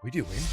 we do win.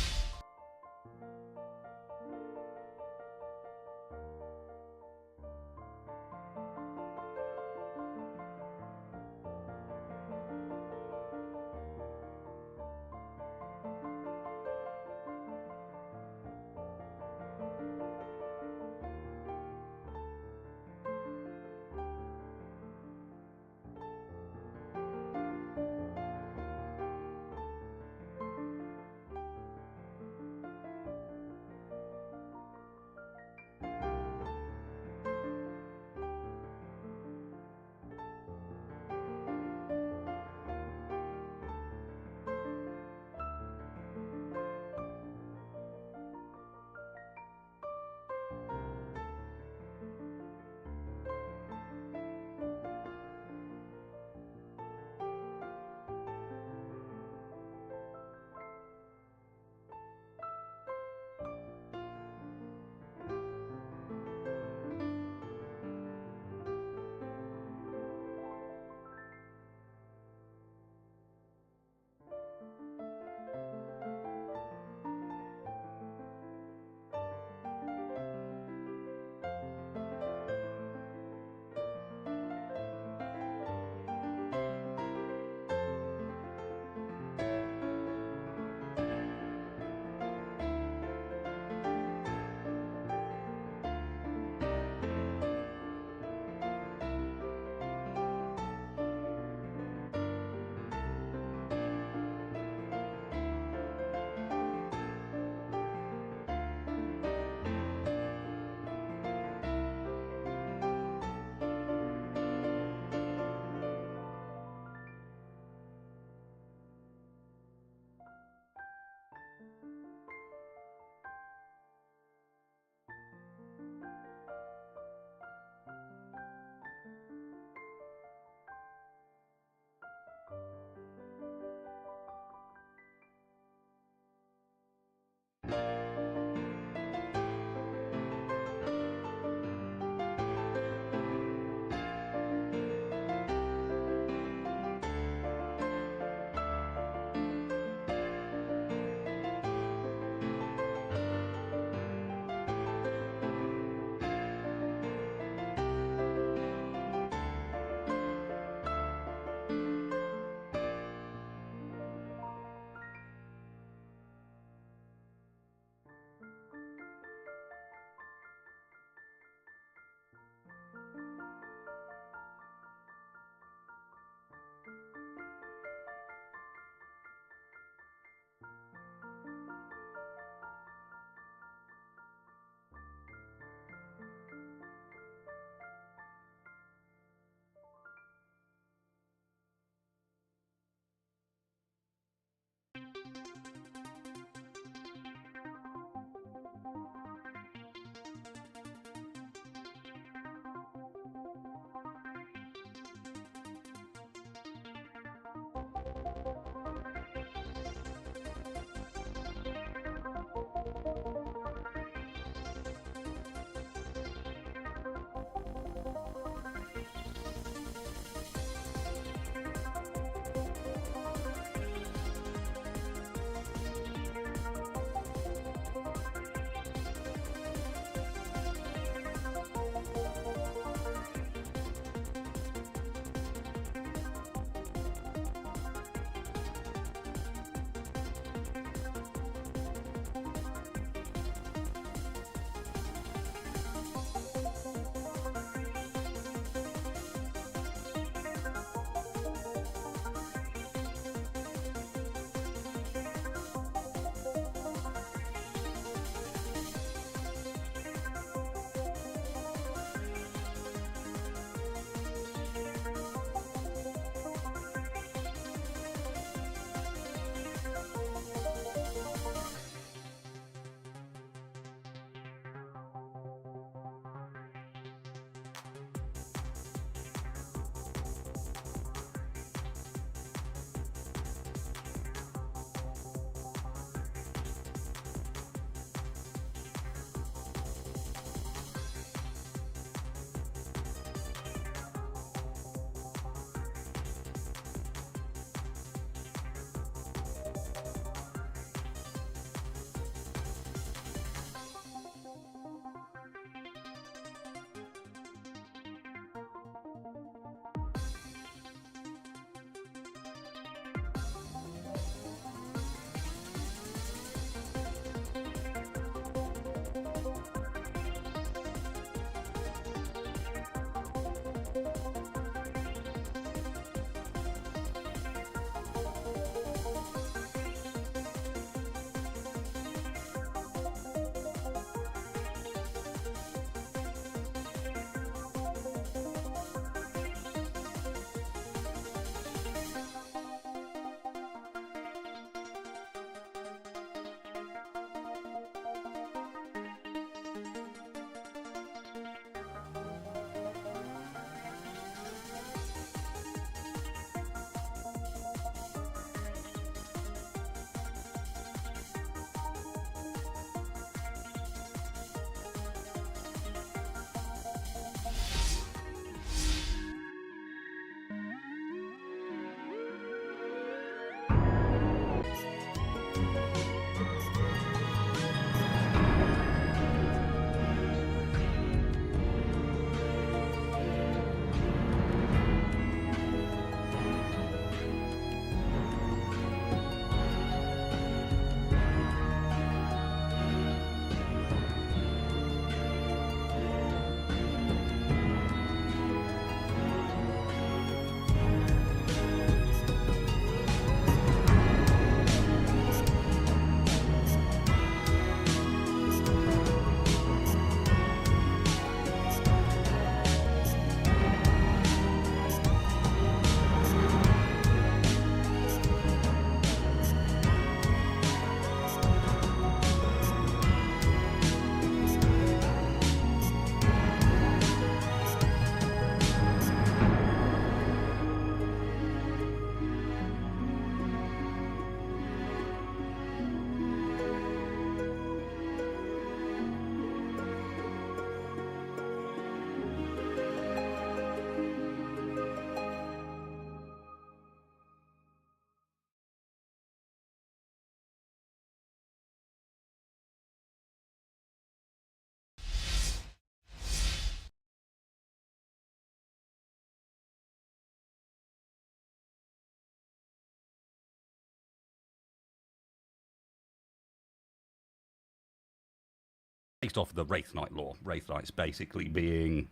based off the Wraith Knight lore. Wraith Knights basically being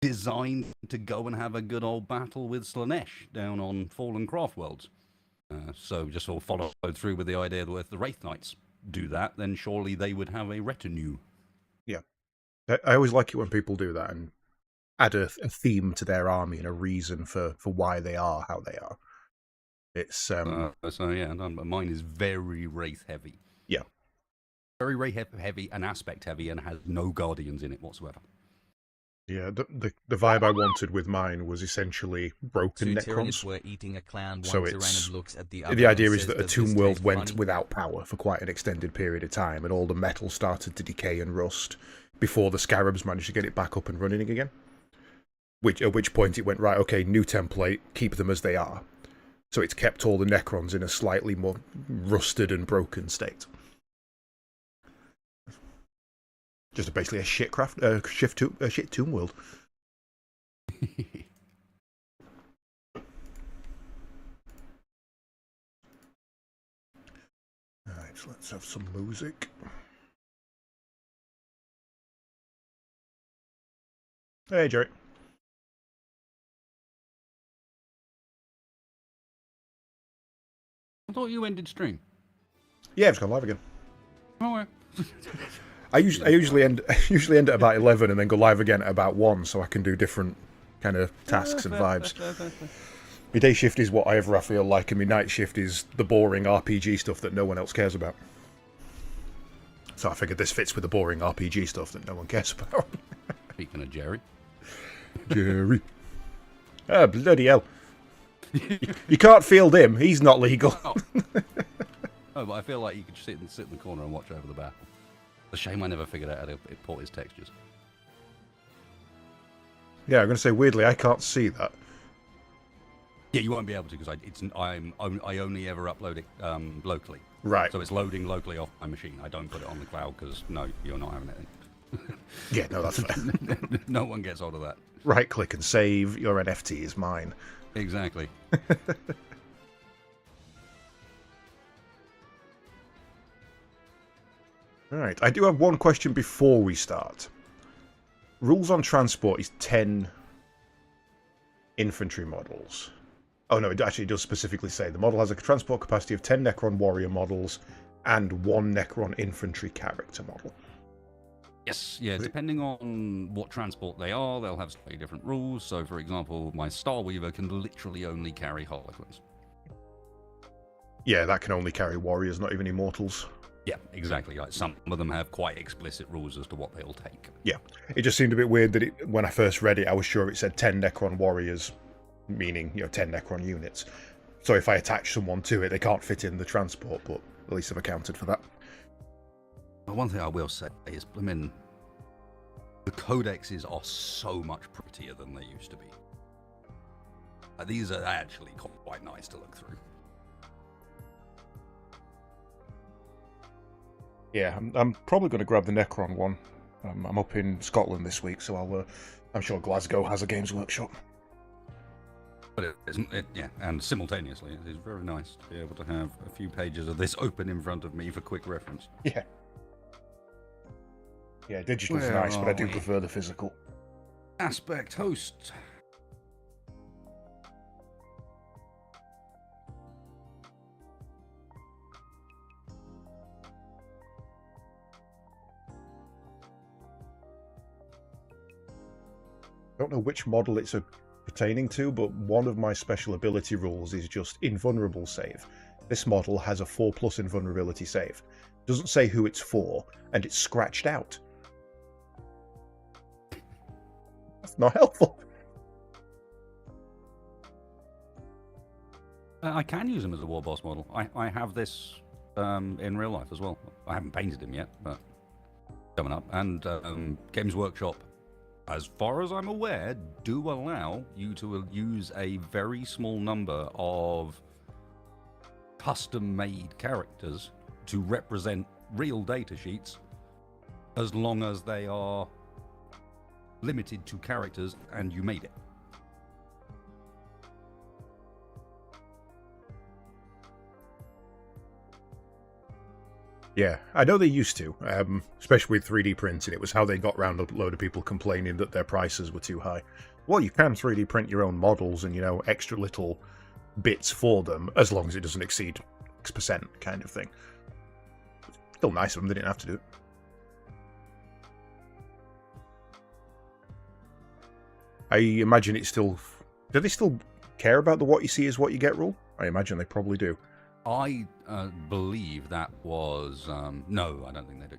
designed to go and have a good old battle with Slaanesh down on Fallen Craft Worlds. So just all followed through with the idea that if the Wraith Knights do that, then surely they would have a retinue. Yeah. I always like it when people do that and add a theme to their army and a reason for why they are how they are. It's so yeah, mine is very Wraith heavy. Yeah. Very Wraith heavy and aspect heavy and has no Guardians in it whatsoever. Yeah, the vibe I wanted with mine was essentially broken Necrons. Were eating a clown so the idea is that a tomb world went without power for quite an extended period of time, and all the metal started to decay and rust before the Scarabs managed to get it back up and running again. At which point it went, right, okay, new template, keep them as they are. So it's kept all the Necrons in a slightly more rusted and broken state. Just basically a shit tomb world. Alright, so let's have some music. Hey, Jerry. I thought you ended stream. Yeah, it's gone live again. Oh, yeah. I usually end at about 11 and then go live again at about 1, so I can do different kind of tasks and vibes. My day shift is whatever I feel like, and my night shift is the boring RPG stuff that no one else cares about. So I figured this fits with the boring RPG stuff that no one cares about. Speaking of Jerry. Jerry. Ah, bloody hell. You can't field him, he's not legal. Oh, but I feel like you could sit in the corner and watch over the battle. It's a shame I never figured out how to import his textures. Yeah, I'm going to say, weirdly, I can't see that. Yeah, you won't be able to because I only ever upload it locally. Right. So it's loading locally off my machine. I don't put it on the cloud because, no, you're not having it. Yeah, no, that's fair. No one gets hold of that. Right click and save. Your NFT is mine. Exactly. Alright, I do have one question before we start. Rules on transport is 10 infantry models. Oh no, it actually does specifically say the model has a transport capacity of 10 Necron warrior models and 1 Necron infantry character model. Yes, yeah, depending on what transport they are, they'll have slightly different rules. So, for example, my Starweaver can literally only carry Harlequins. Yeah, that can only carry warriors, not even immortals. Yeah, exactly. Like some of them have quite explicit rules as to what they'll take. Yeah, it just seemed a bit weird that when I first read it, I was sure it said 10 Necron warriors, meaning 10 Necron units. So if I attach someone to it, they can't fit in the transport, but at least I've accounted for that. Well, one thing I will say is, I mean, the codexes are so much prettier than they used to be. These are actually quite nice to look through. Yeah, I'm probably going to grab the Necron one. I'm up in Scotland this week, so I'm sure Glasgow has a Games Workshop. But yeah, and simultaneously, it is very nice to be able to have a few pages of this open in front of me for quick reference. Yeah. Yeah, digital's nice, but I do prefer the physical. Aspect host. I don't know which model it's pertaining to, but one of my special ability rules is just invulnerable save. This model has a 4+ invulnerability save. It doesn't say who it's for, and it's scratched out. That's not helpful. I can use him as a war boss model. I have this in real life as well. I haven't painted him yet, but coming up. And Games Workshop, as far as I'm aware, do allow you to use a very small number of custom-made characters to represent real data sheets, as long as they are limited to characters and you made it. Yeah, I know they used to, especially with 3D printing. It was how they got around a load of people complaining that their prices were too high. Well, you can 3D print your own models and, extra little bits for them, as long as it doesn't exceed X% kind of thing. Still nice of them, they didn't have to do it. I imagine it's still... Do they still care about the what you see is what you get rule? I imagine they probably do. I believe that was... no, I don't think they do.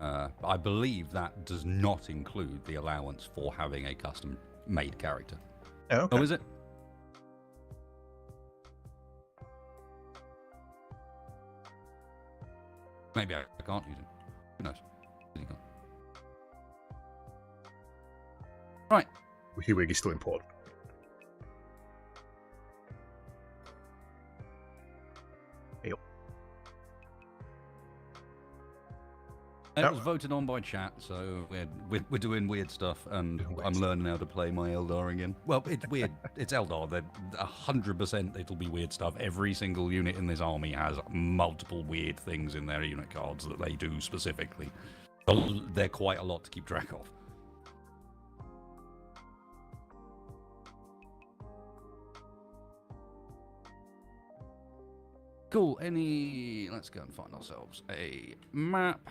I believe that does not include the allowance for having a custom-made character. Oh, okay. Oh, is it? Maybe I can't use it. Who knows? Right. WikiWig is still important. It was voted on by chat, so we're doing weird stuff, and I'm learning how to play my Eldar again. Well, it's weird. It's Eldar. 100% it'll be weird stuff. Every single unit in this army has multiple weird things in their unit cards that they do specifically. They're quite a lot to keep track of. Cool. Let's go and find ourselves a map.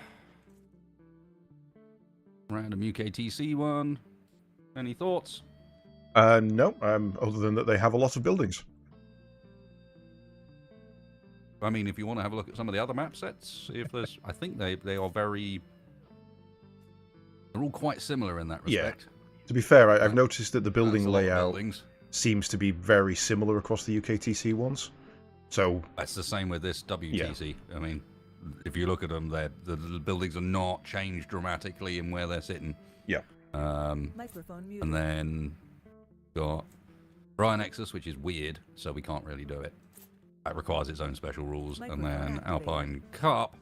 Random UKTC one. Any thoughts? No, other than that they have a lot of buildings. I mean, if you want to have a look at some of the other map sets, if there's, I think they are very, they're all quite similar in that respect. Yeah. To be fair, I've noticed that the building layout seems to be very similar across the UKTC ones. So that's the same with this WTC. Yeah. I mean, if you look at them, the buildings are not changed dramatically in where they're sitting. Yeah. Microphone muted. And then got Brian Nexus, which is weird, so we can't really do it. That requires its own special rules. And then Alpine Cup,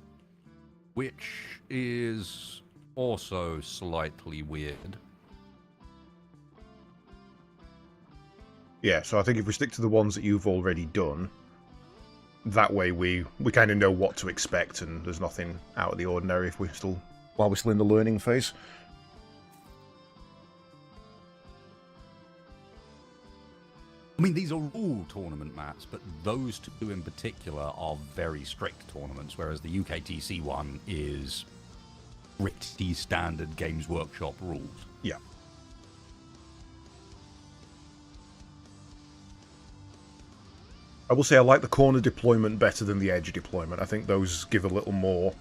which is also slightly weird. Yeah, so I think if we stick to the ones that you've already done, that way we kind of know what to expect, and there's nothing out of the ordinary while we're still in the learning phase. I mean, these are all tournament maps, but those two in particular are very strict tournaments, whereas the UKTC one is pretty standard Games Workshop rules. Yeah. I will say I like the corner deployment better than the edge deployment. I think those give a little more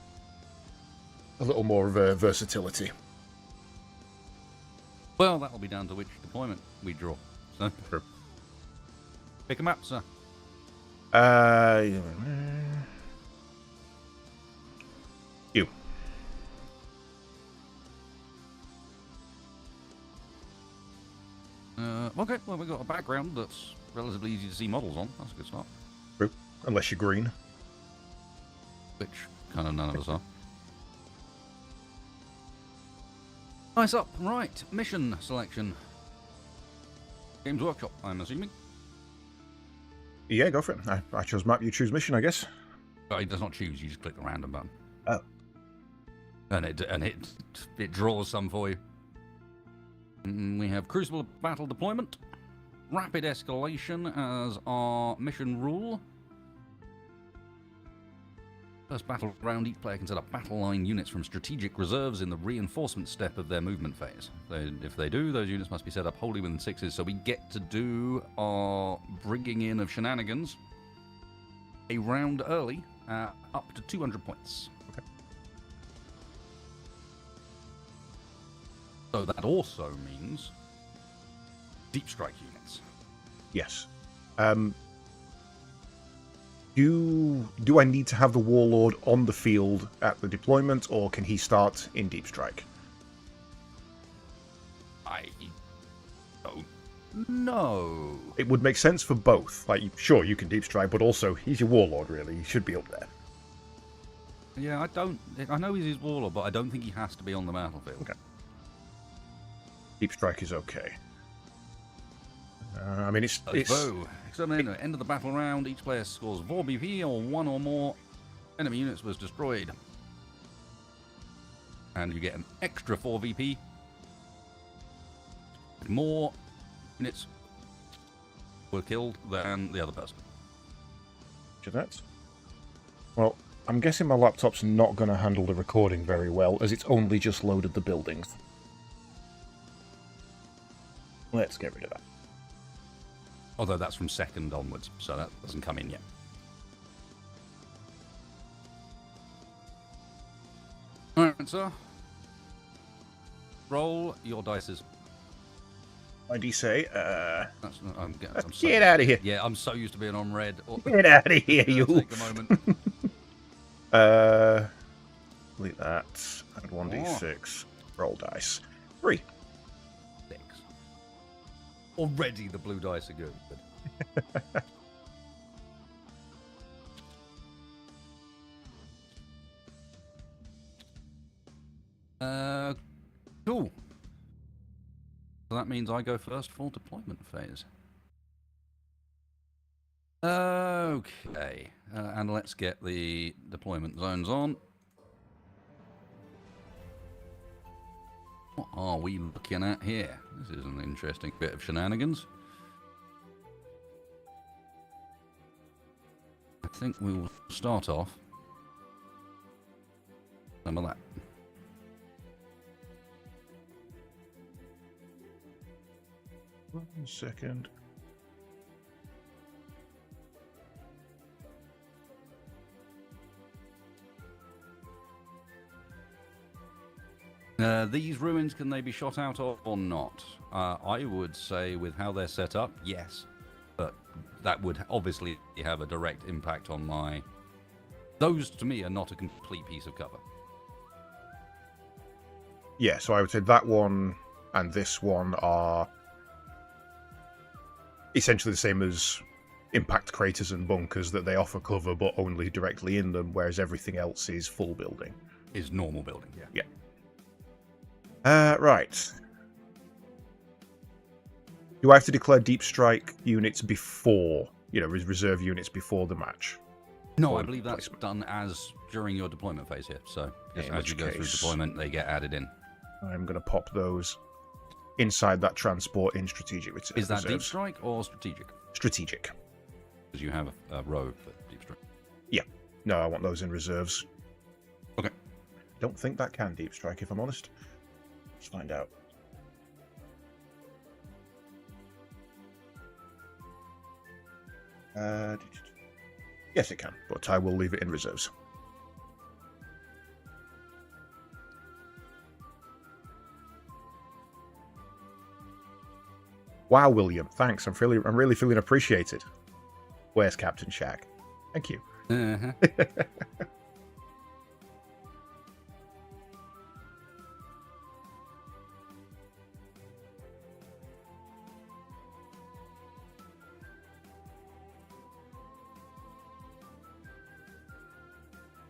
of a versatility. Well, that'll be down to which deployment we draw. So, sure. Pick a map, sir. You. Okay, well, we've got a background that's relatively easy to see models on. That's a good start. True. Unless you're green. Which kind of none of us are. Nice up. Right. Mission selection. Games Workshop, I'm assuming. Yeah, go for it. I chose map, you choose mission, I guess. But it does not choose, you just click the random button. Oh. And it draws some for you. We have Crucible Battle Deployment. Rapid Escalation as our mission rule. First battle round, each player can set up battle line units from strategic reserves in the reinforcement step of their movement phase. If they do, those units must be set up wholly within 6s, so we get to do our bringing in of shenanigans a round early, up to 200 points. Okay. So that also means deep strike units. Yes. Do I need to have the Warlord on the field at the deployment, or can he start in Deep Strike? I don't know. It would make sense for both. Like, sure, you can Deep Strike, but also, he's your Warlord, really. He should be up there. Yeah, I know he's his Warlord, but I don't think he has to be on the battlefield. Okay. Deep Strike is okay. I mean, it's... Exterminator. End of the battle round. Each player scores 4 BP or one or more enemy units was destroyed. and you get an extra 4 VP. More units were killed than the other person. That. Well, I'm guessing my laptop's not going to handle the recording very well, as it's only just loaded the buildings. Let's get rid of that. Although that's from second onwards, so that doesn't come in yet. Alright, sir. Roll your dices. I do say, I'm get out of here. Yeah, I'm so used to being on red. Get out of here, you. Take a moment. Delete that. Add 1d6. Roll dice. 3. 6. Already the blue dice are good. Cool. So that means I go first for deployment phase. Okay, and let's get the deployment zones on. What are we looking at here? This is an interesting bit of shenanigans. I think we will start off some of that. One second. These ruins, can they be shot out of or not? I would say with how they're set up, yes. But that would obviously have a direct impact on my... Those, to me, are not a complete piece of cover. Yeah, so I would say that one and this one are essentially the same as impact craters and bunkers, that they offer cover but only directly in them, whereas everything else is full building. Is normal building, yeah. Yeah. Right. Do I have to declare deep strike units before, reserve units before the match? No, I believe that's done as during your deployment phase here. So as you go through deployment, they get added in. I'm going to pop those inside that transport in strategic reserves. Is that deep strike or strategic? Strategic. Because you have a row for deep strike. Yeah. No, I want those in reserves. Okay. Don't think that can deep strike, if I'm honest. Let's find out. Yes, it can, but I will leave it in reserves. Wow, William, thanks. I'm really feeling appreciated. Where's Captain Shag? Thank you. Uh-huh.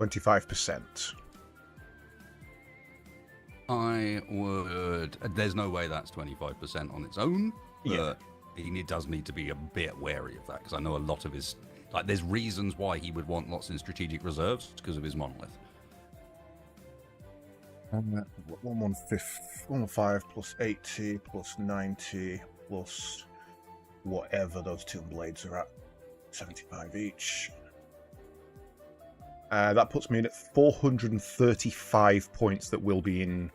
25%. I would... There's no way that's 25% on its own. Yeah. He does need to be a bit wary of that, because I know a lot of his... Like, there's reasons why he would want lots in strategic reserves, because of his monolith. 115 plus 80 plus 90 plus whatever those tomb blades are at. 75 each. That puts me in at 435 points that will be in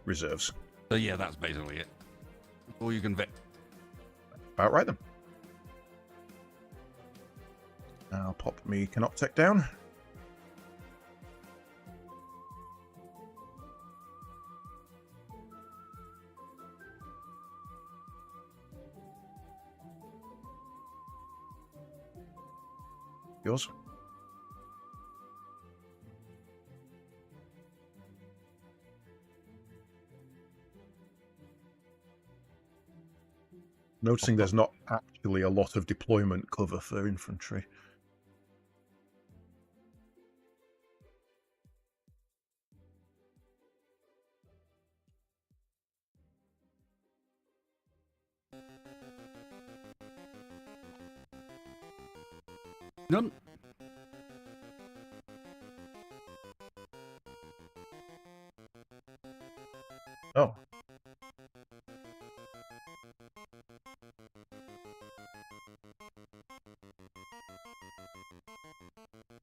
reserves. So yeah, that's basically it. All you can vet. About right then. I'll pop me Canoptech down. Yours? Noticing there's not actually a lot of deployment cover for infantry. None. Oh.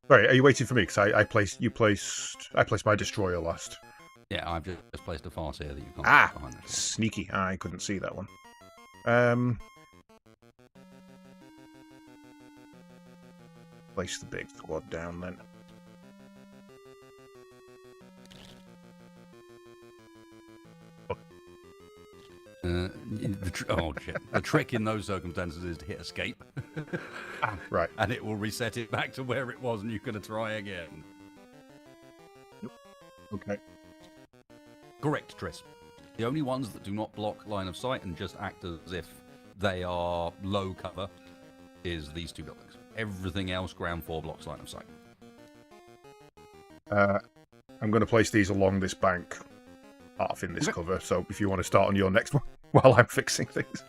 Sorry, are you waiting for me? Because I placed my destroyer last. Yeah, I've just placed a farce here that you can't Ah, see behind this. sneaky. I couldn't see that one. Place the big squad down then. Oh shit! The trick in those circumstances is to hit escape, Right. and it will reset it back to where it was, and you're going to try again. Okay. Correct, Tris. The only ones that do not block line of sight and just act as if they are low cover is these two buildings. Everything else, ground floor, blocks line of sight. I'm going to place these along this bank, half in this cover. So if you want to start on your next one while I'm fixing things.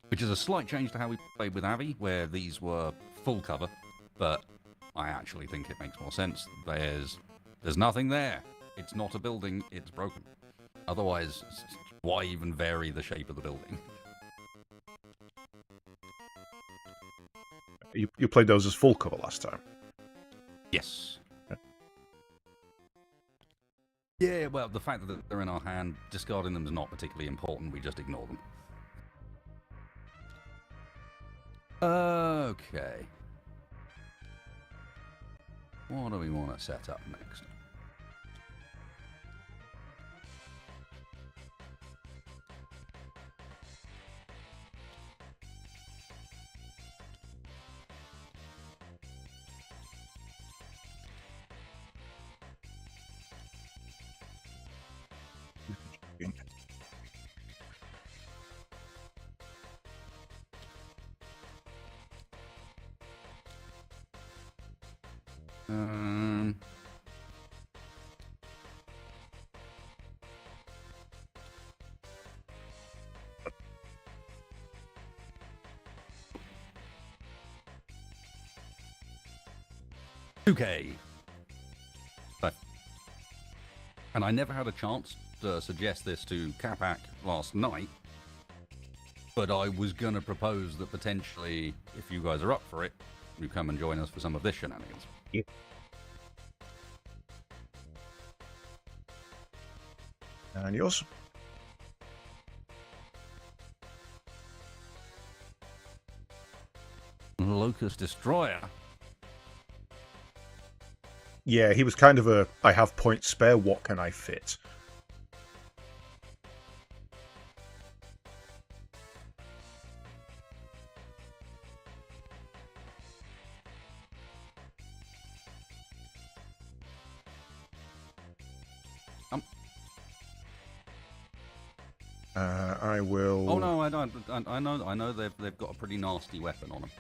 Which is a slight change to how we played with Avi, where these were full cover, but I actually think it makes more sense. There's nothing there. It's not a building, it's broken. Otherwise, why even vary the shape of the building? You played those as full cover last time? Yes. Yeah, well, the fact that they're in our hand, discarding them is not particularly important. We just ignore them. Okay. What do we want to set up next? Okay. And I never had a chance to suggest this to Capac last night, but I was going to propose that potentially, if you guys are up for it, you come and join us for some of this shenanigans. Yep. And yours? Locust Destroyer. Yeah, he was kind of a, I have points spare, what can I fit? I will... Oh no, I know they've got a pretty nasty weapon on them.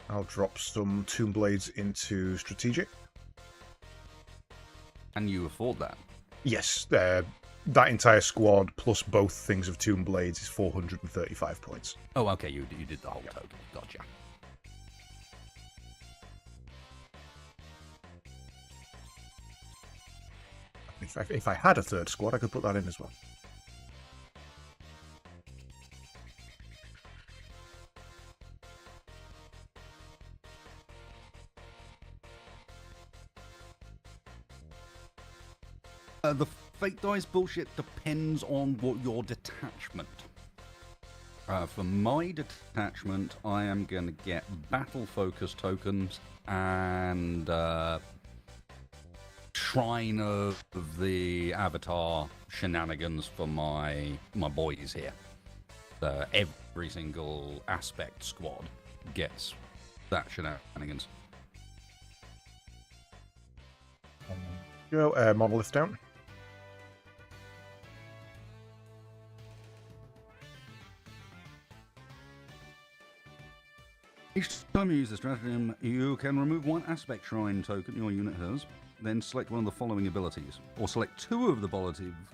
I'll drop some Tomb Blades into Strategic. Can you afford that? Yes, that entire squad plus both things of Tomb Blades is 435 points. Oh, okay, you did the whole total. Gotcha. If I had a third squad, I could put that in as well. The fate dice bullshit depends on what your detachment. For my detachment, I am going to get battle focus tokens and Shrine of the Avatar shenanigans for my boys here. Every single aspect squad gets that shenanigans. Go monolith down. Each time you use the stratagem, you can remove one aspect shrine token your unit has, then select one of the following abilities, or select two of the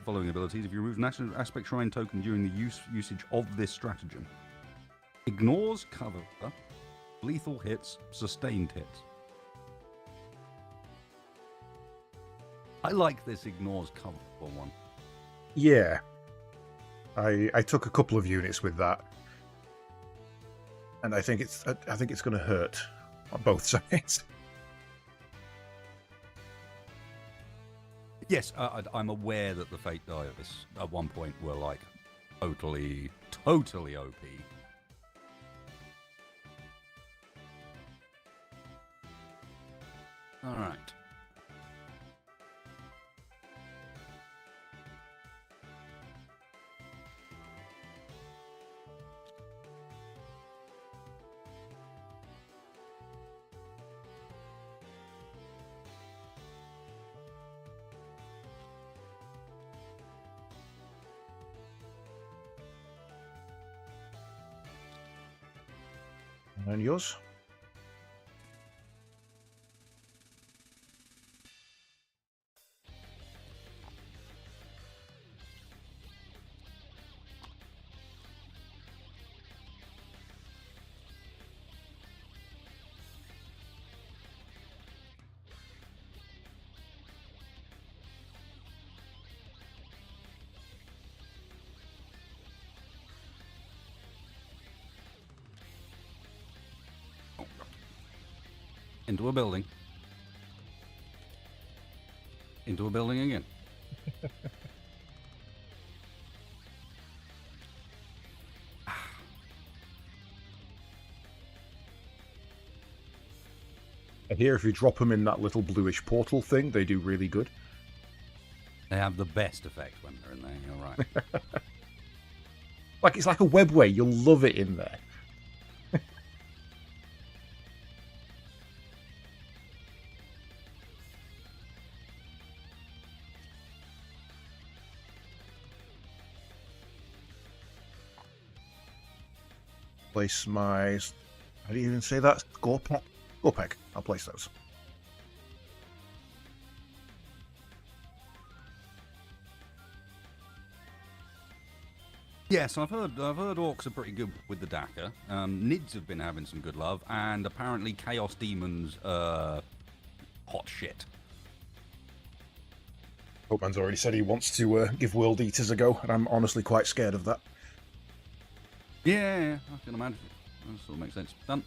following abilities if you remove national aspect shrine token during the usage of this stratagem. Ignores cover, lethal hits, sustained hits. I like this ignores cover one. Yeah. I took a couple of units with that. And I think it's going to hurt on both sides. Yes, I'm aware that the Fate dice at one point were like totally OP. All right. And yours? Into a building. Into a building again. I hear if you drop them in that little bluish portal thing, they do really good. They have the best effect when they're in there, you're right. Like, it's like a webway, you'll love it in there. Place my... How do you even say that? Gorpek? Gorpek. I'll place those. Yes, I've heard orcs are pretty good with the Daka. Nids have been having some good love, and apparently Chaos Demons hot shit. Hopeman's already said he wants to give World Eaters a go, and I'm honestly quite scared of that. Yeah, I can imagine. That sort of makes sense. Done.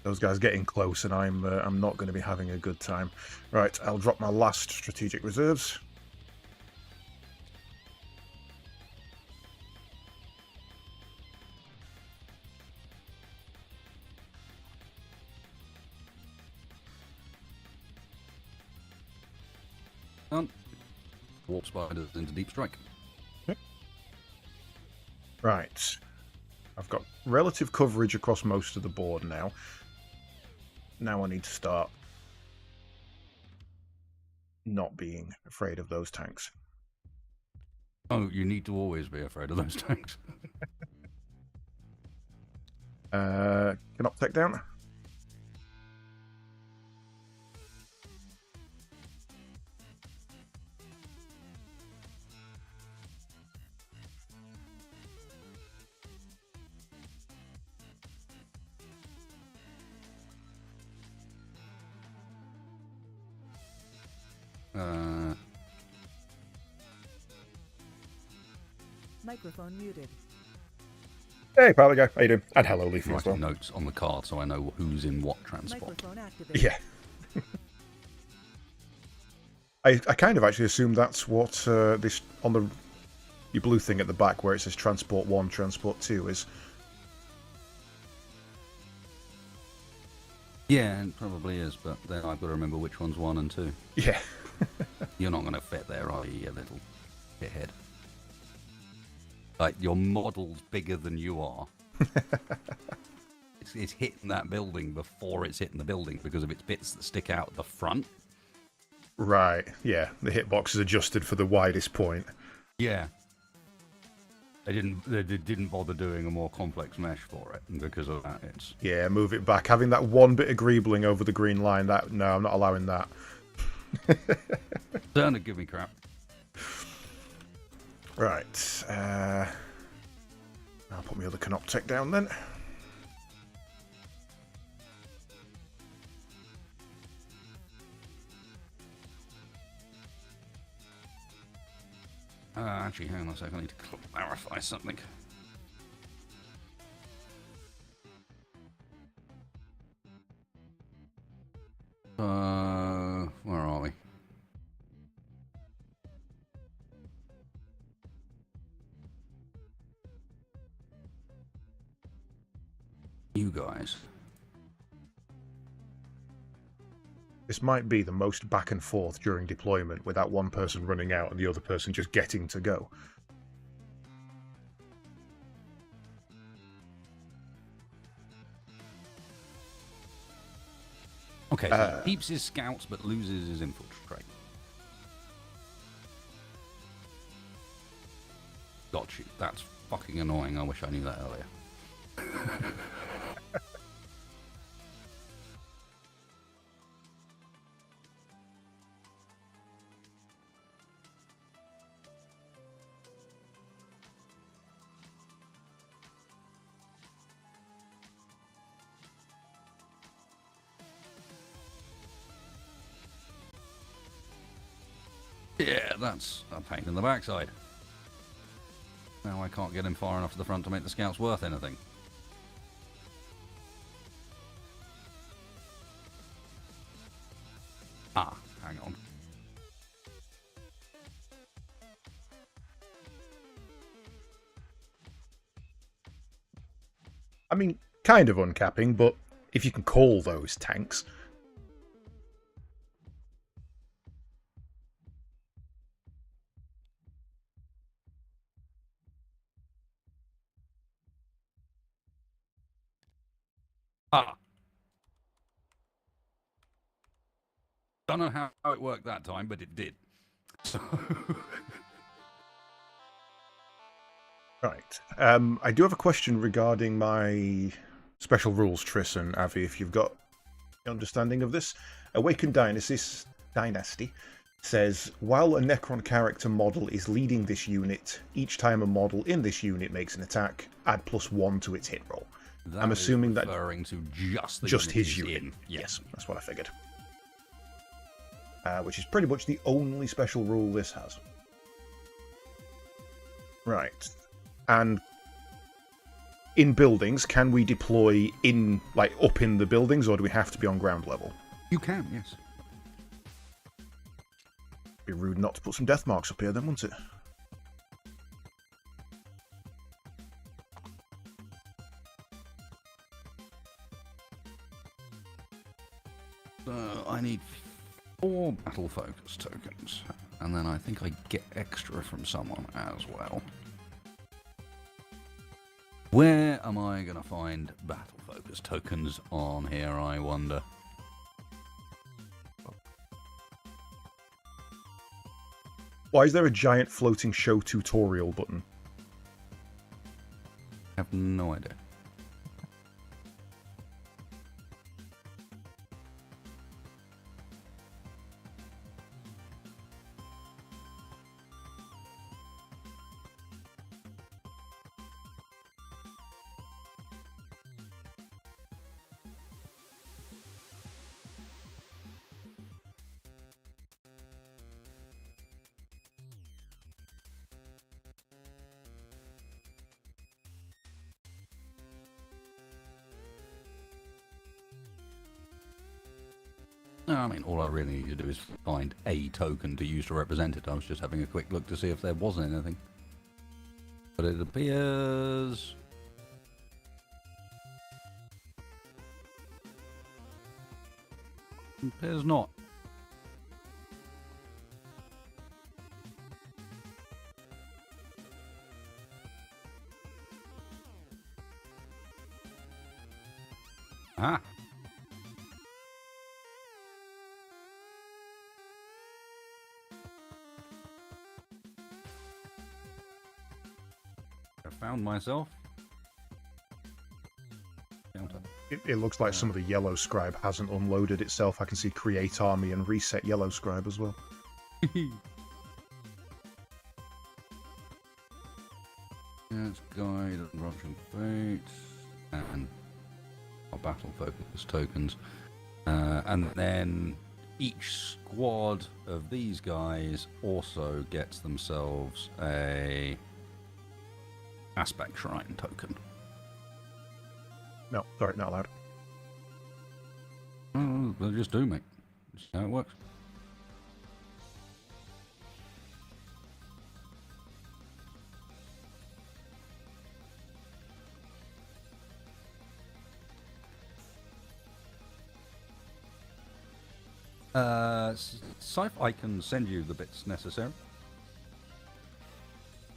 Those guys getting close, and I'm not going to be having a good time. Right, I'll drop my last strategic reserves. Done. Warp spiders into deep strike. Okay. Right. I've got relative coverage across most of the board now. Now I need to start not being afraid of those tanks. Oh, you need to always be afraid of those tanks. Canoptech down. Microphone muted. Hey, Pilot Guy. How you doing? And hello, Leafy as well. Writing notes on the card so I know who's in what transport. Microphone activated. Yeah. I kind of actually assumed that's what this on the your blue thing at the back where it says Transport 1, Transport 2 is. Yeah, it probably is, but then I've got to remember which one's 1 and 2. Yeah. You're not going to fit there, are you, you little shithead? Like, your model's bigger than you are. It's hitting that building before it's hitting the building because of its bits that stick out at the front. Right, yeah. The hitbox is adjusted for the widest point. Yeah. They didn't bother doing a more complex mesh for it, and because of that, it's... Yeah, move it back. Having that one bit of greebling over the green line, that no, I'm not allowing that. Don't give me crap. Right. I'll put my other Canoptech down then. Actually, hang on a second. I need to clarify something. Where are we? You guys. This might be the most back and forth during deployment without one person running out and the other person just getting to go. Okay, so he keeps his scouts but loses his infiltrate. Got you. That's fucking annoying. I wish I knew that earlier. Yeah, that's a pain in the backside. Now I can't get him far enough to the front to make the scouts worth anything. Ah, hang on. I mean, kind of uncapping, but if you can call those tanks. Ah. Don't know how it worked that time, but it did. So... Right. I do have a question regarding my special rules, Triss and Avi, if you've got understanding of this. Awakened Dynasty says, while a Necron character model is leading this unit, each time a model in this unit makes an attack, add +1 to its hit roll. I'm assuming that referring to just his unit. Yes, that's what I figured. Which is pretty much the only special rule this has. Right. And in buildings, can we deploy in, like, up in the buildings, or do we have to be on ground level? You can, yes. Be rude not to put some death marks up here then, wouldn't it? I need 4 battle focus tokens, and then I think I get extra from someone as well. Where am I going to find battle focus tokens on here, I wonder? Why is there a giant floating show tutorial button? I have no idea. I mean, all I really need to do is find a token to use to represent it. I was just having a quick look to see if there wasn't anything. But it appears... It appears not. Ah. Found myself. It looks like some of the yellow scribe hasn't unloaded itself. I can see create army and reset yellow scribe as well. Yes, guide and Russian fate and our battle focus tokens, and then each squad of these guys also gets themselves a aspect shrine token. No, sorry, not allowed. Oh, they just do, mate. That's how it works. Scythe, I can send you the bits necessary.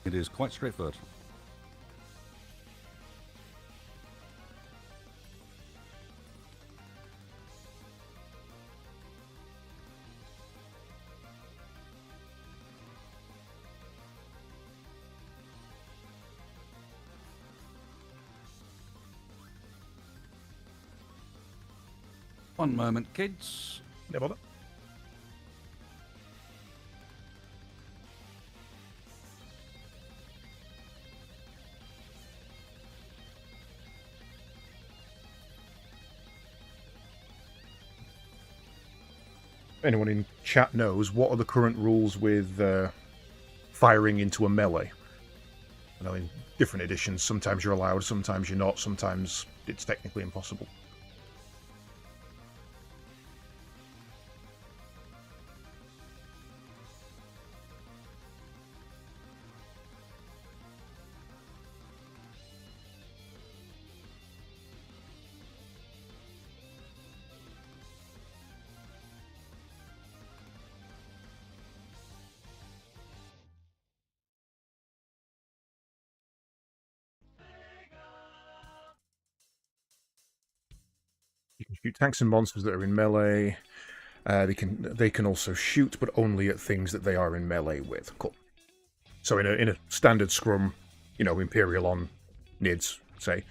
It is quite straightforward. One moment, kids. No bother. Anyone in chat knows, what are the current rules with firing into a melee? I know in different editions, sometimes you're allowed, sometimes you're not, sometimes it's technically impossible. You can shoot tanks and monsters that are in melee. They can also shoot, but only at things that they are in melee with. Cool. So in a standard scrum, you know, Imperial on Nids, say,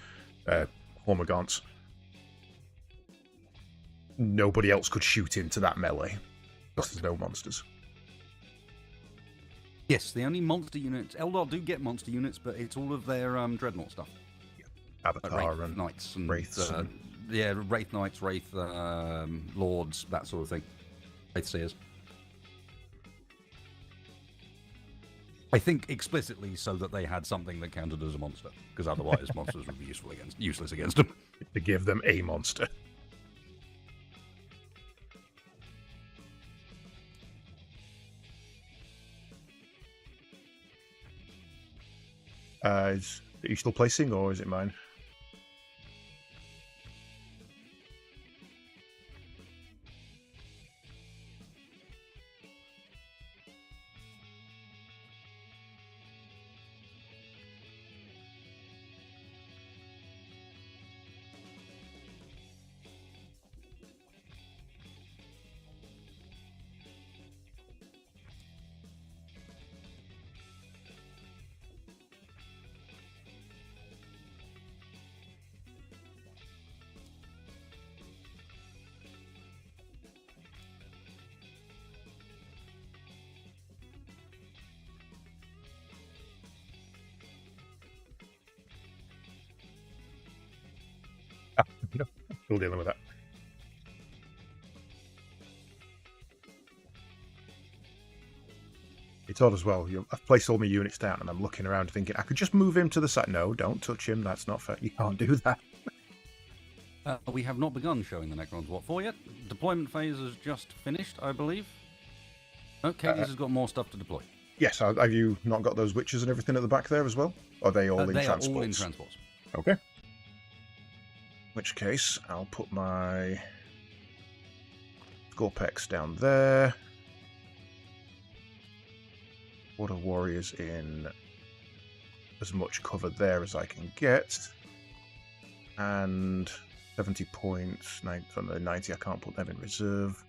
Hormagaunts, nobody else could shoot into that melee because there's no monsters. Yes, the only monster units. Eldar do get monster units, but it's all of their Dreadnought stuff. Yeah. Avatar Wraith and Knights and Wraiths. Yeah, Wraith Knights, Wraith Lords, that sort of thing. Wraith Seers. I think explicitly so that they had something that counted as a monster, because otherwise monsters would be useless against them. To give them a monster. Are you still placing, or is it mine? No, still dealing with that. It's odd as well. I've placed all my units down and I'm looking around thinking, I could just move him to the side. No, don't touch him. That's not fair. You can't do that. We have not begun showing the Necrons what for yet. Deployment phase has just finished, I believe. Okay, this has got more stuff to deploy. Yes, have you not got those witches and everything at the back there as well? Or are they all in transports? They are all in transports. Okay. In which case, I'll put my Scorpex down there. Water Warriors in as much cover there as I can get. And 70 points, 90, I can't put them in reserve.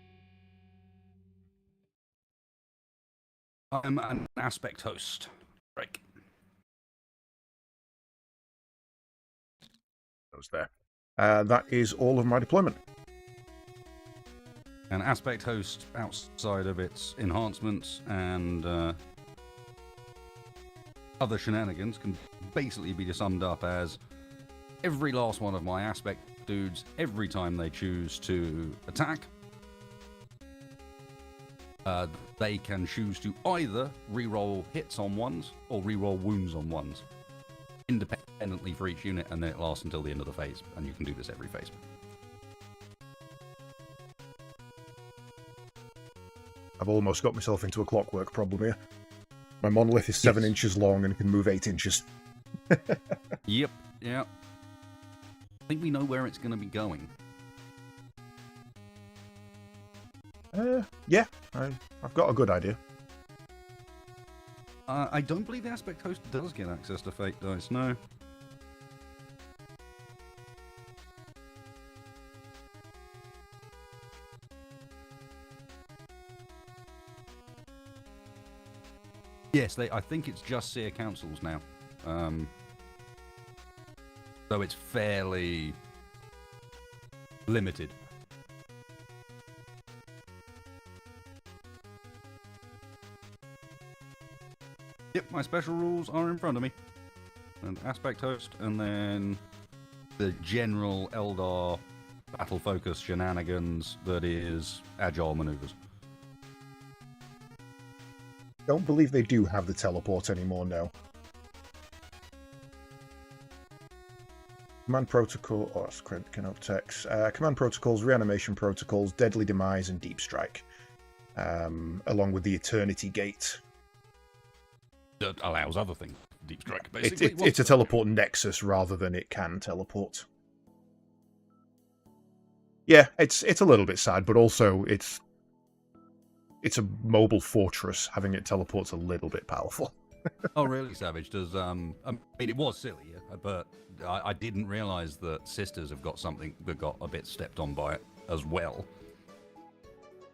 I'm an aspect host. Break. Those there. That is all of my deployment. An aspect host, outside of its enhancements and other shenanigans, can basically be summed up as every last one of my aspect dudes, every time they choose to attack, they can choose to either reroll hits on ones or reroll wounds on ones, independently for each unit, and then it lasts until the end of the phase, and you can do this every phase. I've almost got myself into a clockwork problem here. My monolith is 7 inches long and can move 8 inches. Yep, yeah. I think we know where it's going to be going. Yeah, I've got a good idea. I don't believe the Aspect Host does get access to Fate Dice, no. Yes, I think it's just Seer Councils now. So it's fairly limited. Yep, my special rules are in front of me. And Aspect Host, and then the general Eldar battle focus shenanigans that is agile maneuvers. Don't believe they do have the teleport anymore, no. Command protocol, or cannot text. Command protocols, reanimation protocols, deadly demise, and deep strike. Along with the Eternity Gate. That allows other things. Deep strike, basically. It's a teleport nexus rather than it can teleport. Yeah, it's a little bit sad, but also it's a mobile fortress. Having it teleport's a little bit powerful. Oh, really, Savage? Does I mean, it was silly, but I didn't realise that Sisters have got something that got a bit stepped on by it as well.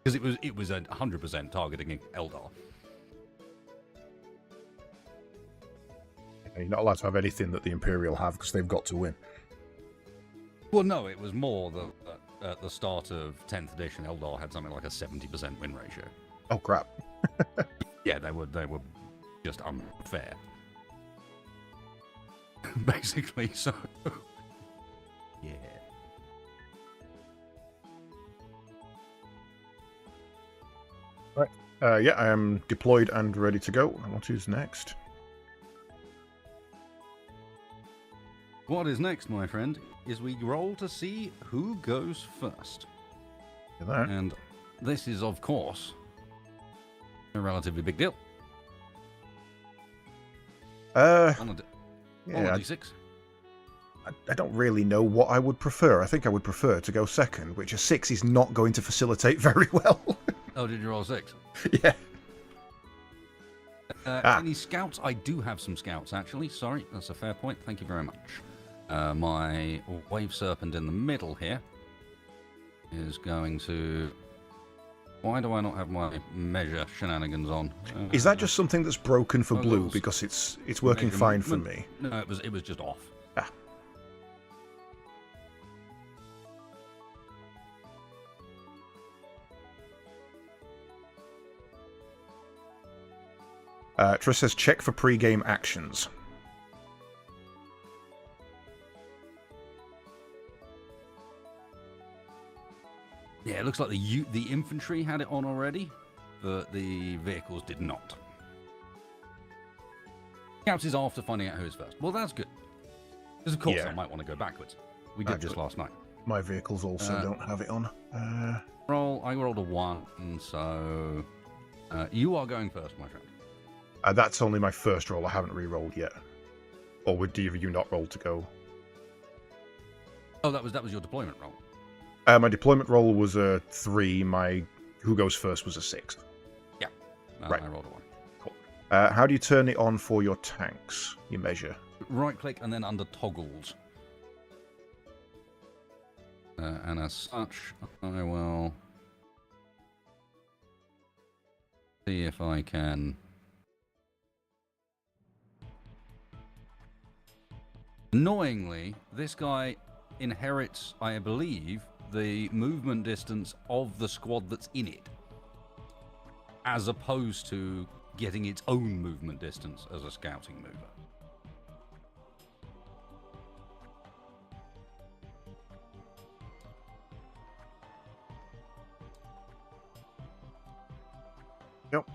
Because it was 100% targeting Eldar. You're not allowed to have anything that the Imperial have because they've got to win. Well, no, it was more that at the start of 10th edition, Eldar had something like a 70% win ratio. Oh, crap. Yeah, they were just unfair. Basically, so... yeah. Right. Yeah, I am deployed and ready to go. What is next? What is next, my friend, is we roll to see who goes first. And this is, of course, a relatively big deal. On a D6. I don't really know what I would prefer. I think I would prefer to go second, which a 6 is not going to facilitate very well. Oh, did you roll 6? Yeah. Any scouts? I do have some scouts, actually. Sorry, that's a fair point. Thank you very much. My Wave Serpent in the middle here is going to... Why do I not have my measure shenanigans on? Is that just something that's broken for blue? Because it's working fine for me. No, it was just off. Triss says check for pre-game actions. Yeah, it looks like the infantry had it on already, but the vehicles did not. Scouts is after finding out who is first. Well, that's good. Because of course I might want to go backwards. We did just last night. My vehicles also don't have it on. I rolled a 1, so you are going first, my friend. That's only my first roll. I haven't re-rolled yet. Or would either of you not roll to go? Oh, that was your deployment roll. My deployment roll was a 3. My who goes first was a 6. Yeah. Right. I rolled a 1. Cool. How do you turn it on for your tanks? You measure. Right click and then under toggles. And as such, I will see if I can. Annoyingly, this guy inherits, I believe, the movement distance of the squad that's in it, as opposed to getting its own movement distance as a scouting mover. Yep.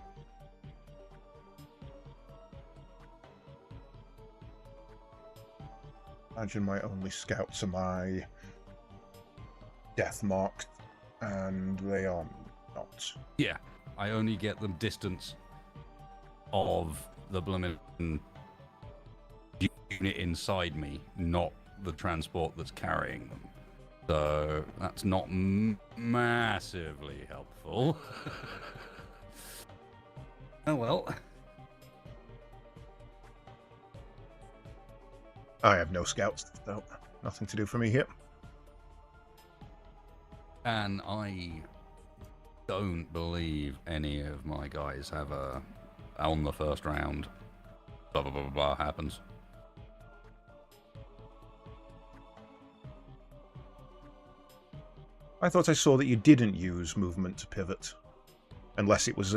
Imagine my only scouts are my death marked, and they are not. Yeah, I only get them distance of the blooming unit inside me, not the transport that's carrying them. So that's not massively helpful. Oh well. I have no scouts, so nothing to do for me here. And I don't believe any of my guys have a on the first round blah blah blah blah happens. I thought I saw that you didn't use movement to pivot, unless it was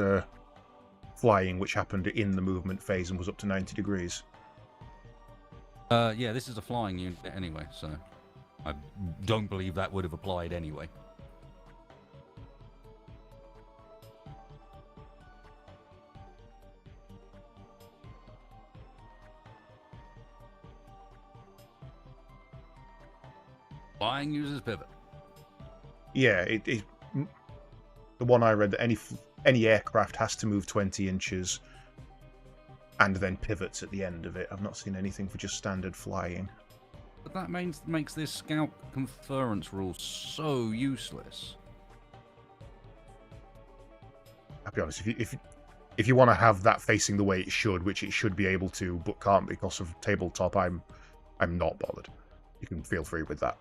flying, which happened in the movement phase and was up to 90 degrees. Yeah, this is a flying unit anyway, so I don't believe that would have applied anyway. Flying uses pivot. Yeah, the one I read that any aircraft has to move 20 inches and then pivots at the end of it. I've not seen anything for just standard flying. But that makes this scout conference rule so useless. I'll be honest, if you want to have that facing the way it should, which it should be able to, but can't because of tabletop, I'm not bothered. You can feel free with that.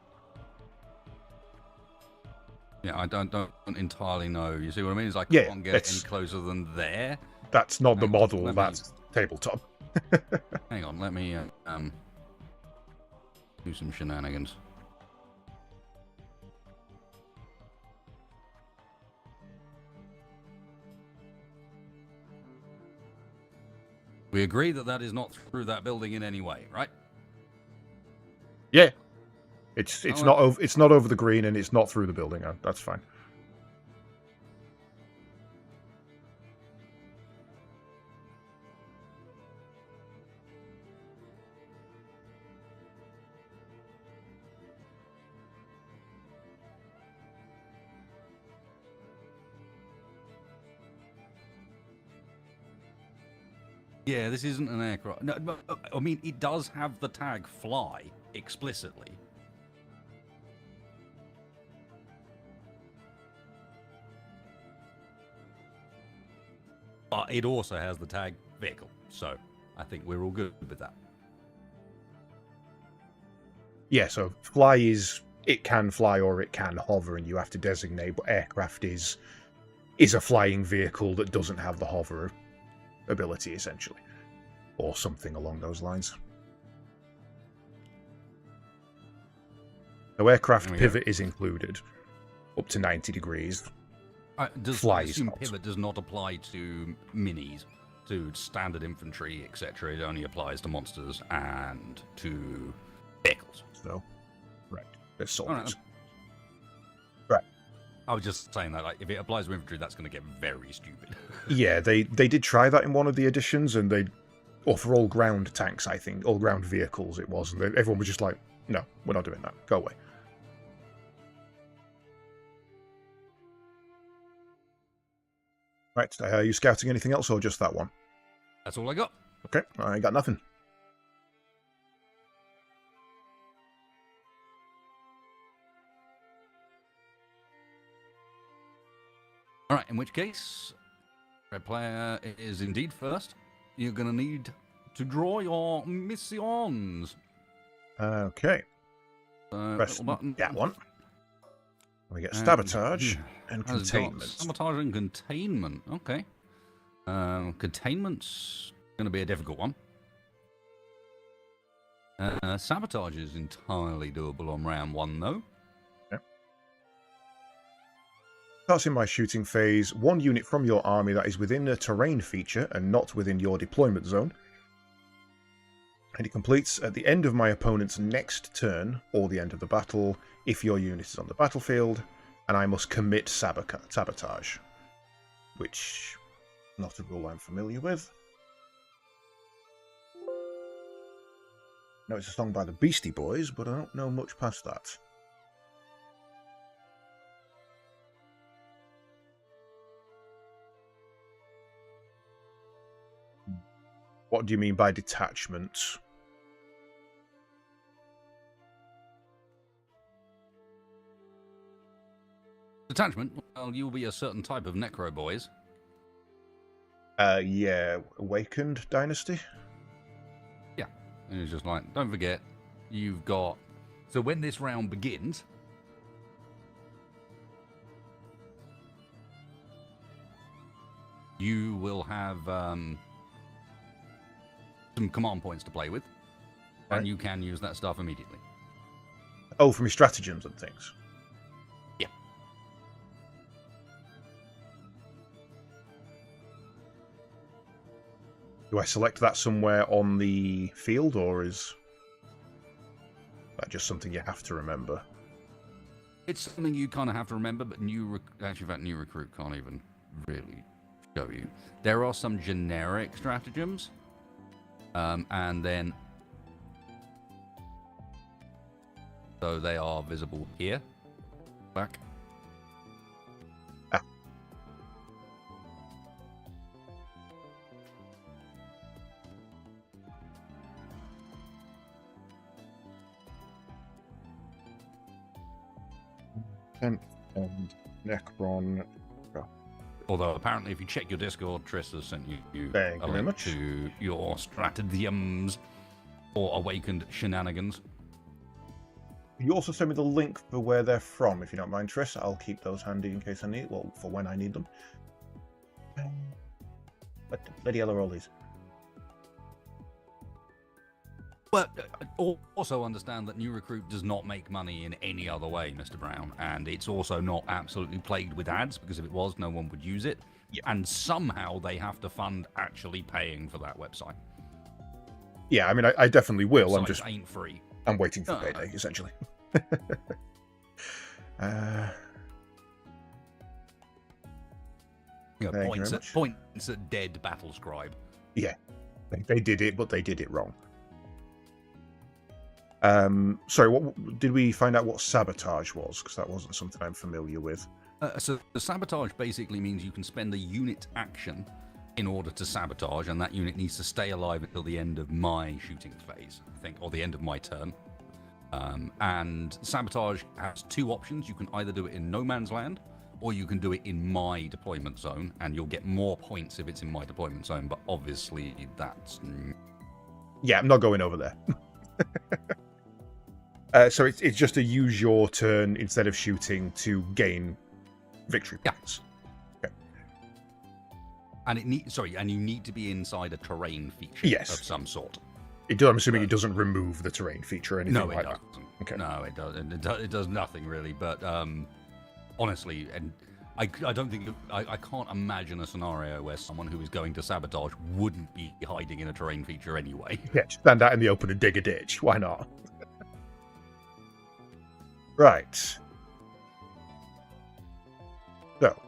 Yeah, I don't entirely know. You see what I mean? It's like I Yeah, can't get it any closer than there. That's not the model, that's tabletop. Hang on, let me do some shenanigans. We agree that is not through that building in any way, right? Yeah. It's not over the green, and it's not through the building. That's fine. Yeah, this isn't an aircraft. No, but, I mean, it does have the tag fly explicitly. But it also has the tag vehicle, so I think we're all good with that. Yeah, so fly is it can fly or it can hover, and you have to designate. But aircraft is a flying vehicle that doesn't have the hover ability, essentially, or something along those lines. No, aircraft pivot is included up to 90 degrees. I assume pivot does not apply to minis, to standard infantry, etc. It only applies to monsters and to vehicles. So, right, there's soldiers. Right. I was just saying that, like, if it applies to infantry, that's going to get very stupid. Yeah, they did try that in one of the editions, and or for all ground tanks, I think, all ground vehicles it was, and everyone was just like, no, we're not doing that. Go away. Right, are you scouting anything else, or just that one? That's all I got. Okay, I got nothing. All right, in which case, red player is indeed first. You're going to need to draw your missions. Okay. Press that one. We get sabotage and containment. Sabotage and containment. Okay. Containment's going to be a difficult one. Sabotage is entirely doable on round one, though. Starts in my shooting phase. One unit from your army that is within a terrain feature and not within your deployment zone. And it completes at the end of my opponent's next turn, or the end of the battle, if your unit is on the battlefield, and I must commit sabotage. Which Not a rule I'm familiar with. No, it's a song by the Beastie Boys, but I don't know much past that. What do you mean by detachment? Detachment? Well, you'll be a certain type of necro boys. Yeah, Awakened Dynasty? Yeah. And it's just like, don't forget, you've got... So when this round begins... you will have some command points to play with. Right. And you can use that stuff immediately. Oh, from your stratagems and things? Yeah. Do I select that somewhere on the field, or is that just something you have to remember? It's something you kind of have to remember, but actually, that new recruit can't even really show you. There are some generic stratagems, and then so they are visible here, back. And Necron. Although apparently, if you check your Discord, Triss has sent you Thank a you very link much. to your stratagems or awakened shenanigans. You also send me the link for where they're from, if you don't mind, Triss. I'll keep those handy in case I need, well, for when I need them. But bloody hell are all these? But also understand that new recruit does not make money in any other way, Mr. Brown, and it's also not absolutely plagued with ads, because if it was, no one would use it. Yeah. And somehow they have to fund actually paying for that website. Yeah, I mean, I definitely will. Websites ain't free. I'm waiting for payday, essentially. Points at dead battle scribe. Yeah, they did it, but they did it wrong. Sorry, what did we find out what sabotage was? Because that wasn't something I'm familiar with. So the sabotage basically means you can spend a unit action in order to sabotage, and that unit needs to stay alive until the end of my shooting phase, I think, or the end of my turn. And sabotage has two options. You can either do it in no man's land, or you can do it in my deployment zone, and you'll get more points if it's in my deployment zone, but obviously that's... Yeah, I'm not going over there. So it's just to use your turn instead of shooting to gain victory points. Yeah. Okay. And you need to be inside a terrain feature of some sort. I'm assuming it doesn't remove the terrain feature or anything like that. Okay. No, it doesn't. It does nothing really. But honestly, and I don't think I can't imagine a scenario where someone who is going to sabotage wouldn't be hiding in a terrain feature anyway. Yeah, stand out in the open and dig a ditch. Why not? Right. So,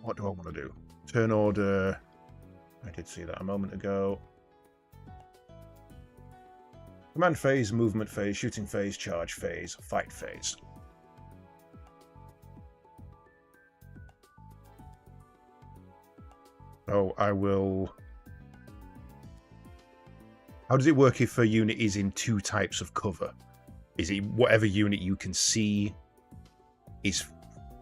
what do I want to do? Turn order. I did see that a moment ago. Command phase, movement phase, shooting phase, charge phase, fight phase. So I will... How does it work if a unit is in two types of cover? Is it whatever unit you can see is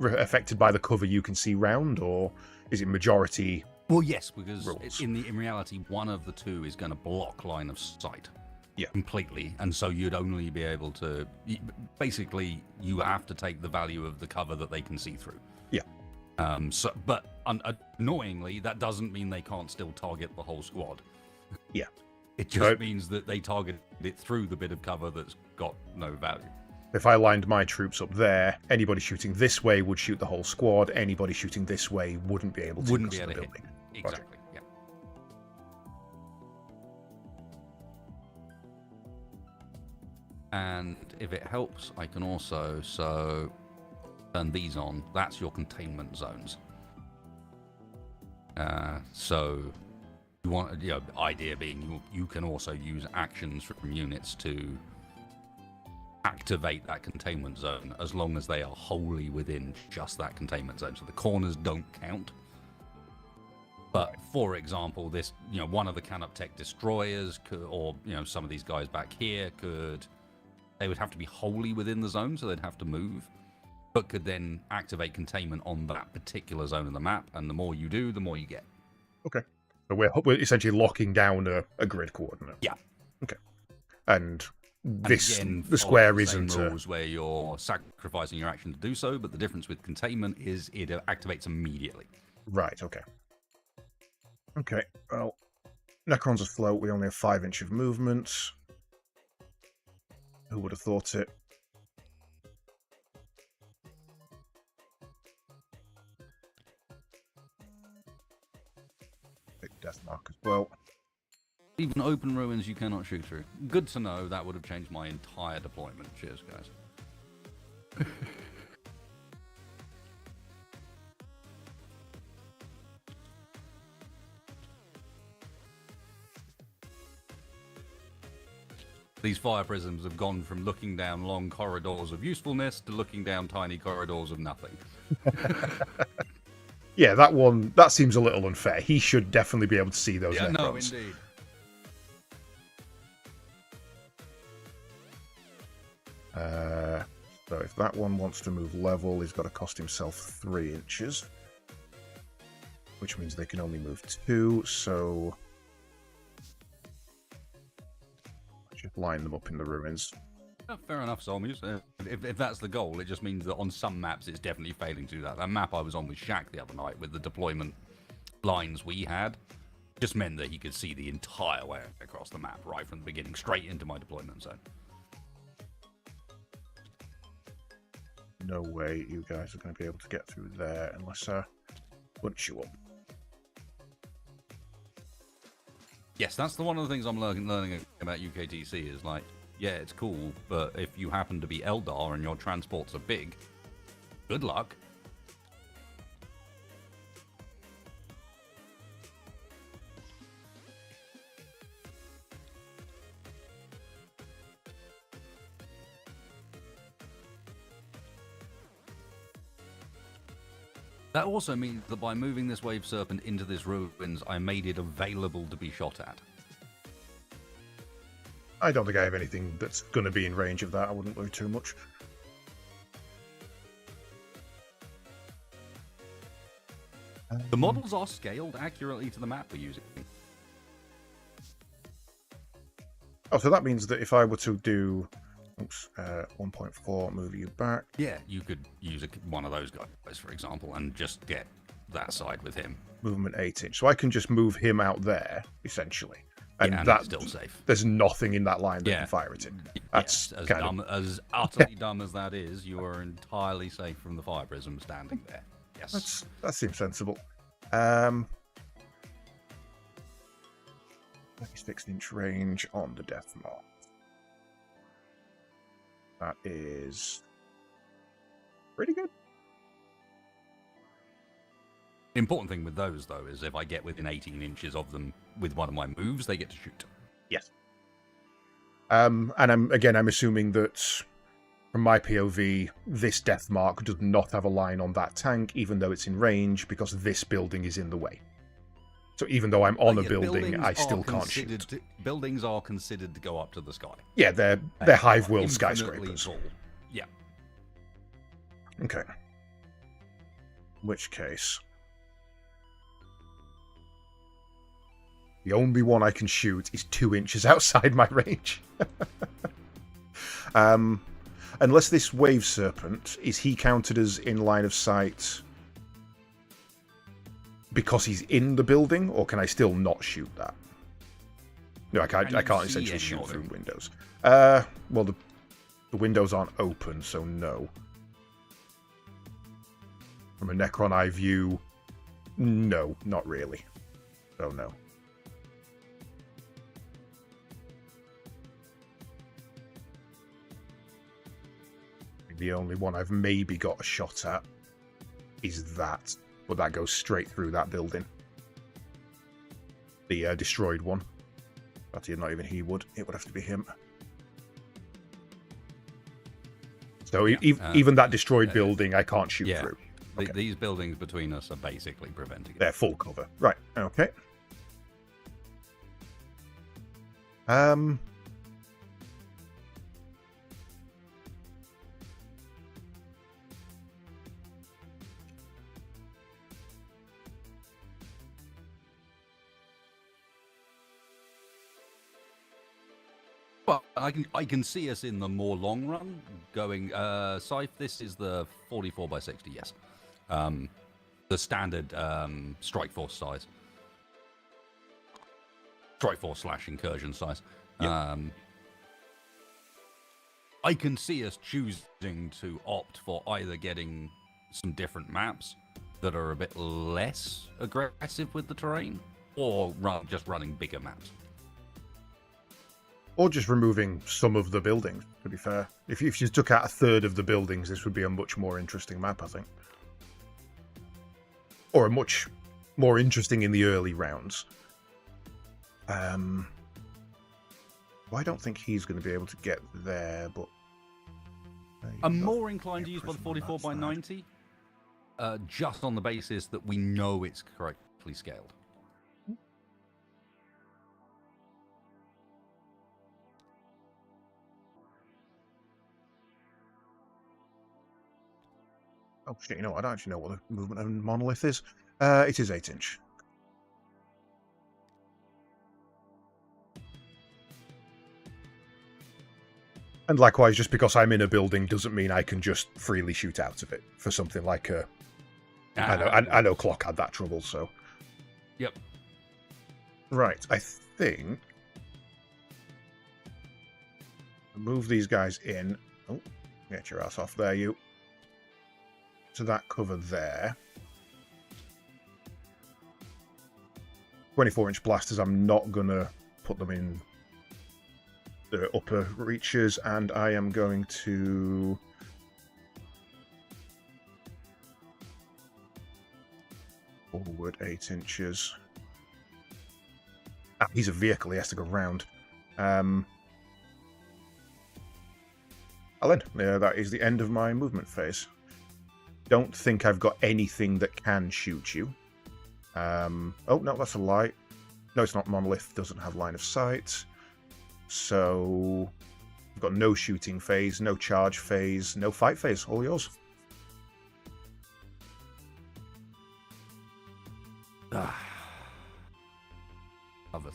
affected by the cover you can see round, or is it majority? Well, yes, because rules? in reality, one of the two is going to block line of sight. Yeah. Completely, and so you'd only be able to... Basically, you have to take the value of the cover that they can see through. Yeah. But annoyingly, that doesn't mean they can't still target the whole squad. Yeah. It just means that they target it through the bit of cover that's got no value. If I lined my troops up there, anybody shooting this way would shoot the whole squad. Anybody shooting this way wouldn't be able to Wouldn't be able the to hit. building. Exactly, yeah. And if it helps, I can also turn these on. That's your containment zones. So you want, idea being you can also use actions from units to activate that containment zone as long as they are wholly within just that containment zone. So the corners don't count. But for example, this, one of the Canoptech destroyers could, or some of these guys back here they would have to be wholly within the zone, so they'd have to move, but could then activate containment on that particular zone of the map. And the more you do, the more you get. Okay. So we're essentially locking down a grid coordinate. Yeah. Okay. And this, again, the square the isn't same rules where you're sacrificing your action to do so, but the difference with containment is it activates immediately. Right. Okay. Okay. Well, Necrons afloat. We only have 5 inches of movement. Who would have thought it? Big death mark as well. Even open ruins you cannot shoot through. Good to know. That would have changed my entire deployment. Cheers, guys. These fire prisms have gone from looking down long corridors of usefulness to looking down tiny corridors of nothing. Yeah, that seems a little unfair. He should definitely be able to see those Necrons. No, indeed. So if that one wants to move level, he's got to cost himself 3 inches. Which means they can only move 2, so just line them up in the ruins. Fair enough, Solmuse. If that's the goal, it just means that on some maps it's definitely failing to do that. That map I was on with Shaq the other night with the deployment lines we had just meant that he could see the entire way across the map right from the beginning, straight into my deployment zone. No way you guys are going to be able to get through there unless I punch you up. Yes, that's one of the things I'm learning about UKTC is like, yeah, it's cool, but if you happen to be Eldar and your transports are big, good luck. That also means that by moving this Wave Serpent into this ruins, I made it available to be shot at. I don't think I have anything that's going to be in range of that. I wouldn't worry too much. The models are scaled accurately to the map we're using. Oh, so that means that if I were to do 1.4, move you back. Yeah, you could use one of those guys, for example, and just get that side with him. Movement 8 inch. So I can just move him out there, essentially. And, and that's still safe. There's nothing in that line that can fire at it. That's as utterly dumb as that is, you are entirely safe from the fire prism standing there. Yes. That seems sensible. 36-inch range on the Death Mark. That is pretty good. The important thing with those, though, is if I get within 18 inches of them with one of my moves, they get to shoot. Yes. And I'm assuming that from my POV, this Death Mark does not have a line on that tank, even though it's in range, because this building is in the way. So even though I'm on a building, I still can't shoot. Buildings are considered to go up to the sky. Yeah, they're Hive World skyscrapers. Tall. Yeah. Okay. In which case, the only one I can shoot is 2 inches outside my range. Unless this Wave Serpent, is he counted as in line of sight because he's in the building, or can I still not shoot that? No, I can't essentially shoot through windows. Well, the windows aren't open, so no. From a Necron eye view, no, not really. Oh no. The only one I've maybe got a shot at is that, but that goes straight through that building. The destroyed one. But not even he would. It would have to be him. So even that destroyed building, I can't shoot through. Okay. These buildings between us are basically preventing it. They're full cover. Right, okay. Well, I can see us in the more long run going. Scythe, this is the 44 by 60. Yes, the standard strike force size, strike force / incursion size. Yep. I can see us choosing to opt for either getting some different maps that are a bit less aggressive with the terrain, or just running bigger maps. Or just removing some of the buildings, to be fair. If you took out a third of the buildings, this would be a much more interesting map, I think. Or a much more interesting in the early rounds. Well, I don't think he's going to be able to get there, but... I'm more inclined to use the 44 by 90, just on the basis that we know it's correctly scaled. Oh shit, you know what? I don't actually know what the movement of monolith is. It is 8-inch. And likewise, just because I'm in a building doesn't mean I can just freely shoot out of it for something like a... I know Clock had that trouble, so... Yep. Right, I think... Move these guys in. Oh, get your ass off there, you. To that cover there. 24-inch blasters, I'm not going to put them in the upper reaches, and I am going to... Forward 8 inches. Ah, he's a vehicle, he has to go round. Alan, yeah, that is the end of my movement phase. Don't think I've got anything that can shoot you. Oh, no, that's a lie. No, it's not. Monolith doesn't have line of sight. So, I've got no shooting phase, no charge phase, no fight phase. All yours. Other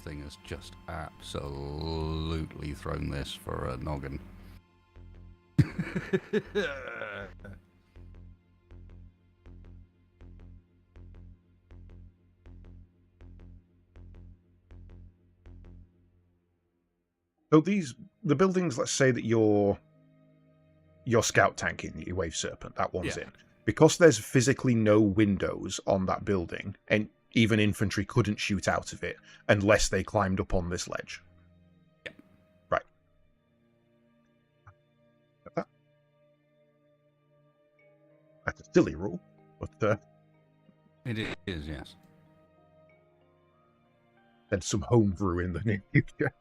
thing has just absolutely thrown this for a noggin. So the buildings, let's say that your scout tank in, your Wave Serpent, that one's in. Because there's physically no windows on that building, and even infantry couldn't shoot out of it unless they climbed up on this ledge. Yep. Right. That's a silly rule, but... It is, yes. Then some homebrew in the near future.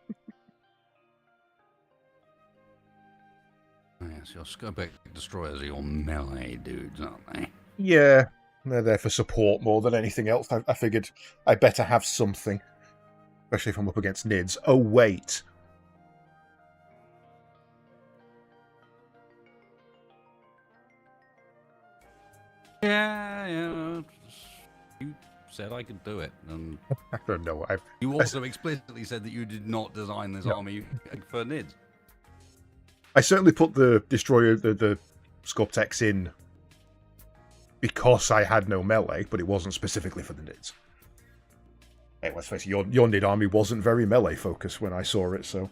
Yes, your Scopic destroyers are your melee dudes, aren't they? Yeah, they're there for support more than anything else. I figured I better have something, especially if I'm up against Nids. Oh, wait. Yeah. You said I could do it, and I don't know. You also explicitly said that you did not design this army for Nids. I certainly put the destroyer, the Sculptex in because I had no melee, but it wasn't specifically for the Nids. Hey, let's face it, your Nid army wasn't very melee focused when I saw it, so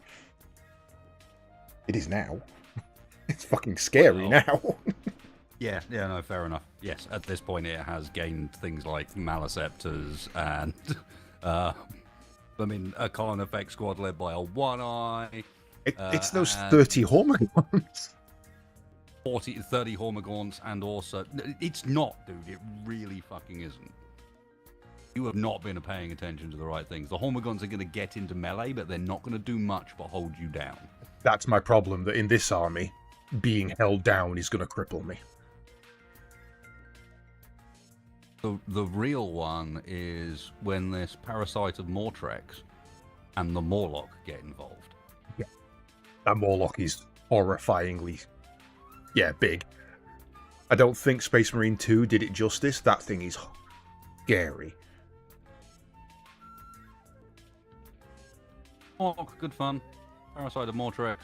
it is now. It's fucking scary now. Yeah, no, fair enough. Yes, at this point it has gained things like Maliceptors and a Colin Effect squad led by a One-Eye. It's those 30 Hormagaunts. 30 Hormagaunts, and also... It's not, dude. It really fucking isn't. You have not been paying attention to the right things. The Hormigons are going to get into melee, but they're not going to do much but hold you down. That's my problem, that in this army, being held down is going to cripple me. The real one is when this Parasite of Mortrex and the Morlock get involved. Yeah. That Morlock is horrifyingly, big. I don't think Space Marine 2 did it justice. That thing is scary. Morlock, good fun. Parasite of Mortrex.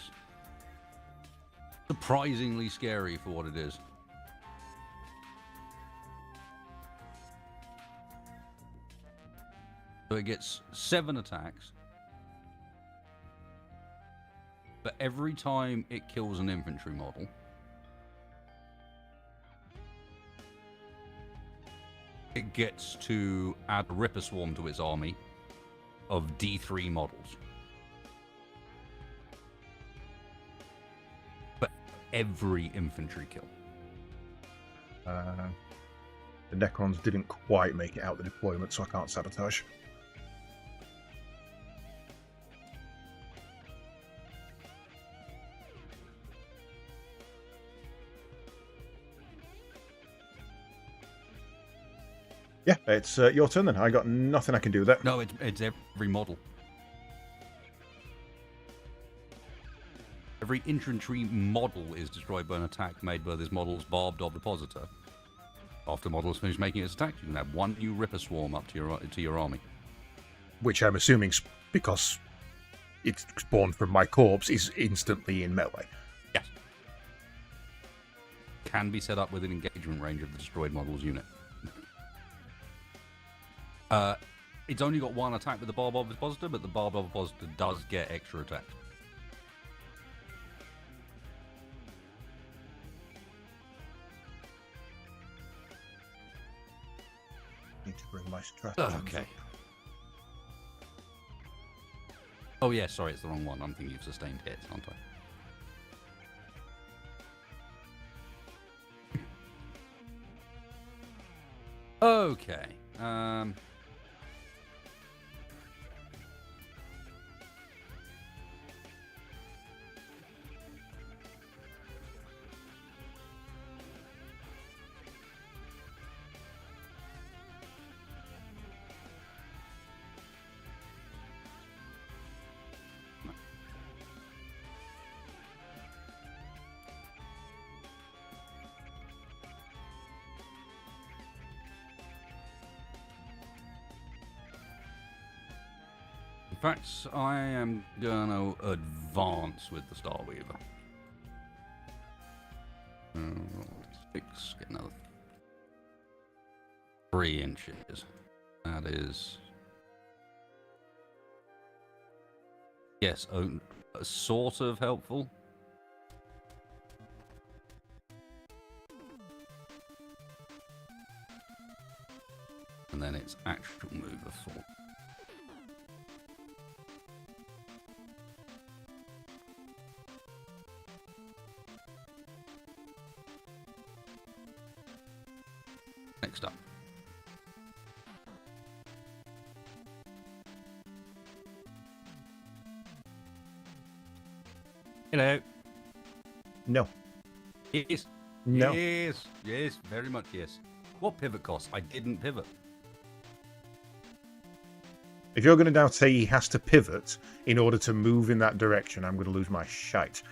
Surprisingly scary for what it is. So it gets 7 attacks. But every time it kills an infantry model, it gets to add a Ripper Swarm to its army of D3 models. But every infantry kill. The Necrons didn't quite make it out the deployment, so I can't sabotage. Yeah, it's your turn then. I got nothing I can do with that. No, it's every model. Every infantry model is destroyed by an attack made by this model's barbed Ovipositor. After the model has finished making its attack, you can add 1 new Ripper Swarm up to your army. Which I'm assuming, because it's spawned from my corpse, is instantly in melee. Yes. Can be set up within engagement range of the destroyed model's unit. It's only got 1 attack with the Barb Ovipositor, but the Barb Ovipositor does get extra attacks. Need to bring my strategy. Okay. Oh yeah, sorry, it's the wrong one. I'm thinking you've sustained hits, aren't I? Okay. In fact, I am gonna advance with the Starweaver. 6, get another 3 inches. That is, yes, sort of helpful. And then its actual move of 4. Next up. Hello. No. Yes. No. Yes. Yes. Very much yes. What pivot cost? I didn't pivot. If you're going to now say he has to pivot in order to move in that direction, I'm going to lose my shite.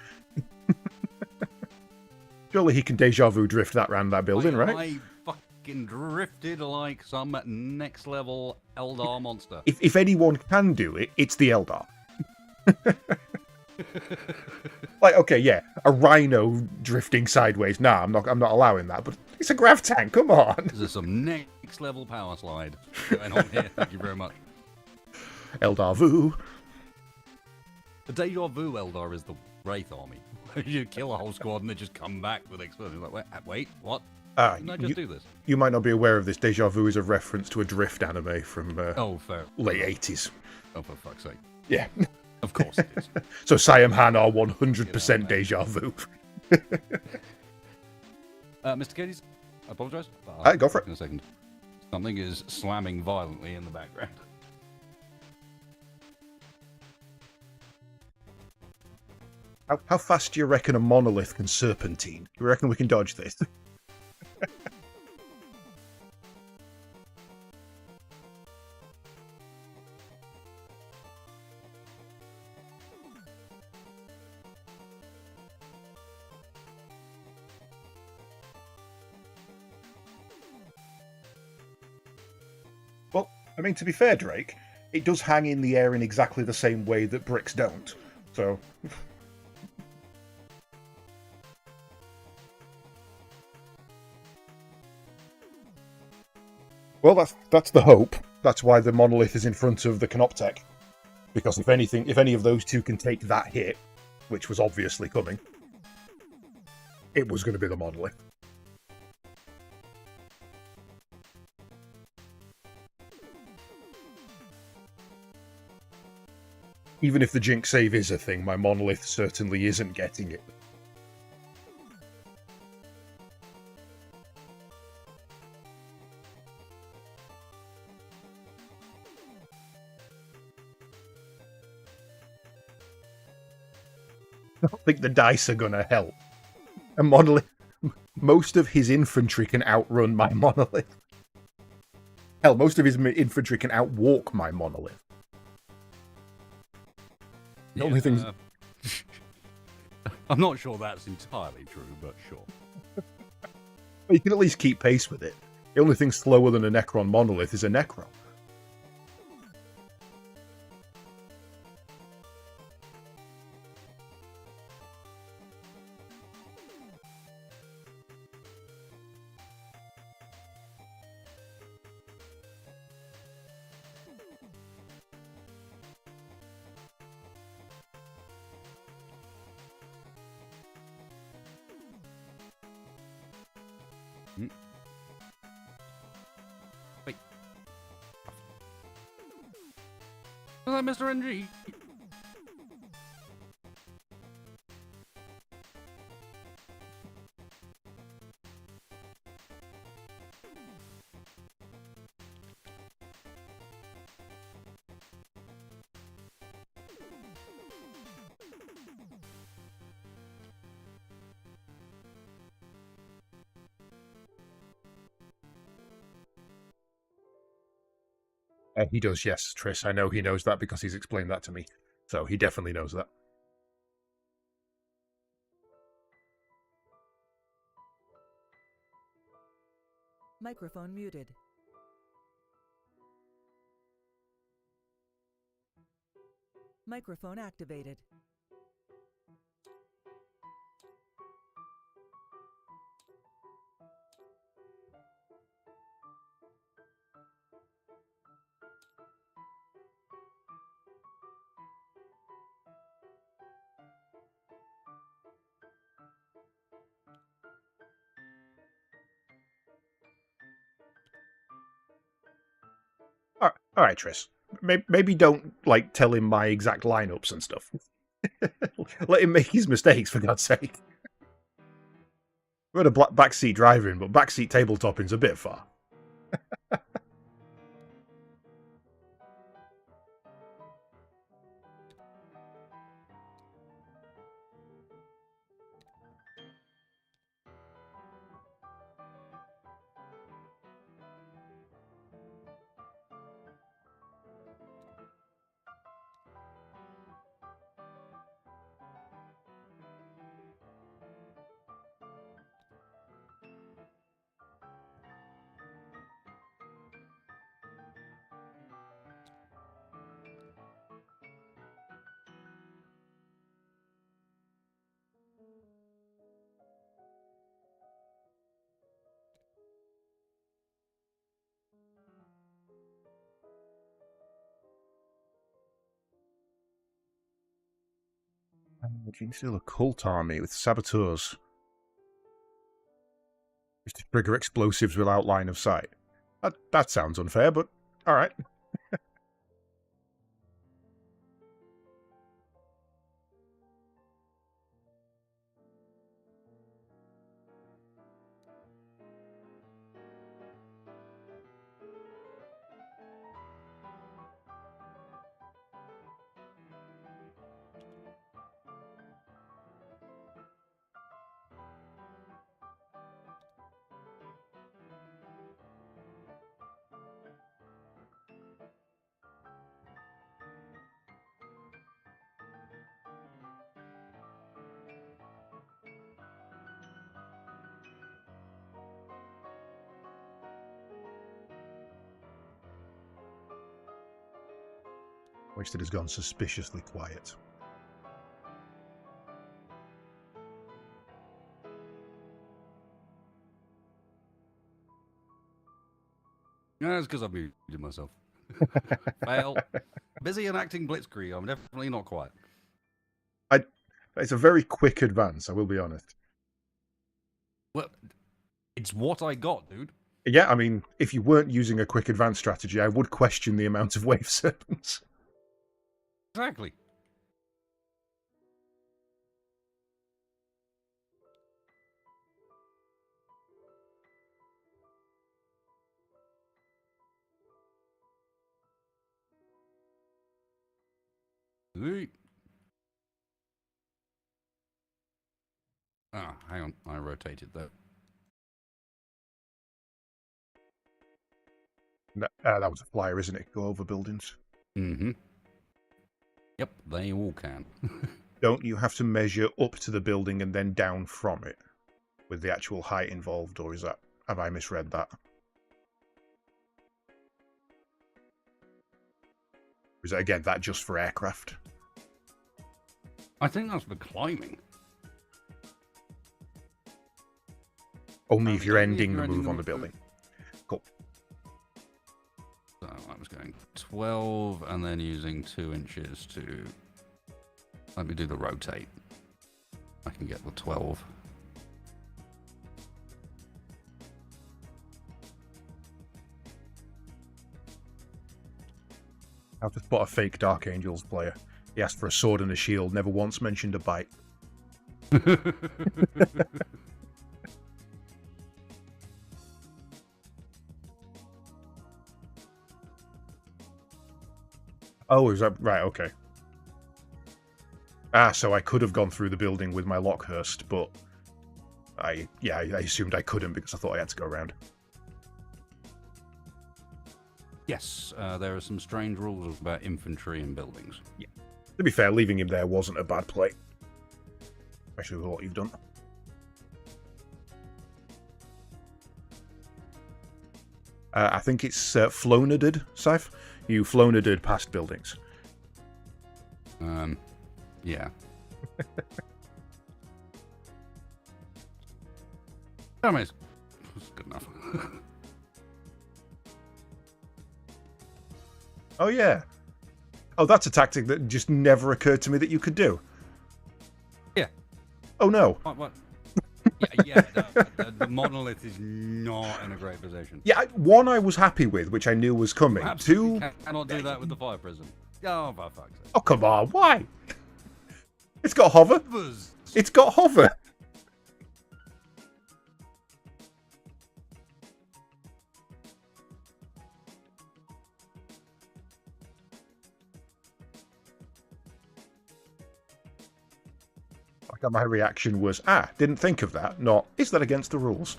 Surely he can deja vu drift that round that building, right? I fucking drifted like some next level Eldar monster. If anyone can do it, it's the Eldar. Like, okay, yeah, a rhino drifting sideways. Nah, I'm not allowing that. But it's a grav tank. Come on. There's some next level power slide going on here. Thank you very much. Eldar vu. The deja vu Eldar is the Wraith army. You kill a whole squad and they just come back with explosions. Like, wait, what? Didn't I just do this? You might not be aware of this. Deja vu is a reference to a drift anime from fair. late 80s. Oh, for fuck's sake. Yeah. Of course it is. So Siam Han are 100% deja vu. Mr. Cadiz, I apologise. Go for it. In a second. Something is slamming violently in the background. How fast do you reckon a monolith can serpentine? Do you reckon we can dodge this? Well, I mean, to be fair, Drake, it does hang in the air in exactly the same way that bricks don't. So... Well, that's the hope. That's why the monolith is in front of the Canoptech. Because if any of those two can take that hit, which was obviously coming, it was going to be the monolith. Even if the Jinx save is a thing, my monolith certainly isn't getting it. I don't think the dice are going to help. A monolith... Most of his infantry can outrun my monolith. Hell, most of his infantry can outwalk my monolith. The only thing... I'm not sure that's entirely true, but sure. Well, you can at least keep pace with it. The only thing slower than a Necron monolith is a Necron. Wait. Hello, Mr. NG. He does, yes, Triss. I know he knows that because he's explained that to me. So he definitely knows that. Microphone muted. Microphone activated. All right, Triss. Maybe don't, like, tell him my exact lineups and stuff. Let him make his mistakes, for God's sake. We're at a backseat driving, but backseat tabletopping's a bit far. Gene Steel a cult army with saboteurs. Just to trigger explosives without line of sight. That sounds unfair, but alright. Wasted has gone suspiciously quiet. Yeah, it's because I've muted myself. Fail. Busy enacting Blitzkrieg. I'm definitely not quiet. It's a very quick advance, I will be honest. Well, it's what I got, dude. Yeah, I mean, if you weren't using a quick advance strategy, I would question the amount of wave serpents. Exactly. Sweet. Ah, hang on. I rotated that. That was a flyer, isn't it? Go over buildings. Mm-hmm. Yep, they all can. Don't you have to measure up to the building and then down from it with the actual height involved, or have I misread that? Or is it, again, that just for aircraft? I think that's for climbing. Only if you're ending the move on the building. Cool. So I was going 12 and then using 2 inches to... Let me do the rotate. I can get the 12. I've just spot a fake Dark Angels player. He asked for a sword and a shield, never once mentioned a bite. Oh, is that right? Okay. So I could have gone through the building with my Lockhurst, but I assumed I couldn't because I thought I had to go around. Yes, there are some strange rules about infantry and buildings. Yeah. To be fair, leaving him there wasn't a bad play, especially with what you've done. I think it's Flonadid, Scythe. You Flonadid past buildings. Yeah. Damn it. That's good enough. Oh, yeah. Oh, that's a tactic that just never occurred to me that you could do. Yeah. Oh, no. What? Yeah, the monolith is not in a great position. Yeah, one I was happy with, which I knew was coming. Absolutely Two... cannot do that with the fire prison. Oh, for fuck's sake. Oh, come on. Why? It's got hover. It's got hover. Like my reaction was, didn't think of that. Not, is that against the rules?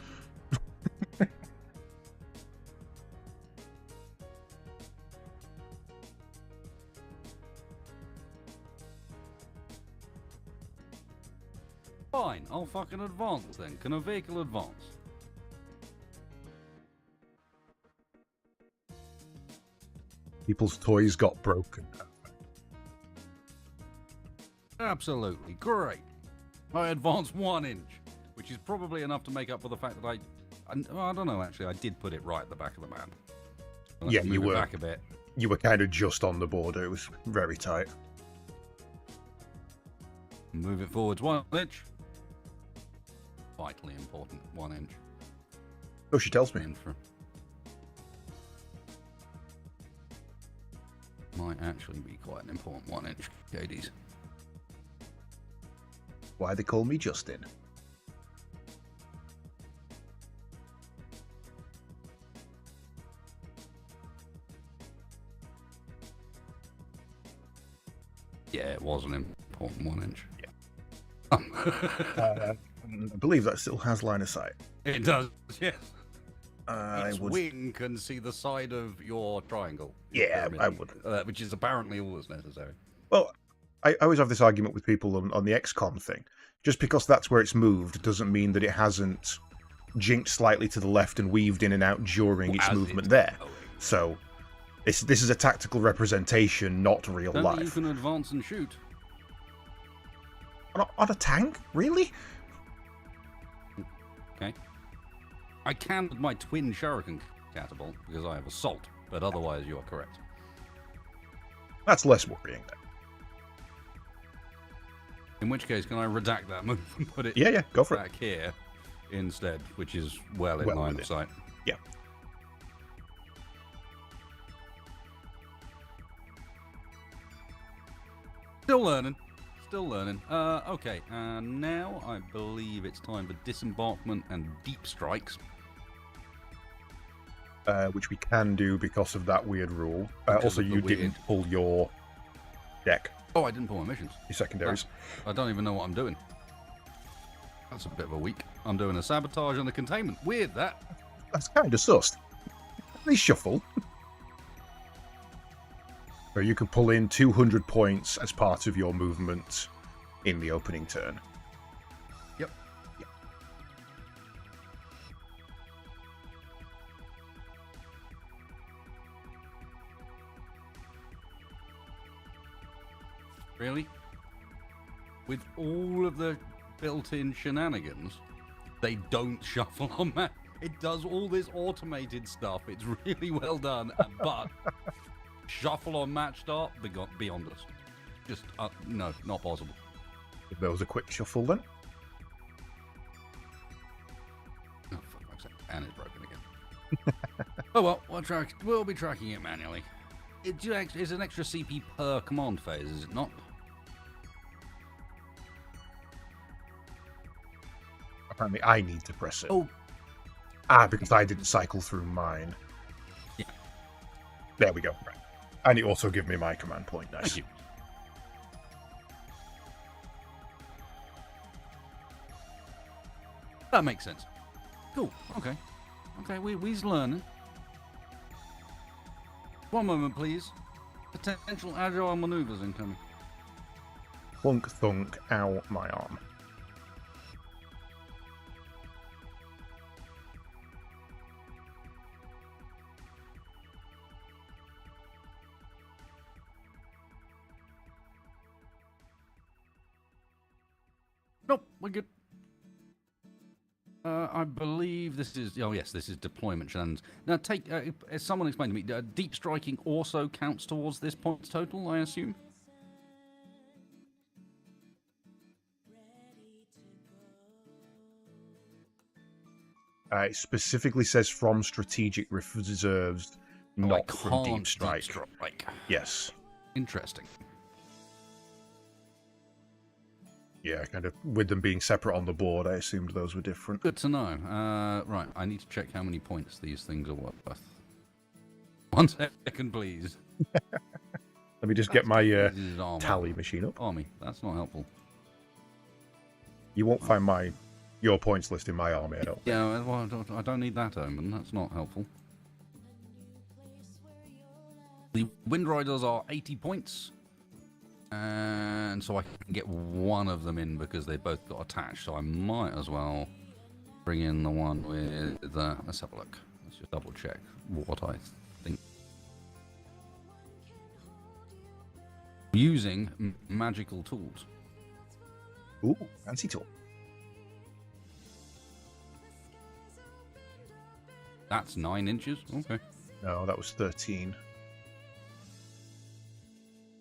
Fine, I'll fucking advance then. Can a vehicle advance? People's toys got broken. Absolutely, great. I advance 1 inch, which is probably enough to make up for the fact that I don't know, actually, I did put it right at the back of the map. Yeah, you were back a bit. You were kind of just on the border. It was very tight. Move it forwards 1 inch. Vitally important, 1 inch. Oh, she tells me. Might actually be quite an important 1 inch, KDs. Why they call me Justin. Yeah, it was an important 1 inch. Yeah. I believe that still has line of sight. It does, yes. Its wing can see the side of your triangle. Yeah, I would. Which is apparently all that's necessary. Well, I always have this argument with people on the XCOM thing. Just because that's where it's moved doesn't mean that it hasn't jinked slightly to the left and weaved in and out during its movement there. So, This is a tactical representation, not real Don't think life. you can advance and shoot. On a tank? Really? Okay. I can with my twin shuriken catapult because I have assault, but otherwise you are correct. That's less worrying then. In which case, can I redact that move and put it Yeah, go for it. back here instead, which is well in Well line within. of sight. Yeah. Still learning. Still learning. Okay, now I believe it's time for disembarkment and deep strikes. Which we can do because of that weird rule. Because Also, of the you weird- didn't pull your deck, Oh, I didn't pull my missions. your secondaries. I don't even know what I'm doing. That's a bit of a week. I'm doing a sabotage and a containment. Weird, that. That's kind of sus. They shuffle. So you can pull in 200 points as part of your movement in the opening turn. Yep. Really? With all of the built-in shenanigans, they don't shuffle on that. It does all this automated stuff. It's really well done, but shuffle on match start, beyond us. Just, no, not possible. If there was a quick shuffle then. Oh, for fuck's sake. And it's broken again. Oh well, we'll be tracking it manually. It's an extra CP per command phase, is it not? Apparently I need to press it. Oh. Because I didn't cycle through mine. Yeah. There we go. Right. And it also give me my command point. Nice. Thank you. That makes sense. Cool. Okay. Okay, we's learning. One moment, please. Potential agile maneuvers incoming. Thunk, thunk, ow, my arm. Nope, we're good. I believe this is... Oh, yes, this is deployment shenanigans. Now, as someone explained to me, deep striking also counts towards this points total, I assume? It specifically says from strategic reserves, not from deep strike. Yes. Interesting. Yeah, kind of with them being separate on the board, I assumed those were different. Good to know. Right, I need to check how many points these things are worth. 1 second, please. Let me just get my This is armor. tally machine up. Army. That's not helpful. You won't find your points list in my army, I don't. Yeah, well, I don't need that, Omen. That's not helpful. The Wind Riders are 80 points. And so I can get one of them in because they both got attached. So I might as well bring in the one with the... Let's have a look. Let's just double check what I think. Using magical tools. Ooh, fancy tool. That's 9 inches. Okay. No, that was 13.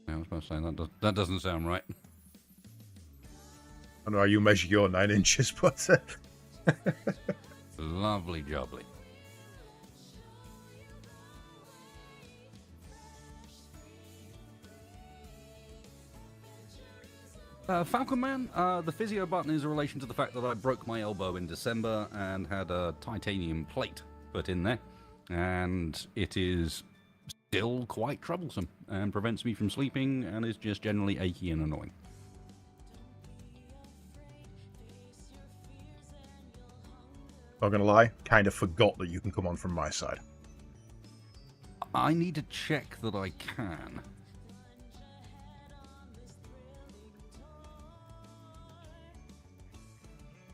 Yeah, I was about to say that doesn't sound right. I know how you measure your 9 inches, but Lovely jubbly. Falcon Man, the physio button is a relation to the fact that I broke my elbow in December and had a titanium plate put in there. And it is still quite troublesome and prevents me from sleeping and is just generally achy and annoying. not gonna lie, kind of forgot that you can come on from my side. I need to check that I can.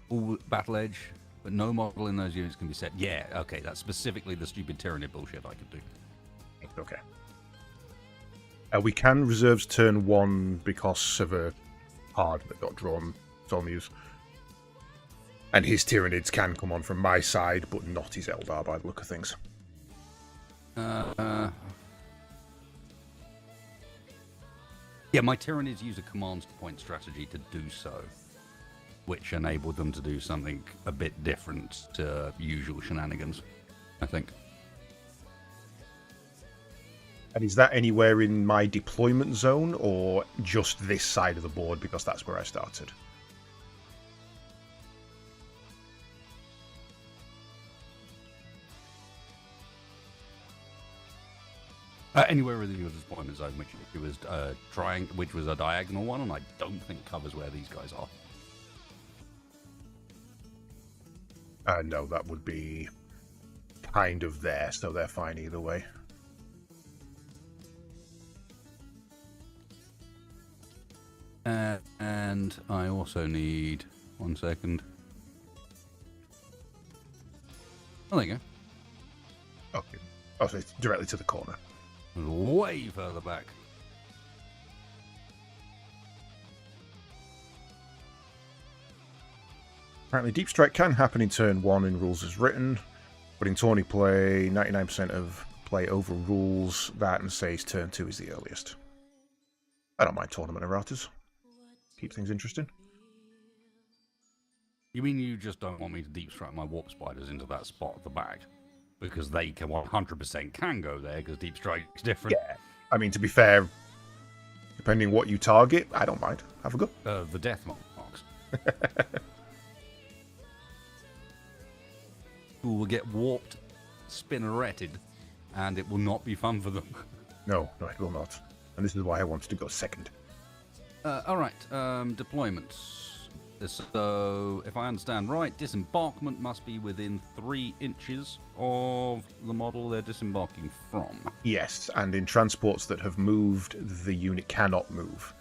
All battle edge, but no model in those units can be set. Yeah, okay, that's specifically the stupid Tyranid bullshit I could do. Okay. We can reserves turn 1 because of a card that got drawn, Solmuse. And his Tyranids can come on from my side, but not his Eldar by the look of things. Yeah, my Tyranids use a command point strategy to do so, which enabled them to do something a bit different to usual shenanigans, I think. And is that anywhere in my deployment zone, or just this side of the board, because that's where I started? Anywhere within your deployment zone, which was which was a diagonal one, and I don't think covers where these guys are. No, that would be kind of there, so they're fine either way. And I also need 1 second. Oh, there you go. Okay. Oh, so it's directly to the corner. Way further back. Apparently, Deep Strike can happen in turn 1 in rules as written, but in tourney play, 99% of play overrules that and says turn 2 is the earliest. I don't mind tournament erratas. Keep things interesting. You mean you just don't want me to deep strike my warp spiders into that spot at the back? Because they can 100% can go there, because deep strike's different. Yeah. I mean, to be fair, depending what you target, I don't mind. Have a go. The death marks. Who will get warped, spinneretted, and it will not be fun for them. No, it will not. And this is why I wanted to go second. Alright, deployments. So, if I understand right, disembarkment must be within 3 inches of the model they're disembarking from. Yes, and in transports that have moved, the unit cannot move.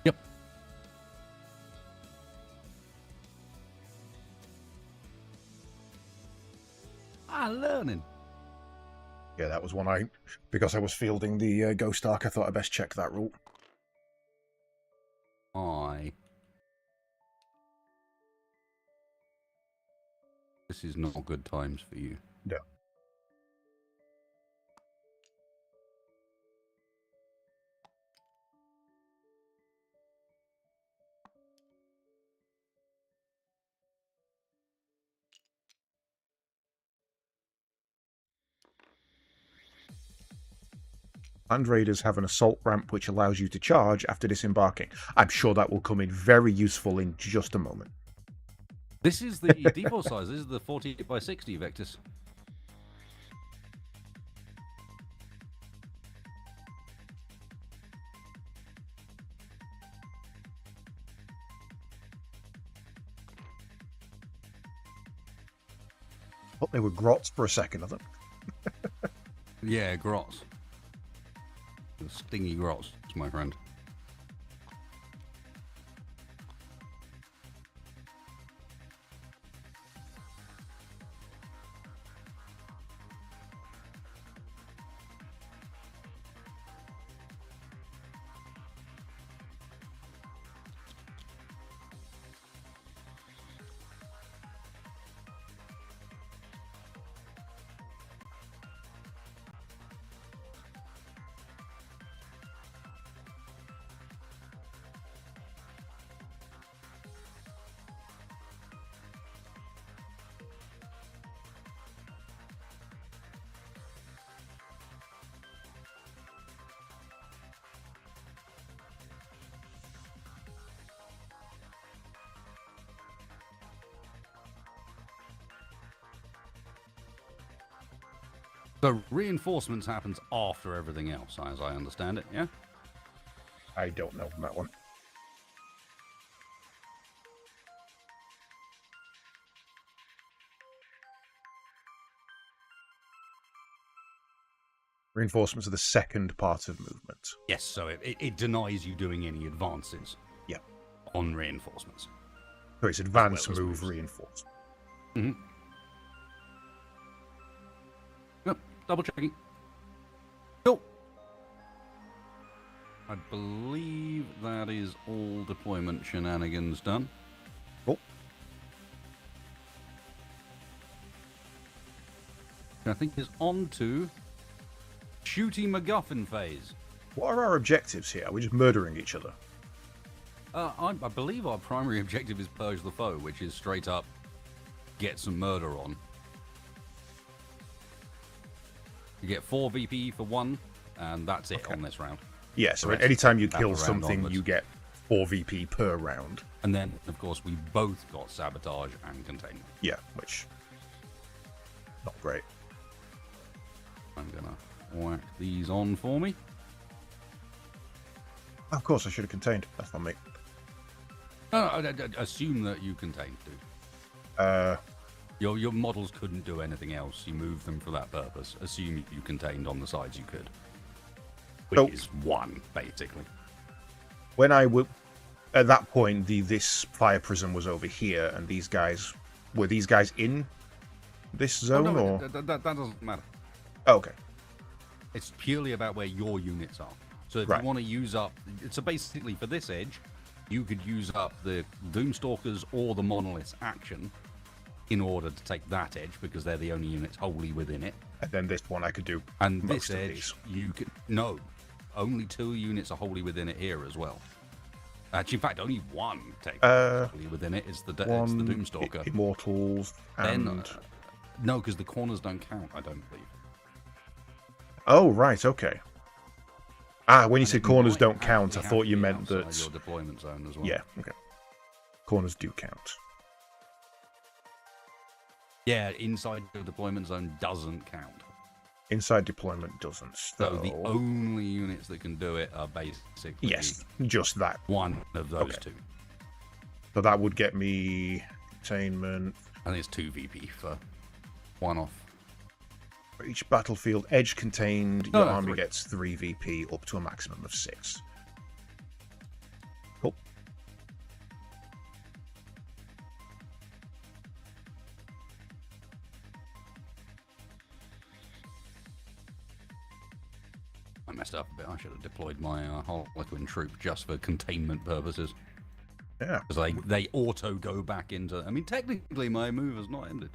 Yep. Learning. Yeah, that was one because I was fielding the Ghost Ark, I thought I'd best check that rule. This is not good times for you. No. Land Raiders have an assault ramp which allows you to charge after disembarking. I'm sure that will come in very useful in just a moment. This is the default size. This is the 48 by 60 Vectis. Oh, they were grots for a second, I think. Yeah, grots. Stingy grots, my friend. So reinforcements happens after everything else, as I understand it, yeah? I don't know on that one. Reinforcements are the second part of movement. Yes, so it denies you doing any advances. Yeah. On reinforcements. So it's advance, move, reinforce. Mm-hmm. Yep, double checking. Nope. I believe that is all deployment shenanigans done. Cool. I think is on to shooting MacGuffin phase. What are our objectives here? Are we just murdering each other? I believe our primary objective is purge the foe, which is straight up get some murder on. You get 4 VP for 1, and that's it on this round. Yeah, so anytime you kill something, you get 4 VP per round. And then, of course, we both got sabotage and containment. Yeah, which... not great. I'm gonna whack these on for me. Of course, I should have contained. That's not me. I assume that you contained, dude. Your models couldn't do anything else. You moved them for that purpose. Assume you contained on the sides you could. Which is 1, basically. When I would... At that point, this fire prism was over here, and these guys... Were these guys in this zone, or...? That doesn't matter. Oh, okay. It's purely about where your units are. So if you want to use up... So basically, for this edge, you could use up the Doomstalkers or the Monolith's action in order to take that edge, because they're the only units wholly within it. And then this one I could do and most this of edge, these. you could... No. Only 2 units are wholly within it here as well. Actually, in fact, only 1 technically within it. It's the Doomstalker. Immortals and... Then, no, because the corners don't count, I don't believe. Oh, right, okay. When you said corners don't count, I thought you meant that... your deployment zone as well. Yeah, okay. Corners do count. Yeah, inside your deployment zone doesn't count. Inside deployment doesn't. So the only units that can do it are basically... Yes, just that. One of those 2. So that would get me containment. I think it's 2 VP for 1 off. For each battlefield edge contained, your army gets 3 VP up to a maximum of 6. Cool. I messed up a bit. I should have deployed my Harlequin troop just for containment purposes. Yeah. Because they auto go back into... I mean, technically my move has not ended.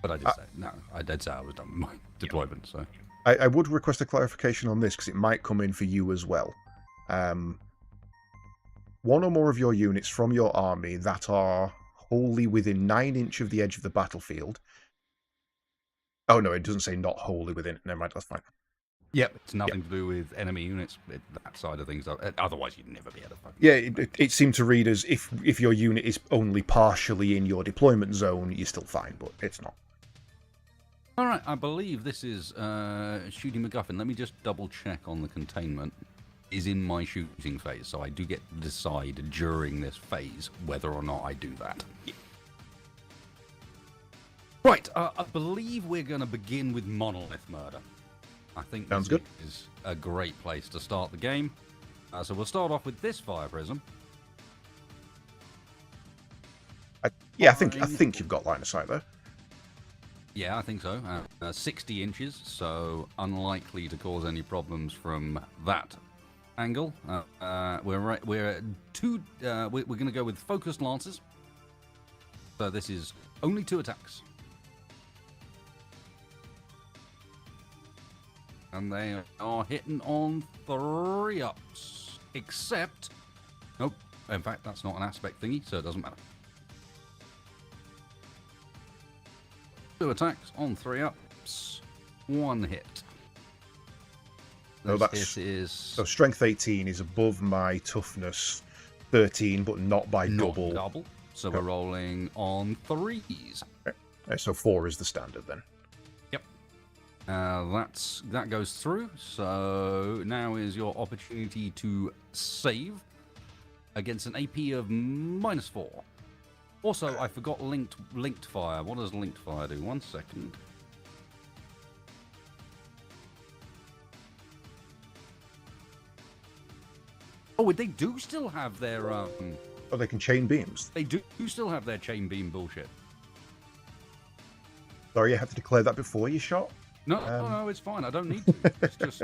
But I did say... No, I did say I was done with my deployment, so... I would request a clarification on this, because it might come in for you as well. 1 or more of your units from your army that are wholly within 9 inch of the edge of the battlefield... Oh, no, it doesn't say not wholly within. Never mind, that's fine. Yep, it's nothing to do with enemy units, that side of things. Otherwise, you'd never be able to fucking... Yeah, it seemed to read as if your unit is only partially in your deployment zone, you're still fine, but it's not. All right, I believe this is shooting MacGuffin. Let me just double-check on the containment. Is in my shooting phase, so I do get to decide during this phase whether or not I do that. Yeah. Right, I believe we're going to begin with Monolith Murder. I think Sounds this good. is a great place to start the game. So we'll start off with this fire prism. I think you've got line of sight there. Yeah, I think so. 60 inches, so unlikely to cause any problems from that angle. We're going to go with focused lances. So this is only 2 attacks. And they are hitting on 3 ups. Except... Nope. In fact, that's not an aspect thingy, so it doesn't matter. 2 attacks on 3 ups. 1 hit. So strength 18 is above my toughness 13, but not by double. Double. So we're rolling on 3s. Okay. So 4 is the standard then. Yep. That goes through. So now is your opportunity to save against an AP of -4. Also, I forgot linked fire. What does linked fire do? 1 second. Oh, they do still have their Oh, they can chain beams. They do still have their chain beam bullshit. Sorry, you have to declare that before you shot? No, no, it's fine. I don't need to. It's just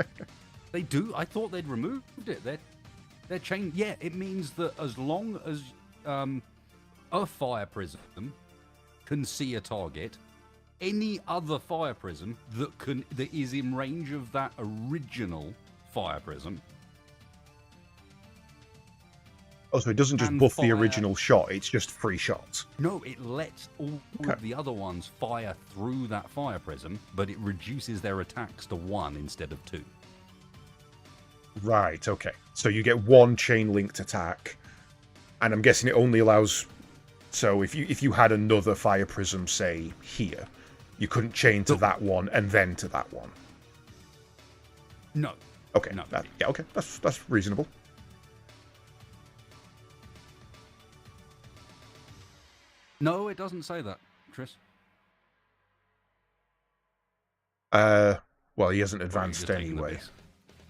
They do? I thought they'd removed it. They're changed. Yeah, it means that as long as a fire prism can see a target, any other fire prism that is in range of that original fire prism. Oh, so it doesn't just buff the original shot, it's just free shots. No, it lets all of the other ones fire through that fire prism, but it reduces their attacks to 1 instead of 2. Right, okay. So you get 1 chain-linked attack, and I'm guessing it only allows... So if you had another fire prism, say, here, you couldn't chain to that one and then to that one? No. Okay, no. Yeah, okay, that's reasonable. No, it doesn't say that, Tris. Well, he hasn't advanced anyway.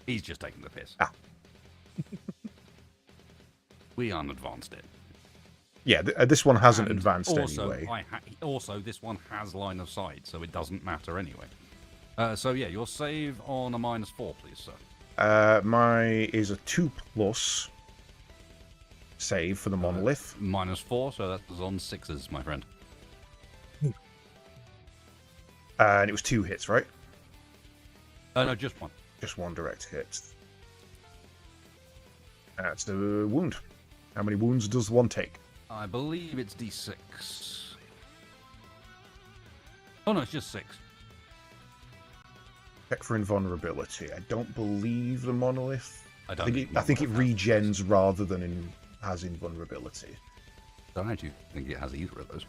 He's just taking the piss. Ah. We unadvanced it. Yeah, this one hasn't advanced anyway. Also, this one has line of sight, so it doesn't matter anyway. So yeah, your save on a -4, please, sir. My is a 2+ save for the monolith. -4, so that's on 6s, my friend. And it was 2 hits, right? No, just 1. Just 1 direct hit. That's the wound. How many wounds does one take? I believe it's D6. Oh no, it's just 6. Check for invulnerability. I don't believe the monolith. I think it regens rather than has invulnerability. I don't actually think it has either of those.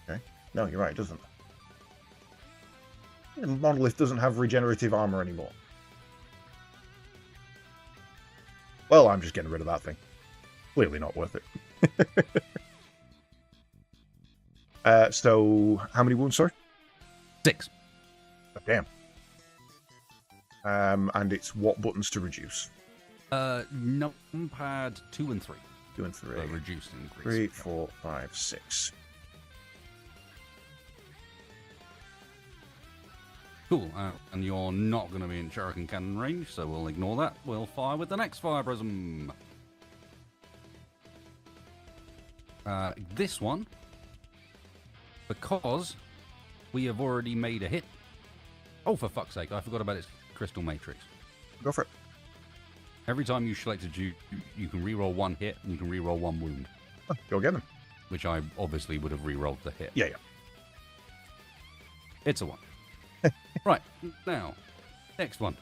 Okay. No, you're right, it doesn't. The monolith doesn't have regenerative armor anymore. Well, I'm just getting rid of that thing. Clearly not worth it. So, how many wounds, sorry? 6. Oh, damn. And it's what buttons to reduce? Numpad 2 and 3. 2 and 3. Reduced and increased. 3, 4, 5, 6. Cool, and you're not going to be in shuriken cannon range, so we'll ignore that. We'll fire with the next fire prism. This one, because we have already made a hit. Oh, for fuck's sake, I forgot about its crystal matrix. Go for it. Every time you select a Jew, you can reroll 1 hit and you can reroll 1 wound. Oh, go get them. Which I obviously would have rerolled the hit. Yeah. It's a 1. Right, now, next one.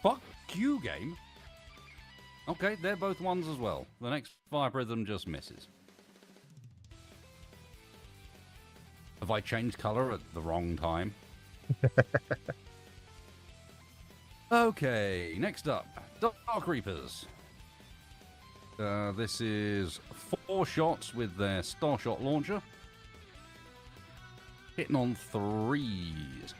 Fuck you, game. Okay, they're both 1s as well. The next fire prism just misses. Have I changed colour at the wrong time? Okay, next up, Dark Reapers. This is 4 shots with their Starshot launcher. Hitting on 3s.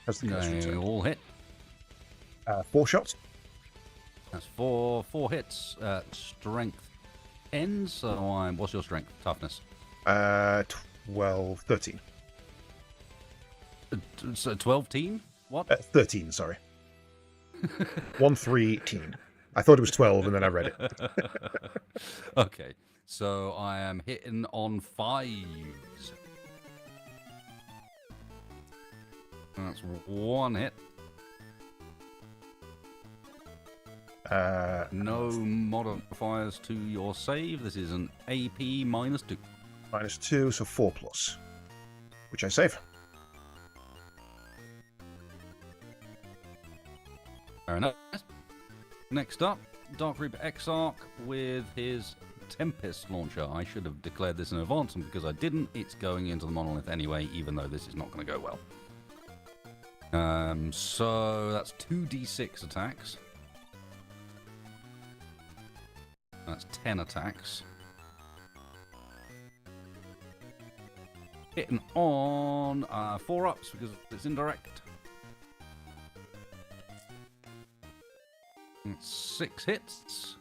That's the They all hit. 4 shots. That's 4 hits. Strength 10. So what's your strength? Toughness. 12, 13. So 12 teen? What? 13, sorry. 1, 3, teen. I thought it was 12 and then I read it. Okay. So I am hitting on 5s. That's 1 hit. No modifiers to your save. This is an AP -2. -2, so 4+. Which I save. Fair enough. Next up, Dark Reaper Exarch with his Tempest launcher. I should have declared this in advance, and because I didn't, it's going into the monolith anyway, even though this is not going to go well. So that's 2d6 attacks. That's 10 attacks. Hitting on 4 ups because it's indirect. It's 6 hits.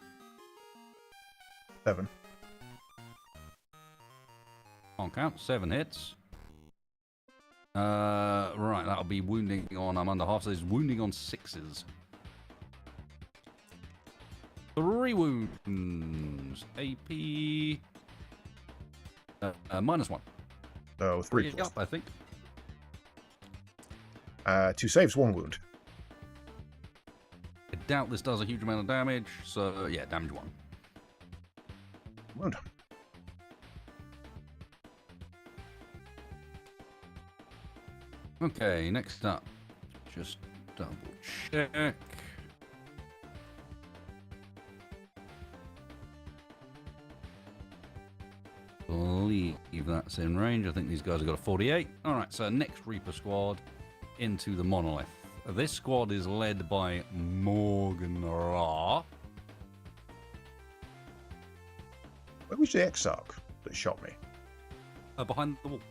7. Can't count. 7 hits. Right, that'll be wounding on. I'm under half, so there's wounding on 6s. 3 wounds. AP. -1. So 3 plus. Up, I think. 2 saves, 1 wound. I doubt this does a huge amount of damage, so yeah, damage 1. Wound. Okay, next up. Just double check. Believe that's in range. I think these guys have got a 48. Alright, so next Reaper squad into the monolith. This squad is led by Morgan Ra. Where was the Exarch that shot me? Behind the wall.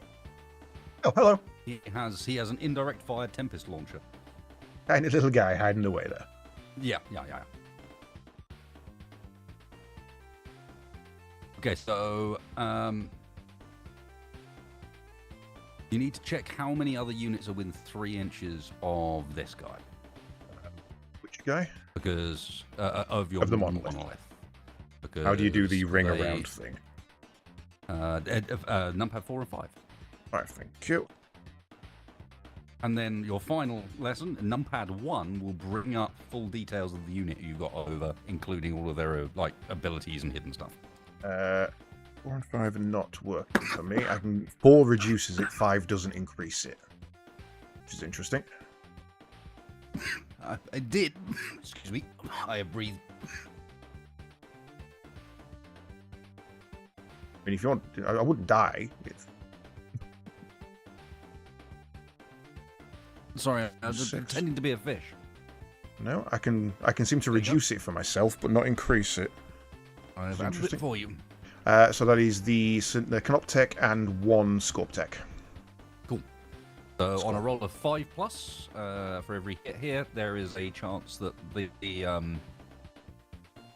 Oh, hello. He has an indirect fire Tempest launcher. Tiny little guy hiding away there. Yeah. Okay, so you need to check how many other units are within 3 inches of this guy. Which guy? Because of the monolith. Because how do you do the ring around thing? Numpad 4 and 5. Alright, thank you. And then your final lesson, Numpad 1, will bring up full details of the unit you've got over, including all of their abilities and hidden stuff. 4 and 5 are not working for me. 4 reduces it, 5 doesn't increase it. Which is interesting. I did. Excuse me. I have breathed. I mean, if you want, I wouldn't die. Sorry, I was pretending to be a fish. No, I can seem to reduce it for myself, but not increase it. I've added it for you. So that is the Canoptech and 1 Scorptech. Cool. So on a roll of 5+, for every hit here, there is a chance that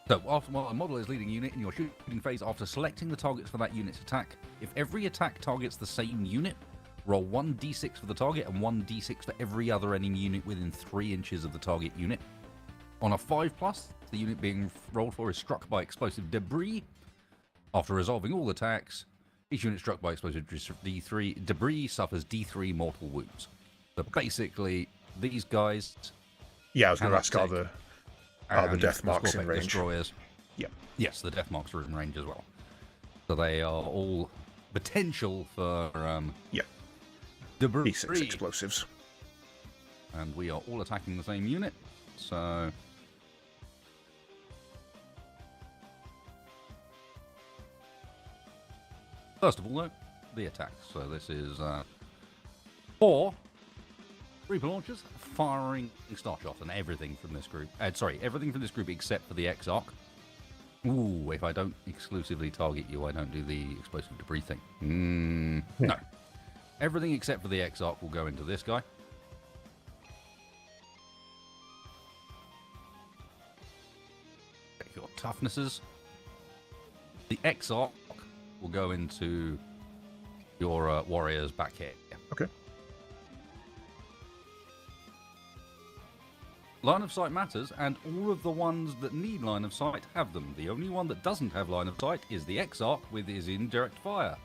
so after a model is leading a unit in your shooting phase, after selecting the targets for that unit's attack, if every attack targets the same unit, roll 1d6 for the target and 1d6 for every other enemy unit within 3 inches of the target unit. On a 5+, the unit being rolled for is struck by explosive debris. After resolving all attacks, each unit struck by explosive debris suffers D3 mortal wounds. So basically, these guys... Yeah, I was going to ask, are the death marks in range? Destroyers. Yep. Yes, the death marks are in range as well. So they are all potential for... Yep. Debris. D6 explosives. And we are all attacking the same unit, so... First of all, though, the attacks. So this is 4 Reaper launchers firing Starshots and everything from this group. Everything from this group except for the Exarch. Ooh, if I don't exclusively target you, I don't do the explosive debris thing. No. Everything except for the Exarch will go into this guy. Your toughnesses. The Exarch will go into your warriors back here. Okay. Line of sight matters, and all of the ones that need line of sight have them. The only one that doesn't have line of sight is the Exarch with his indirect fire.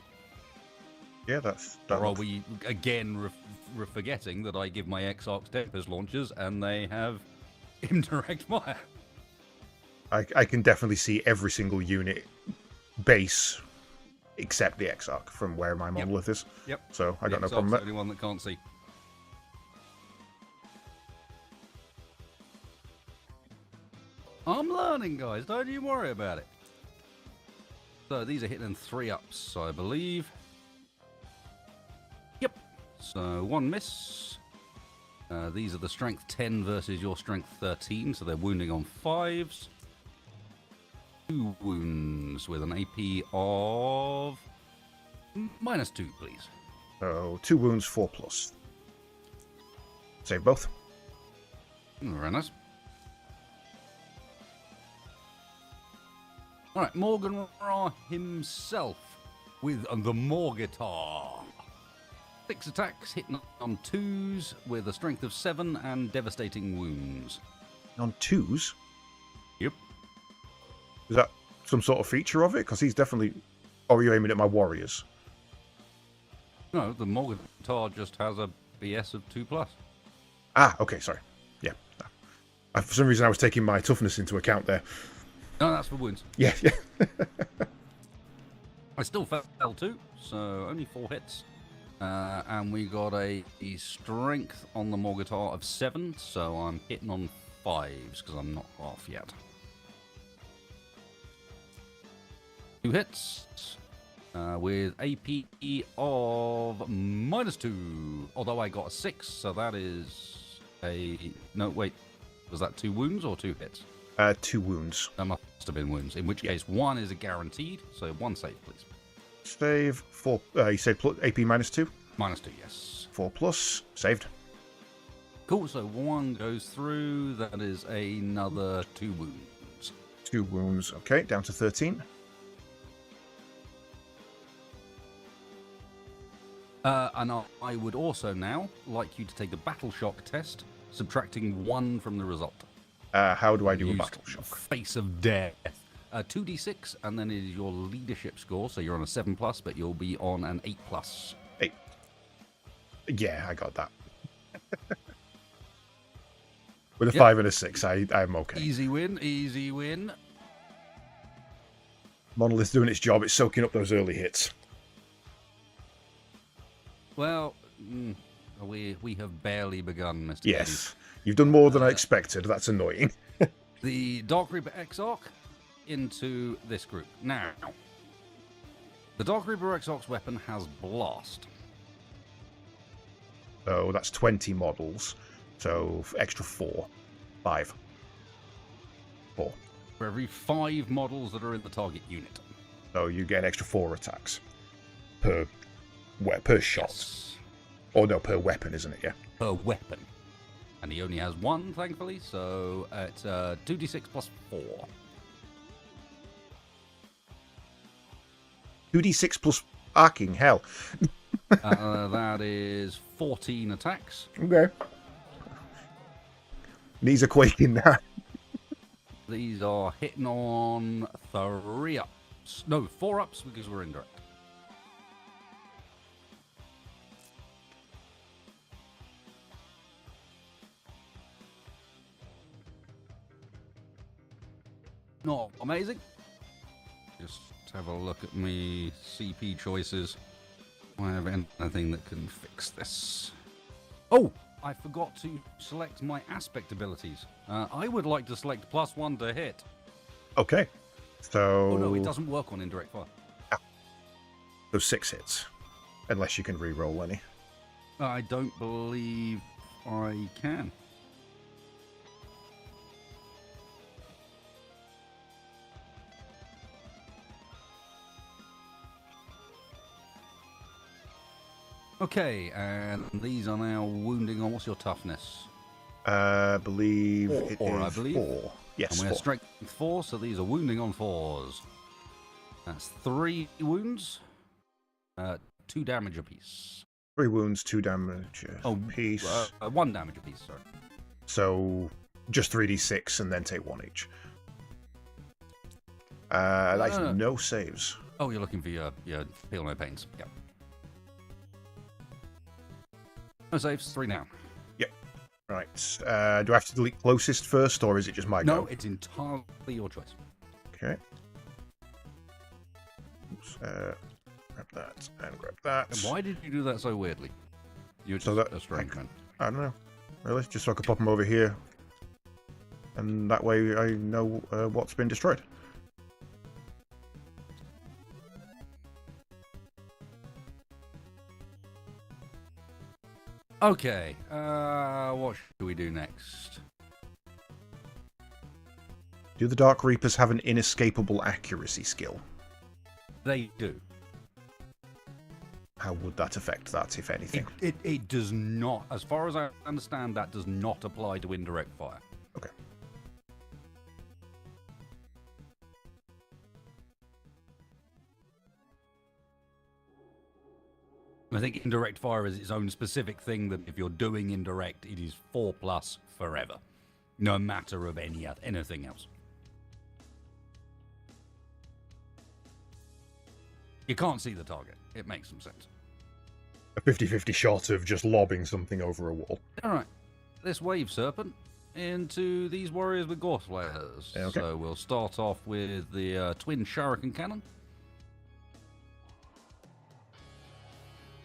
Yeah, that's... Or are we, again, forgetting that I give my Exarch Tempest launchers and they have indirect fire? I can definitely see every single unit base except the Exarch from where my monolith is. Yep. So I got no Exarch's problem with the only one that can't see. I'm learning, guys. Don't you worry about it. So these are hitting in 3-ups, I believe. Yep. So 1 miss. These are the strength 10 versus your strength 13, so they're wounding on 5s. 2 wounds with an AP of -2, please. So 2 wounds, 4+. Save both. Very nice. Alright, Morgan Ra himself with the Morgitar. 6 attacks, hitting on 2s with a strength of 7 and devastating wounds. On 2s? Yep. Is that some sort of feature of it? Because he's definitely... Or are you aiming at my warriors? No, the Morgitar just has a BS of 2+. Ah, okay, sorry. Yeah. For some reason I was taking my toughness into account there. No, that's for wounds. Yeah. I still fell 2, so only 4 hits. And we got a strength on the Morgitar of 7, so I'm hitting on 5s because I'm not off yet. 2 hits with AP of -2. Although I got a 6, so that is a... No, wait. Was that 2 wounds or 2 hits? 2 wounds. That must have been wounds. In which case, 1 is a guaranteed, so 1 save, please. Save 4. You said AP -2? -2, yes. 4+. Saved. Cool, so 1 goes through. That is another 2 wounds. 2 wounds. Okay, down to 13. And I would also now like you to take a battle shock test, subtracting 1 from the result. How do I do a Use battle shock? Face of death. 2d6, and then it is your leadership score. So you're on a 7+, but you'll be on an 8+. 8. Yeah, I got that. With a 5 and a 6, I'm okay. Easy win, easy win. Monolith's doing its job. It's soaking up those early hits. Well, we have barely begun, Mr. Yes. Geddes. You've done more than I expected. That's annoying. The Dark Reaper Exarch into this group. Now, the Dark Reaper Exarch's weapon has Blast. So that's 20 models. So extra 4. 5. 4. For every 5 models that are in the target unit. So you get an extra 4 attacks. Per shot. Yes. Or no, per weapon, isn't it? Yeah. Per weapon. And he only has 1, thankfully, so it's 2d6 plus 4. 2d6 plus arcing hell. That is 14 attacks. Okay. Knees are quaking now. These are hitting on 3 ups. No, 4 ups because we're indirect. Not amazing. Just have a look at me CP choices. Do I have anything that can fix this? Oh, I forgot to select my aspect abilities. I would like to select +1 to hit. Okay. So... Oh no, it doesn't work on indirect fire. So 6 hits. Unless you can re-roll any. I don't believe I can. Okay, and these are now wounding on. What's your toughness? Believe it is 4, I believe. 4. Yes, And we're 4. strength 4, so these are wounding on 4s. That's 3 wounds, 2 damage apiece. 3 wounds, 2 damage Oh, apiece. 1 damage apiece, sorry. So just 3d6 and then take 1 each. That is no saves. Oh, you're looking for your Feel No Pains. Yep. No saves, 3 now. Yep. Right. Do I have to delete closest first, or is it just my go? No, it's entirely your choice. Okay. Oops, grab that and grab that. And why did you do that so weirdly? You're just So that a strange man. I don't know. Really? Just so I could pop them over here. And that way I know what's been destroyed. Okay, what should we do next? Do the Dark Reapers have an inescapable accuracy skill? They do. How would that affect that, if anything? It does not, as far as I understand, that does not apply to indirect fire. Okay. I think indirect fire is its own specific thing that if you're doing indirect, it is 4+ forever. No matter of anything else. You can't see the target. It makes some sense. A 50-50 shot of just lobbing something over a wall. Alright. This wave serpent into these warriors with gore flares. Okay. So we'll start off with the twin shuriken cannon.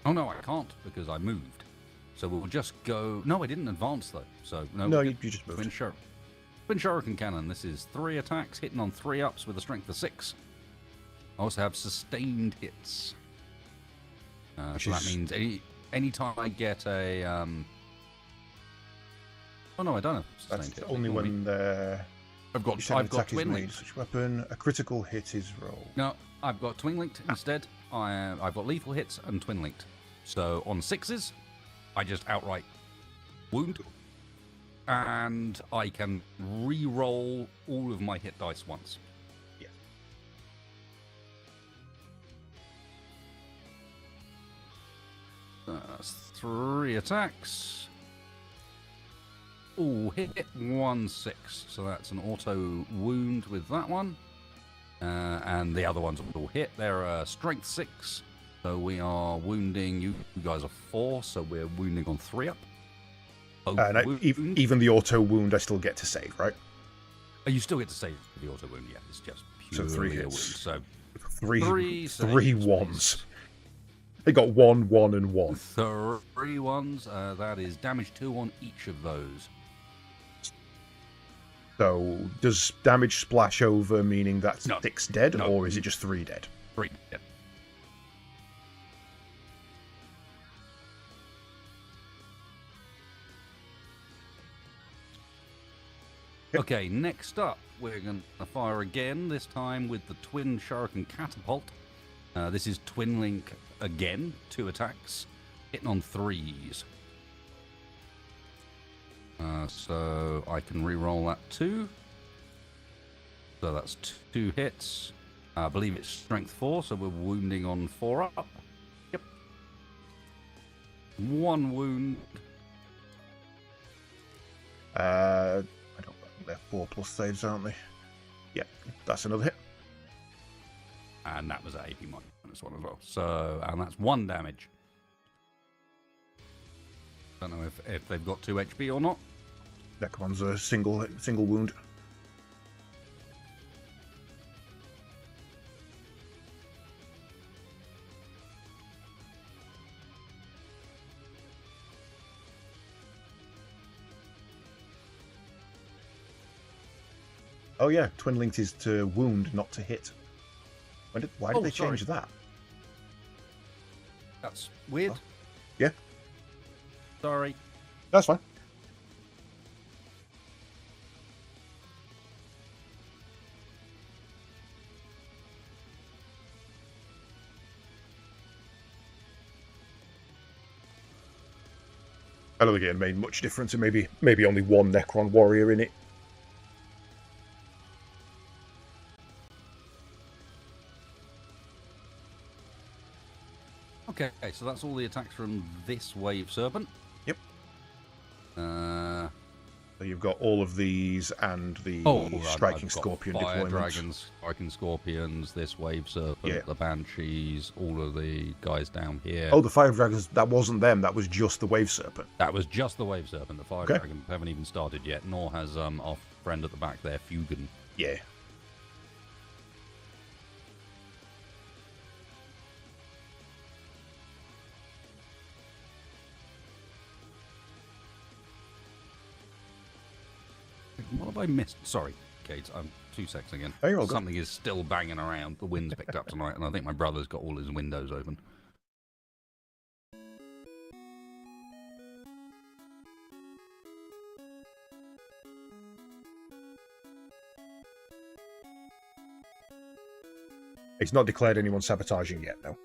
Oh no, I can't because I moved. So we'll just go... No, I didn't advance though. So no, you just moved. Twin shuriken cannon. This is 3 attacks, hitting on 3 ups with a strength of 6. I also have sustained hits. So that means any time I get a... Oh no, I don't have sustained hits. Only when I've got twin linked. Switch weapon. A critical hit is rolled. No, I've got twin linked instead. I've got lethal hits and twin linked. So on 6s, I just outright wound, and I can re-roll all of my hit dice once. Yeah. That's 3 attacks. Ooh, hit 1/6. So that's an auto wound with that one. And the other ones will hit. They're strength 6. So we are wounding. You guys are 4, so we're wounding on 3 up. And even the auto wound, I still get to save, right? Oh, you still get to save the auto wound, yeah. It's just purely 3 a wound. hits. So three ones. They got 1, 1, and 1. 3 ones. That is damage 2 on each of those. So, does damage splash over, meaning that's No. 6 dead, No. or is it just 3 dead? 3 dead. Yep. Okay, next up, we're going to fire again, this time with the twin shuriken catapult. This is twin link again, 2 attacks, hitting on 3s. So I can re-roll that 2. So that's 2 hits. I believe it's strength 4, so we're wounding on 4 up. Yep. 1 wound. I don't know. They're 4+ saves, aren't they? Yeah, that's another hit. And that was an AP minus 1 as well. So, and that's 1 damage. Don't know if they've got 2 HP or not. That one's a single wound. Oh yeah, twin linked is to wound, not to hit. Why did they change that? That's weird. Oh. Yeah. Sorry. That's fine. I don't think it made much difference, and maybe only 1 Necron warrior in it. Okay, so that's all the attacks from this wave serpent. Yep. So you've got all of these and the striking scorpion fire deployments. dragons, striking scorpions, this wave serpent, the banshees, all of the guys down here. Oh, the fire dragons, that wasn't them, that was just the wave serpent. That was just the wave serpent. The fire dragons haven't even started yet, nor has our friend at the back there, Fugan. Yeah. What have I missed? Sorry, Kate, I'm 2 seconds again. Oh, you're all good. Something is still banging around. The wind's picked up tonight, and I think my brother's got all his windows open. It's not declared anyone sabotaging yet, though.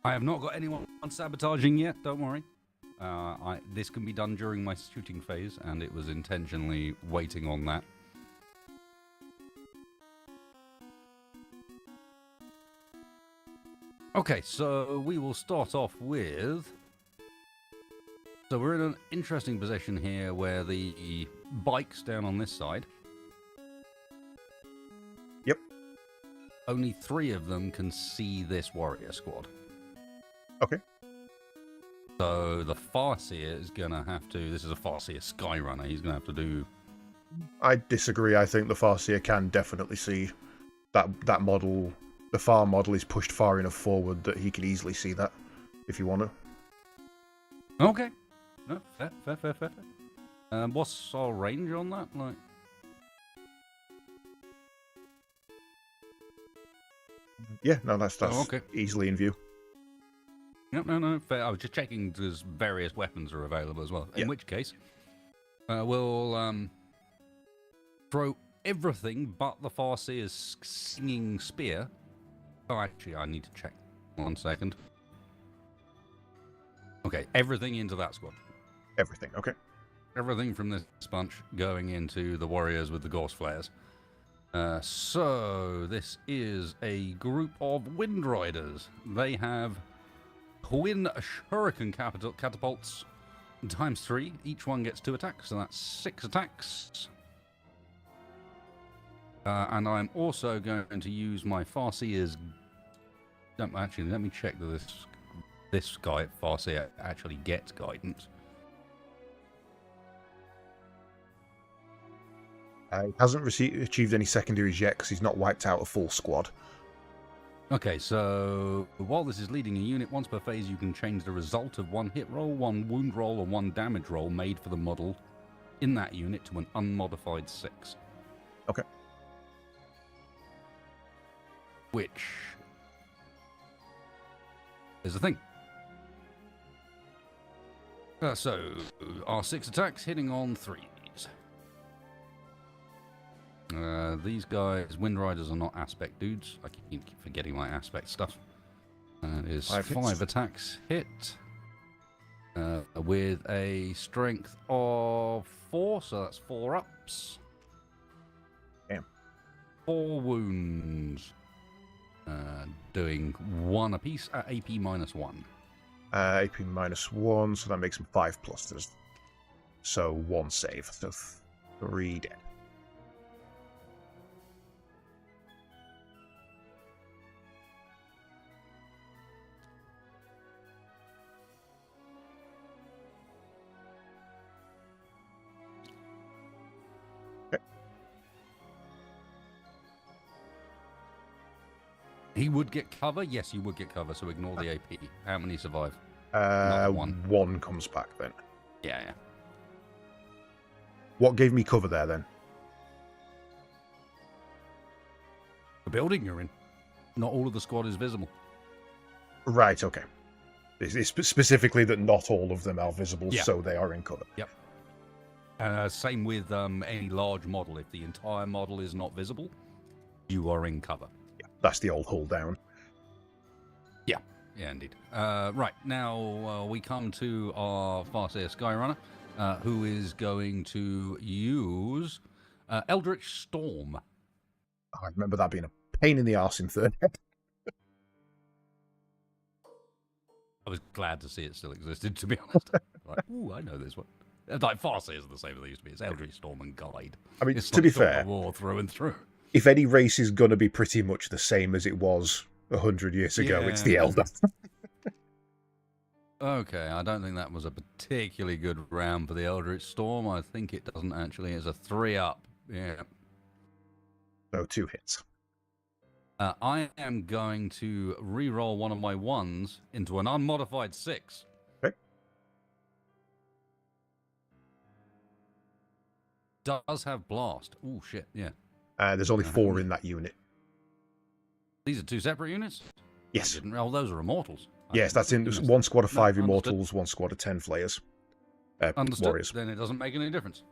I have not got anyone sabotaging yet, don't worry. This can be done during my shooting phase, and it was intentionally waiting on that. Okay, so we will start off with... So we're in an interesting position here where the bike's down on this side. Yep. Only 3 of them can see this warrior squad. Okay. So the Farseer is going to have to... This is a Farseer Skyrunner. He's going to have to do... I disagree. I think the Farseer can definitely see that model. The Far model is pushed far enough forward that he can easily see that, if you want to. Okay. No, fair. What's our range on that? Like... Yeah, no, that's okay. Easily in view. Yep, no, fair. I was just checking because various weapons are available as well. In which case, we'll throw everything but the Farseer's singing spear. Oh, actually, I need to check. 1 second. Okay, everything into that squad. Everything, okay. Everything from this bunch going into the warriors with the Gorse Flares. So, this is a group of Wind Riders. They have twin shuriken catapults times 3. Each one gets 2 attacks, so that's 6 attacks. And I'm also going to use my Farseer's... Actually, let me check that this guy at Farseer actually gets guidance. He hasn't achieved any secondaries yet because he's not wiped out a full squad. Okay, so while this is leading a unit, once per phase you can change the result of 1 hit roll, 1 wound roll, or 1 damage roll made for the model in that unit to an unmodified 6. Okay. Which is the thing. So, our 6 attacks hitting on 3s. These guys, Wind Riders, are not aspect dudes. I keep forgetting my aspect stuff. That is 5 attacks hit. With a strength of 4, so that's 4 ups. Damn. 4 wounds. Doing 1 apiece at AP -1. AP -1, so that makes him 5 plus. So 1 save, so 3 dead. He would get cover? Yes, you would get cover, so ignore the AP. How many survive? 1. 1 comes back then. Yeah. What gave me cover there then? The building you're in. Not all of the squad is visible. Right, okay. It's specifically that not all of them are visible, yeah. So they are in cover. Yep. Same with any large model. If the entire model is not visible, you are in cover. That's the old hull down. Yeah, indeed. Right, now we come to our Farseer Skyrunner, who is going to use Eldritch Storm. I remember that being a pain in the arse in 3rd. I was glad to see it still existed, to be honest. Like, ooh, I know this one. Like, Farseers are the same as they used to be. It's Eldritch Storm and Guide. I mean, it's to be fair, war through and through. If any race is going to be pretty much the same as it was 100 years ago. Yeah. It's the Elder. Okay, I don't think that was a particularly good round for the Eldritch Storm. I think it doesn't actually. It's a 3-up. Yeah. So 2 hits. I am going to re-roll one of my 1s into an unmodified 6. Okay. Does have blast. Oh shit, yeah. There's only 4 in that unit. These are 2 separate units? Yes. I didn't roll those are immortals. Yes, that's in 1 squad of 5 No, immortals, 1 squad of 10 flayers. Understood. Warriors. Then it doesn't make any difference.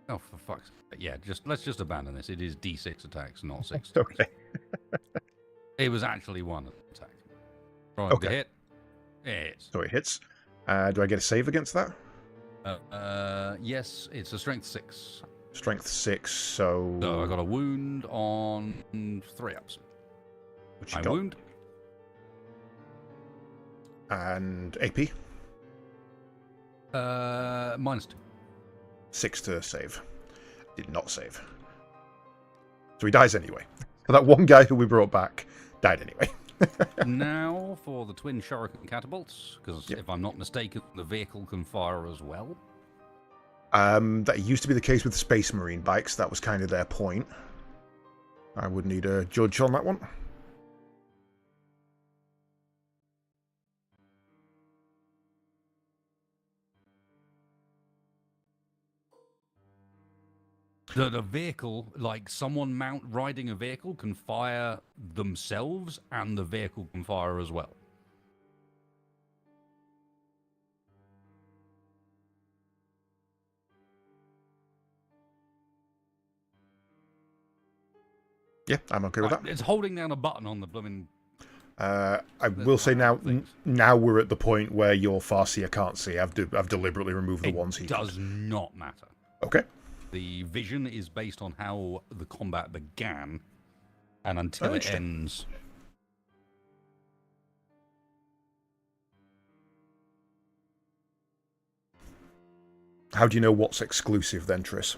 Oh, for fuck's sake. Yeah, let's just abandon this. It is D6 attacks, not 6. Okay. It was actually 1 attack. Right, Okay. the hit. It is. So it hits. Do I get a save against that? Yes, it's a strength 6. Strength 6, so... So I got a wound on 3-ups. What you My got? wound. And AP? -2. 6 to save. Did not save. So he dies anyway. But that one guy who we brought back died anyway. Now for the twin shuriken catapults, because Yep. if I'm not mistaken, the vehicle can fire as well. That used to be the case with the Space Marine bikes. That was kind of their point. I would need a judge on that one. The vehicle, like someone riding a vehicle, can fire themselves, and the vehicle can fire as well. Yeah, I'm okay with that. It's holding down a button on the blooming. I will say now, now we're at the point where your Farseer can't see. I've deliberately removed the ones he does not matter. Okay. The vision is based on how the combat began, and until it ends. How do you know what's exclusive then, Triss?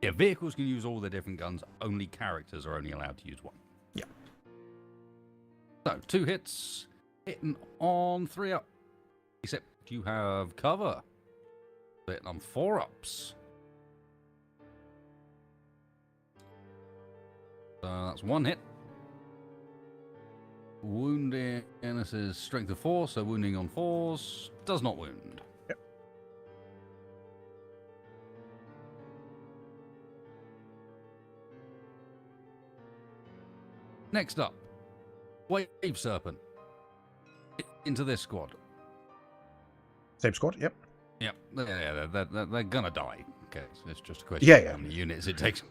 Yeah, vehicles can use all their different guns. Only characters are only allowed to use one. Yeah. So, 2 hits, hitting on 3-up. Except you have cover. Hitting on 4-ups. So that's 1 hit. Wounding, and this is strength of 4, so wounding on 4s does not wound. Yep. Next up, Wave Serpent. Into this squad. Same squad, yep. Yep, yeah, they're gonna die. Okay, so it's just a question Yeah, of yeah. how many units it takes.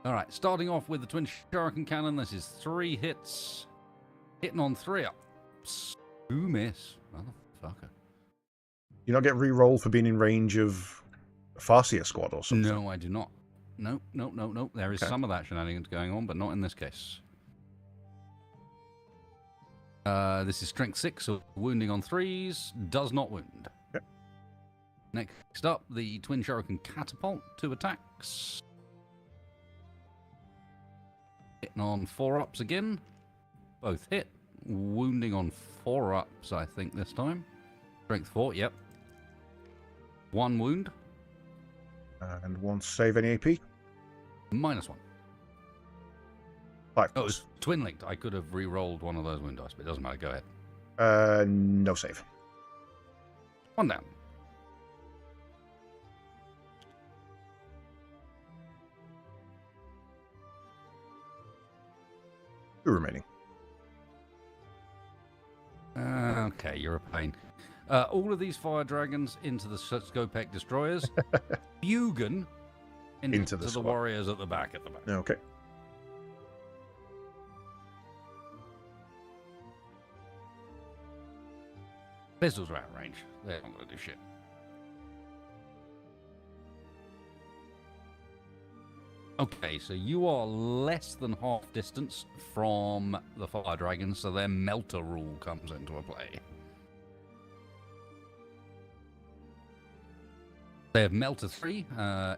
Alright, starting off with the Twin Shuriken Cannon. This is 3 hits. Hitting on 3-ups. 2 miss. Motherfucker. You not get re-roll for being in range of a Farseer squad or something? No, I do not. No. There is some of that shenanigans going on, but not in this case. This is strength 6, so wounding on 3s. Does not wound. Yep. Next up, the Twin Shuriken Catapult. 2 attacks. Hitting on 4-ups again. Both hit. Wounding on 4-ups, I think, this time. Strength 4, yep. 1 wound. And 1 save any AP? -1. 5. Oh, it was twin linked. I could have re-rolled one of those wound dice, but it doesn't matter. Go ahead. No save. 1 down. Two remaining. Okay, you're a pain. All of these fire dragons into the Skopek destroyers. Bugan into the squad. warriors at the back. Okay. Pistols are out of range. They're not going to do shit. Okay, so you are less than half distance from the fire dragons, so their melter rule comes into play. They have Melter 3.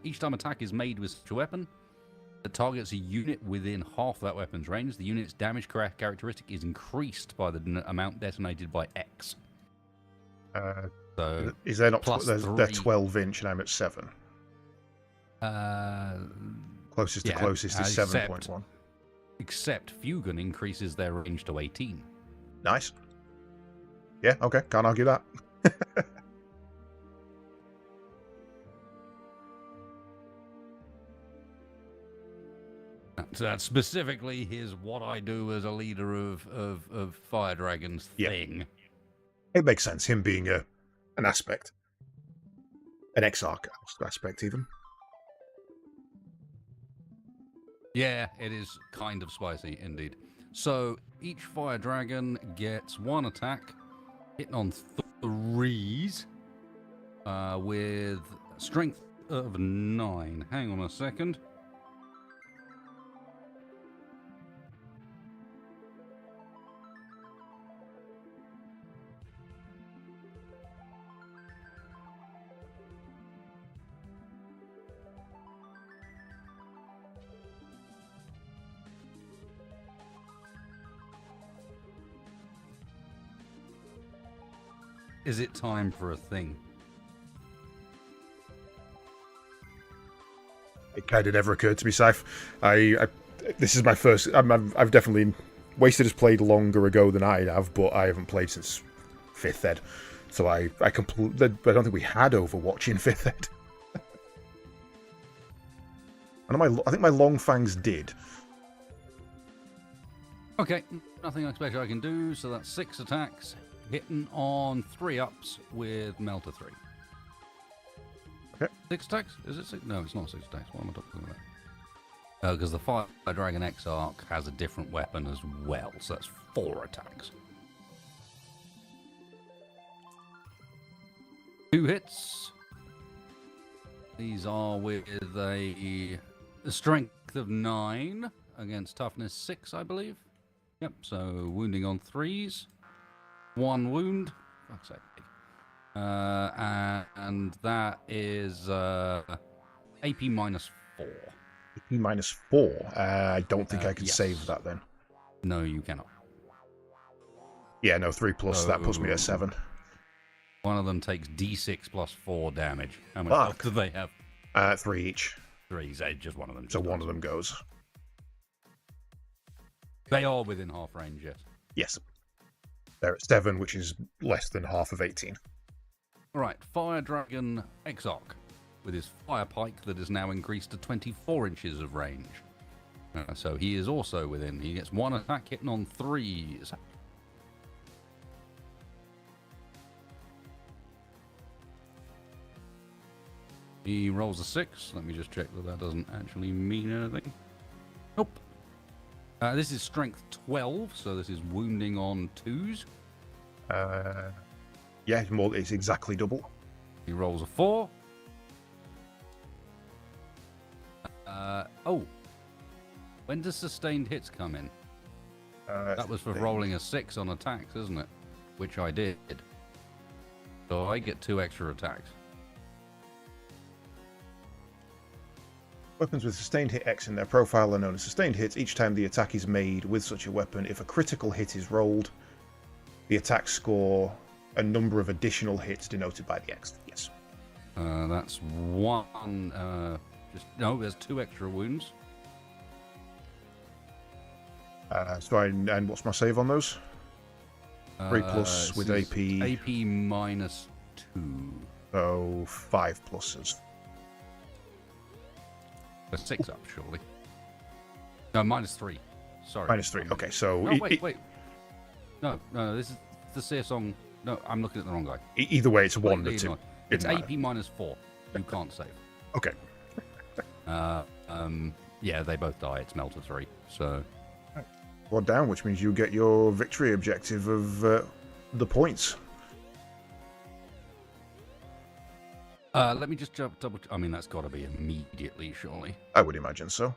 Each time attack is made with such a weapon, that targets a unit within half that weapon's range. The unit's damage characteristic is increased by the amount detonated by X. So is there not plus they're 12 inch and I'm at 7? Closest to closest is 7.1. Except Fugan increases their range to 18. Nice. Yeah, okay, can't argue that. That specifically is what I do as a leader of Fire Dragons thing. It makes sense, him being an aspect. An Exarch aspect, even. Yeah, it is kind of spicy, indeed. So, each Fire Dragon gets 1 attack, hitting on 3s, with strength of 9. Hang on a second. Is it time for a thing? It kind of never occurred to me, Sif. This is my first. I've definitely Wasted has played longer ago than I have, but I haven't played since 5th Ed. So I don't think we had Overwatch in 5th Ed. I think my Longfangs did. Okay, nothing special I can do, so that's 6 attacks, hitting on 3 ups with Melter 3. Okay. 6 attacks? Is it 6? No, it's not 6 attacks. What am I talking about? Because the Fire Dragon Exarch has a different weapon as well, so that's 4 attacks. 2 hits. These are with a strength of 9 against toughness 6, I believe. Yep, so wounding on 3s. 1 wound. Fuck's sake. And that is AP minus 4. AP minus 4? I don't think I can save that then. No, you cannot. Yeah, no, 3 plus, that puts me at 7. One of them takes D6 plus 4 damage. How much health do they have? 3 each. 3, so just one of them. So one of them goes. They are within half range, yes. Yes. They're at 7, which is less than half of 18. Alright, Fire Dragon Exarch, with his fire pike that is now increased to 24 inches of range. So he is also within. He gets 1 attack hitting on 3s. He rolls a 6. Let me just check that doesn't actually mean anything. Nope. This is strength 12, so this is wounding on 2s. Yeah, it's exactly double. He rolls a 4. When does sustained hits come in? That was for rolling a 6 on attacks, isn't it? Which I did. So I get 2 extra attacks. Weapons with sustained hit X in their profile are known as sustained hits each time the attack is made with such a weapon. If a critical hit is rolled, the attacks score a number of additional hits denoted by the X. Yes. That's 1. There's 2 extra wounds. And what's my save on those? 3 plus with AP. AP minus 2. So 5 pluses. 6 up, surely. No, minus 3. Sorry. Minus 3. Okay, so... No, wait. No, this is the Searsong. No, I'm looking at the wrong guy. Either way, it's a 1 or 2. It's AP minus 4. You can't save. Okay. Yeah, they both die. It's Melter 3, so... 1 down, which means you get your victory objective of the points. Let me just double... I mean, that's got to be immediately, surely. I would imagine so.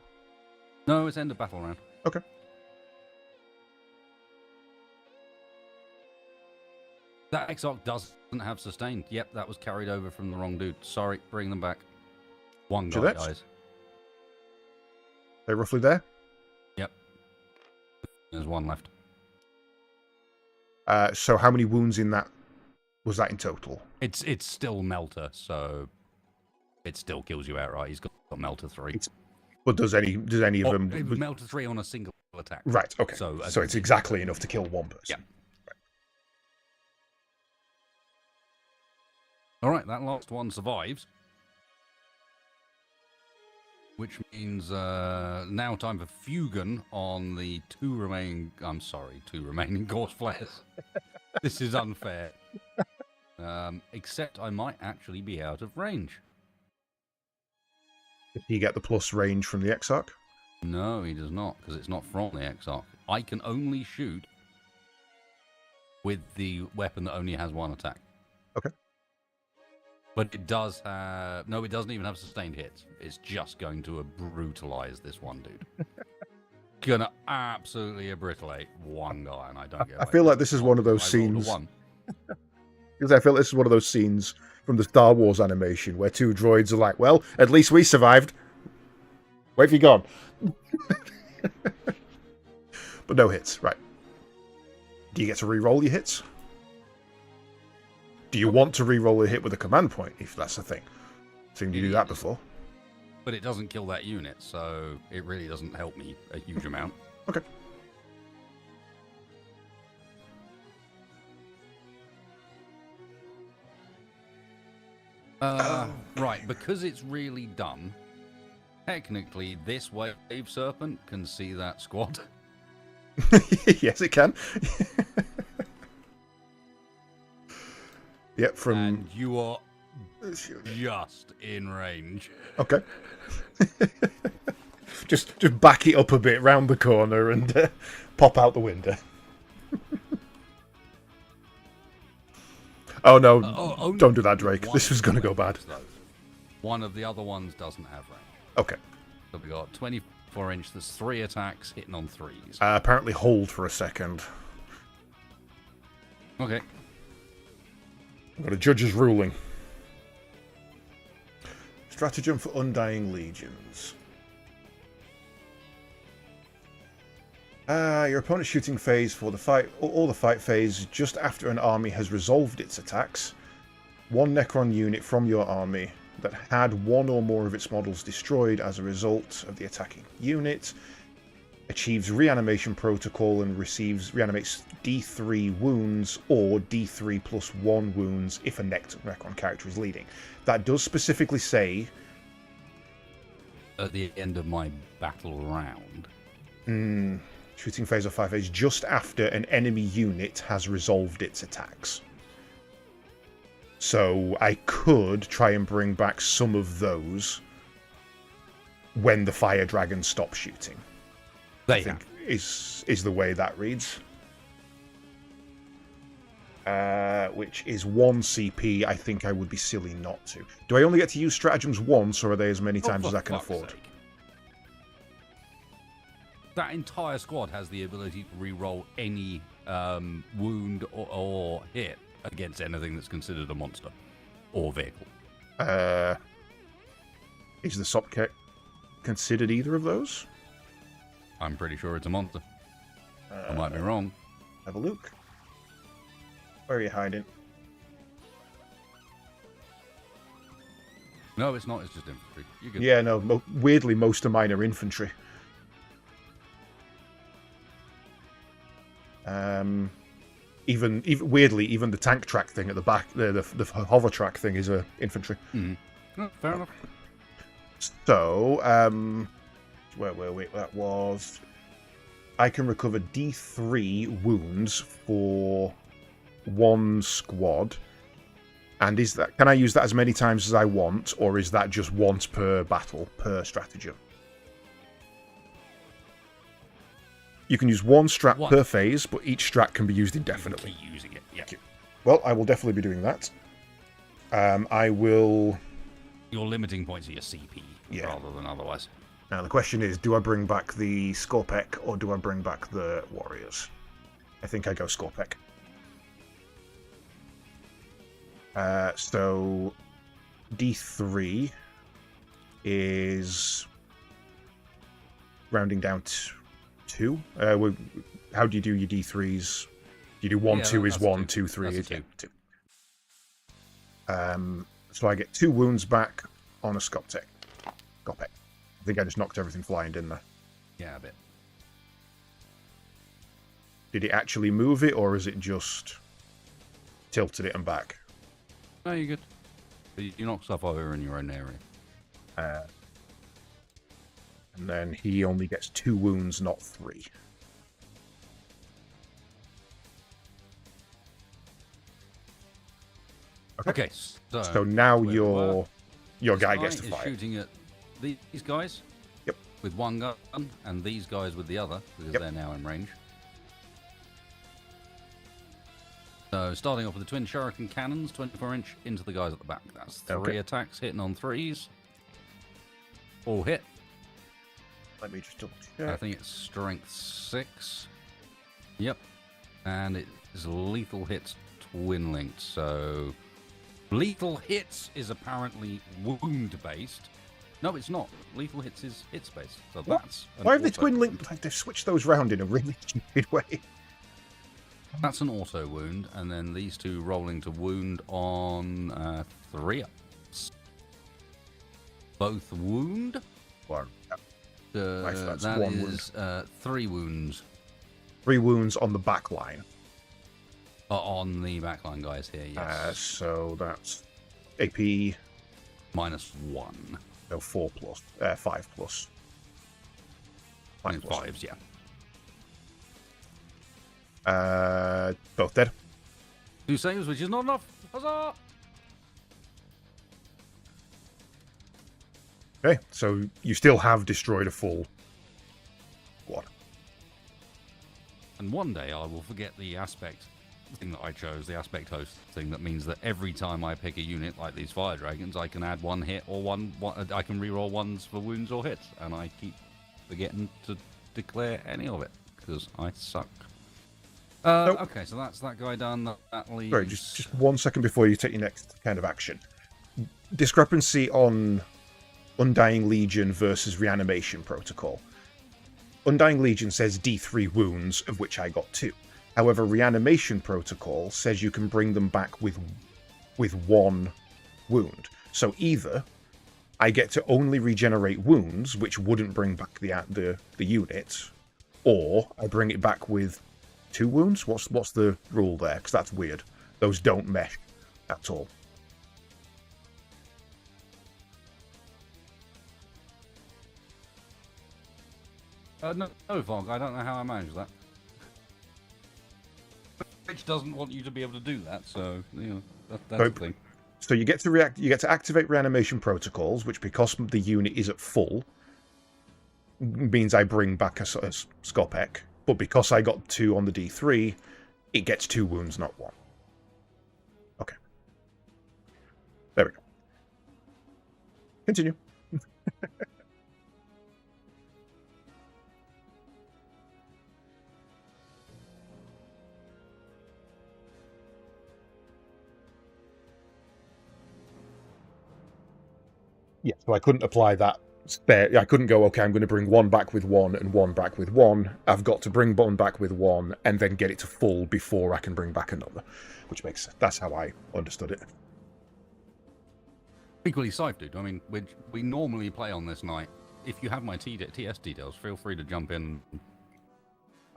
No, it's end of battle round. Okay. That Exarch doesn't have sustained. Yep, that was carried over from the wrong dude. Sorry, bring them back. One guy dies. They're roughly there? Yep. There's one left. So how many wounds in that was that in total? It's still Melter, so it still kills you outright. He's got Melter 3. But does any of them... Melter 3 on a single attack. Right, okay. So it's exactly enough to kill one person. Yeah. All right, that last one survives. Which means now time for Fugan on the two remaining Gorse Flares. This is unfair. Except I might actually be out of range. Did he get the plus range from the Exarch? No, he does not, because it's not from the Exarch. I can only shoot with the weapon that only has one attack. Okay. But it does have... No, it doesn't even have sustained hits. It's just going to brutalize this one dude. Gonna absolutely obliterate one guy, and I don't get away. I feel like this is one of those scenes... Because I feel like this is one of those scenes from the Star Wars animation where two droids are like, well, at least we survived. Wait for you gone. But no hits, right. Do you get to re-roll your hits? Do you want to re-roll a hit with a command point, if that's the thing? Seen you do that before. But it doesn't kill that unit, so it really doesn't help me a huge amount. Okay. Right, because it's really dumb, technically this Wave Serpent can see that squad. Yes, it can. Yep, from... And you are just in range. Okay. just back it up a bit round the corner and pop out the window. Oh no, don't do that, Drake. This was going to go bad. One of the other ones doesn't have range. Okay. So we got 24 inch, there's 3 attacks hitting on 3s. Apparently hold for a second. Okay. I've got a judge's ruling. Stratagem for Undying Legions. Your opponent's shooting phase for the fight, or the fight phase just after an army has resolved its attacks. One Necron unit from your army that had one or more of its models destroyed as a result of the attacking unit achieves reanimation protocol and reanimates D3 wounds or D3 plus 1 wounds if a Necron character is leading. That does specifically say... At the end of my battle round. Shooting phase or fight phase just after an enemy unit has resolved its attacks. So I could try and bring back some of those when the fire dragon stops shooting. I think is the way that reads. Which is 1 CP. I think I would be silly not to. Do I only get to use stratagems once, or are they as many times as I can afford? Sake. That entire squad has the ability to re-roll any wound or hit against anything that's considered a monster or vehicle. Is the Sopkek considered either of those? I'm pretty sure it's a monster. I might be wrong. Have a look. Where are you hiding? No, it's not. It's just infantry. You can... Yeah, no. Weirdly, most of mine are infantry. Even weirdly, even the tank track thing at the back, the hover track thing is infantry. No, fair enough. So, where were we? That was... I can recover D3 wounds for 1 squad. And is that... Can I use that as many times as I want, or is that just once per battle, per stratagem? You can use 1 strat per phase, but each strat can be used indefinitely. Keep using it, yeah. Well, I will definitely be doing that. I will... Your limiting points are your CP, rather than otherwise. Now, the question is, do I bring back the Skorpek, or do I bring back the Warriors? I think I go Skorpek. So D3 is rounding down to 2. How do you do your D3s? Do you do 1, 2 is 1, 2, 3 is 2. So I get 2 wounds back on a Skopek. I think I just knocked everything flying, didn't I? Yeah, a bit. Did it actually move it, or is it just tilted it and back? No, you're good. You knock stuff over in your own area. And then he only gets 2 wounds, not 3. Okay, so now your guy gets to fire. Shooting at these guys. Yep. With one gun, and these guys with the other, because they're now in range. So starting off with the twin shuriken cannons, 24-inch into the guys at the back. That's 3 attacks hitting on 3s. All hit. Let me just double check. I think it's strength 6. Yep. And it is lethal hits twin linked. So lethal hits is apparently wound based. No, it's not. Lethal hits is hits based. So that's why have they twin linked? Like they've switched those round in a really stupid way. That's an auto wound, and then these 2 rolling to wound on 3 ups. Both wound. Well, that one is 3 wounds. 3 wounds on the back line. On the backline guys here, yes. So that's AP -1. No, 4 plus. 5 plus. 5 plus. 5s, yeah. Both dead. 2 saves, which is not enough. Huzzah! Okay, so you still have destroyed a full squad. And one day I will forget the aspect thing that I chose, the aspect host thing that means that every time I pick a unit like these fire dragons, I can add 1 hit or one I can reroll 1s for wounds or hits, and I keep forgetting to declare any of it because I suck. Okay, so that's that guy done. That leaves... Sorry, just 1 second before you take your next kind of action. Discrepancy on Undying Legion versus Reanimation Protocol. Undying Legion says D3 wounds, of which I got 2. However, Reanimation Protocol says you can bring them back with 1 wound. So either I get to only regenerate wounds, which wouldn't bring back the unit, or I bring it back with 2 wounds? What's the rule there? Because that's weird. Those don't mesh at all. No, Vog, I don't know how I manage that. Which doesn't want you to be able to do that, so that's the thing. So you get to activate reanimation protocols, which because the unit is at full, means I bring back a Skopek. But because I got 2 on the D3, it gets 2 wounds, not 1. Okay. There we go. Continue. Yeah, so I couldn't apply that spare. I couldn't go, okay, I'm going to bring 1 back with 1 and 1 back with 1. I've got to bring 1 back with 1 and then get it to full before I can bring back another. Which makes sense. That's how I understood it. Equally safe, dude. I mean, we normally play on this night. If you have my TS details, feel free to jump in.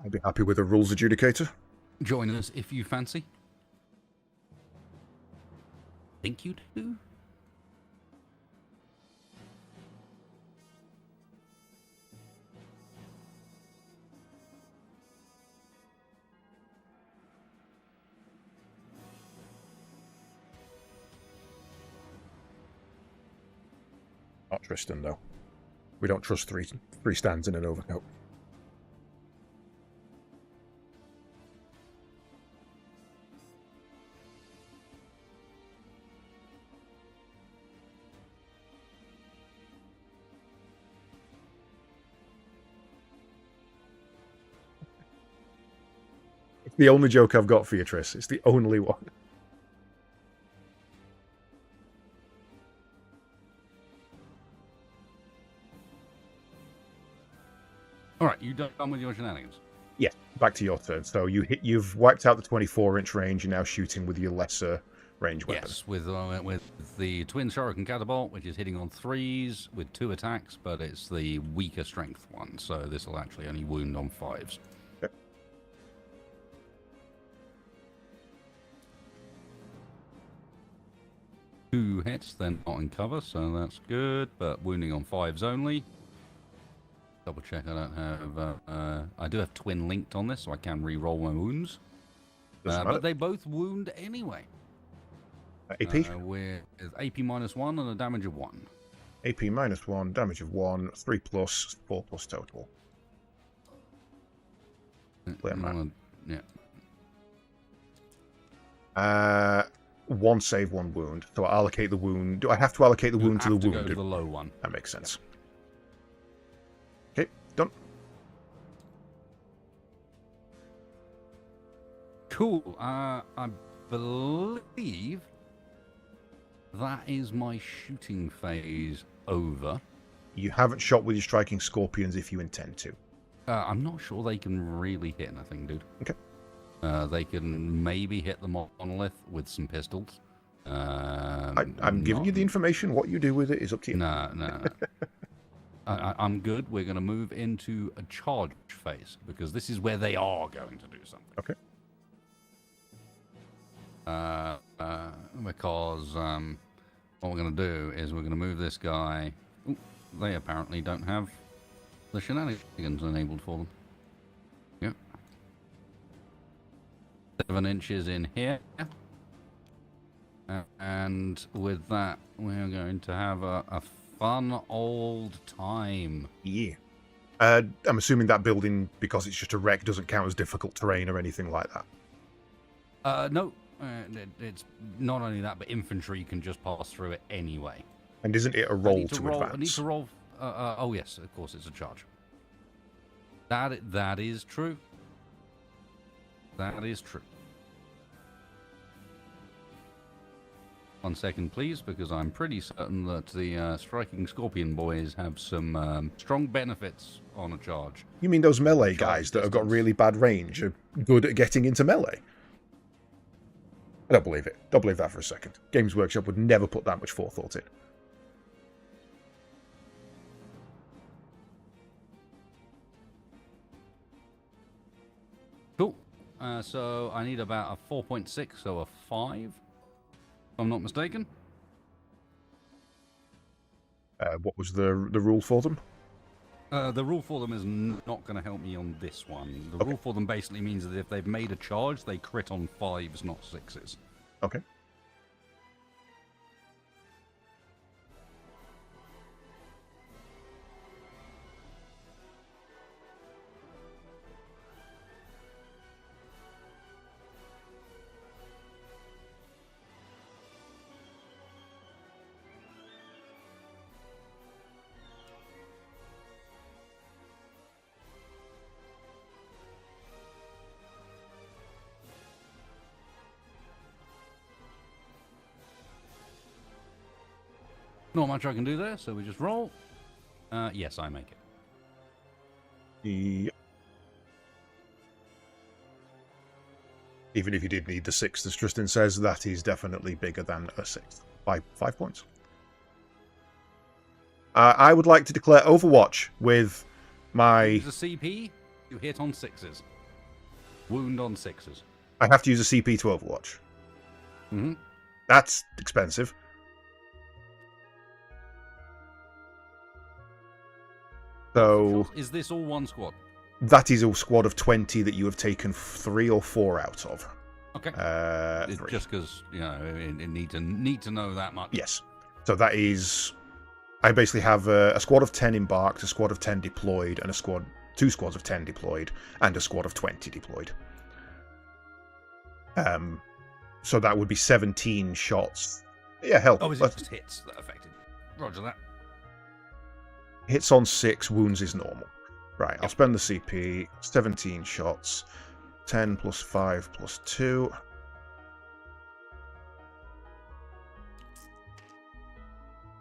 I'd be happy with a rules adjudicator. Join us if you fancy. Think you do? Not Tristan, though. We don't trust three stands in an overcoat. It's the only joke I've got for you, Tris. It's the only one. All right, you done with your shenanigans? Yeah, back to your turn. So you've wiped out the 24-inch range. You're now shooting with your lesser range weapon. Yes, with the twin shuriken catapult, which is hitting on 3s with 2 attacks, but it's the weaker strength one, so this will actually only wound on 5s. Okay. 2 hits, then not in cover, so that's good, but wounding on 5s only. Double check I don't have... I do have twin linked on this, so I can re-roll my wounds. But they both wound anyway. AP? With AP -1 and a damage of 1. AP -1, damage of 1, 3 plus, 4 plus total. Yeah. 1 save, 1 wound. So I allocate the wound. Do I have to allocate the wound to the wounded? Go to the low one. That makes sense. Okay, done. Cool. I believe that is my shooting phase over. You haven't shot with your striking scorpions if you intend to. I'm not sure they can really hit anything, dude. Okay. They can maybe hit the monolith with some pistols. I'm giving you the information. What you do with it is up to you. No. I'm good. We're going to move into a charge phase because this is where they are going to do something. Okay. Because what we're going to do is we're going to move this guy. Ooh, they apparently don't have the shenanigans enabled for them. Yep. 7 inches in here. And with that, we're going to have a fun old time. Yeah. I'm assuming that building, because it's just a wreck, doesn't count as difficult terrain or anything like that. No. It's not only that, but infantry can just pass through it anyway. And isn't it a roll to advance? I need to roll. Oh yes, of course it's a charge. That is true. That is true. 1 second, please, because I'm pretty certain that the striking scorpion boys have some strong benefits on a charge. You mean those melee guys that have got really bad range are good at getting into melee? I don't believe it. Don't believe that for a second. Games Workshop would never put that much forethought in. Cool. So I need about a 4.6, so a 5, if I'm not mistaken. What was the rule for them? The rule for them is not going to help me on this one. The rule for them basically means that if they've made a charge, they crit on 5s, not 6s. Okay. Not much I can do there, so we just roll. Yes, I make it. Yep. Even if you did need the 6, as Tristan says, that is definitely bigger than a 6. 5 points. I would like to declare Overwatch with my... Use a CP, you hit on 6s. Wound on 6s. I have to use a CP to Overwatch. Mm-hmm. That's expensive. So... Is this all one squad? That is a squad of 20 that you have taken 3 or 4 out of. Okay. 3. Just because, you know, it need to know that much. Yes. So that is... I basically have a squad of 10 embarked, a squad of 10 deployed, and 2 squads of 10 deployed, and a squad of 20 deployed. So that would be 17 shots. Yeah, hell. Oh, is it just hits that affected? Roger that. Hits on 6, wounds is normal. Right, I'll spend the CP, 17 shots, 10 plus 5 plus 2.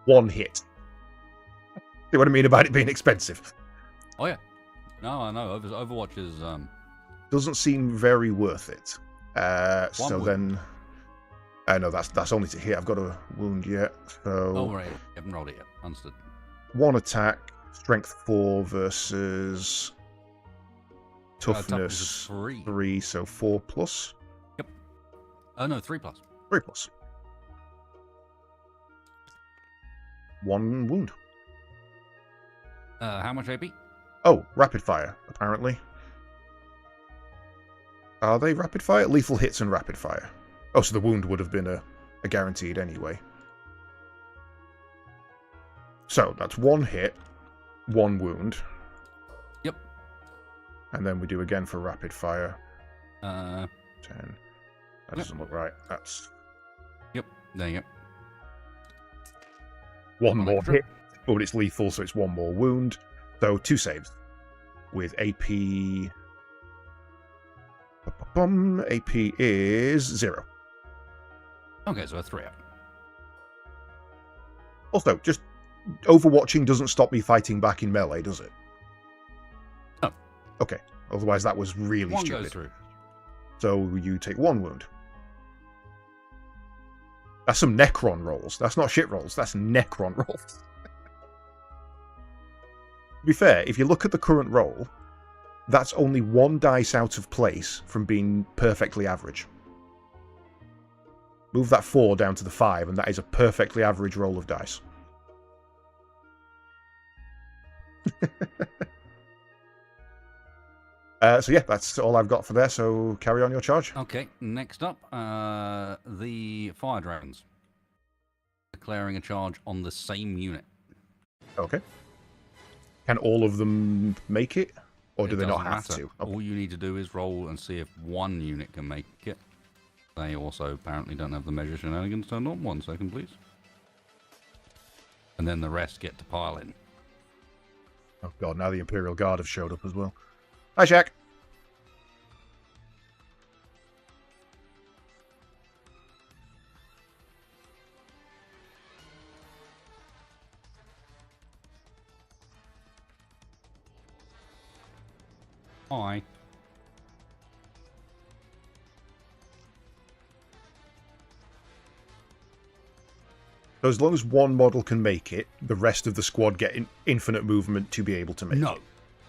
One hit. See what I mean about it being expensive? Oh, yeah. No, I know. Overwatch is... Doesn't seem very worth it. So wound. then... no, that's only to hit. I've got a wound yet. So Oh, right. You haven't rolled it yet. Understood. 1 attack, strength 4 versus toughness 3, so 4 plus. Yep. Oh, no, 3 plus. 3 plus. 1 wound. How much AP? Oh, rapid fire, apparently. Are they rapid fire? Lethal hits and rapid fire. Oh, so the wound would have been a guaranteed anyway. So, that's 1 hit, 1 wound. Yep. And then we do again for rapid fire. 10. That doesn't look right. That's... Yep, there you go. 1 more hit, but it's lethal, so it's 1 more wound. So 2 saves with AP. AP is 0. Okay, so a 3 up. Also, just overwatching doesn't stop me fighting back in melee, does it? No. Okay. Otherwise, that was really 1 stupid. goes through. So you take 1 wound. That's some Necron rolls. That's not shit rolls. That's Necron rolls. To be fair, if you look at the current roll, that's only 1 dice out of place from being perfectly average. Move that 4 down to the 5, and that is a perfectly average roll of dice. So yeah, that's all I've got for there, so carry on your charge. Okay, next up, the Fire Dragons. Declaring a charge on the same unit. Okay. Can all of them make it? Or do they not have matter. to? Okay. All you need to do is roll and see if 1 unit can make it. They also apparently don't have the measure shenanigans turned on. 1 second, please. And then the rest get to pile in. Oh god, now the Imperial Guard have showed up as well. Hi, Shaq. Hi. So as long as 1 model can make it, the rest of the squad get infinite movement to be able to make it. No.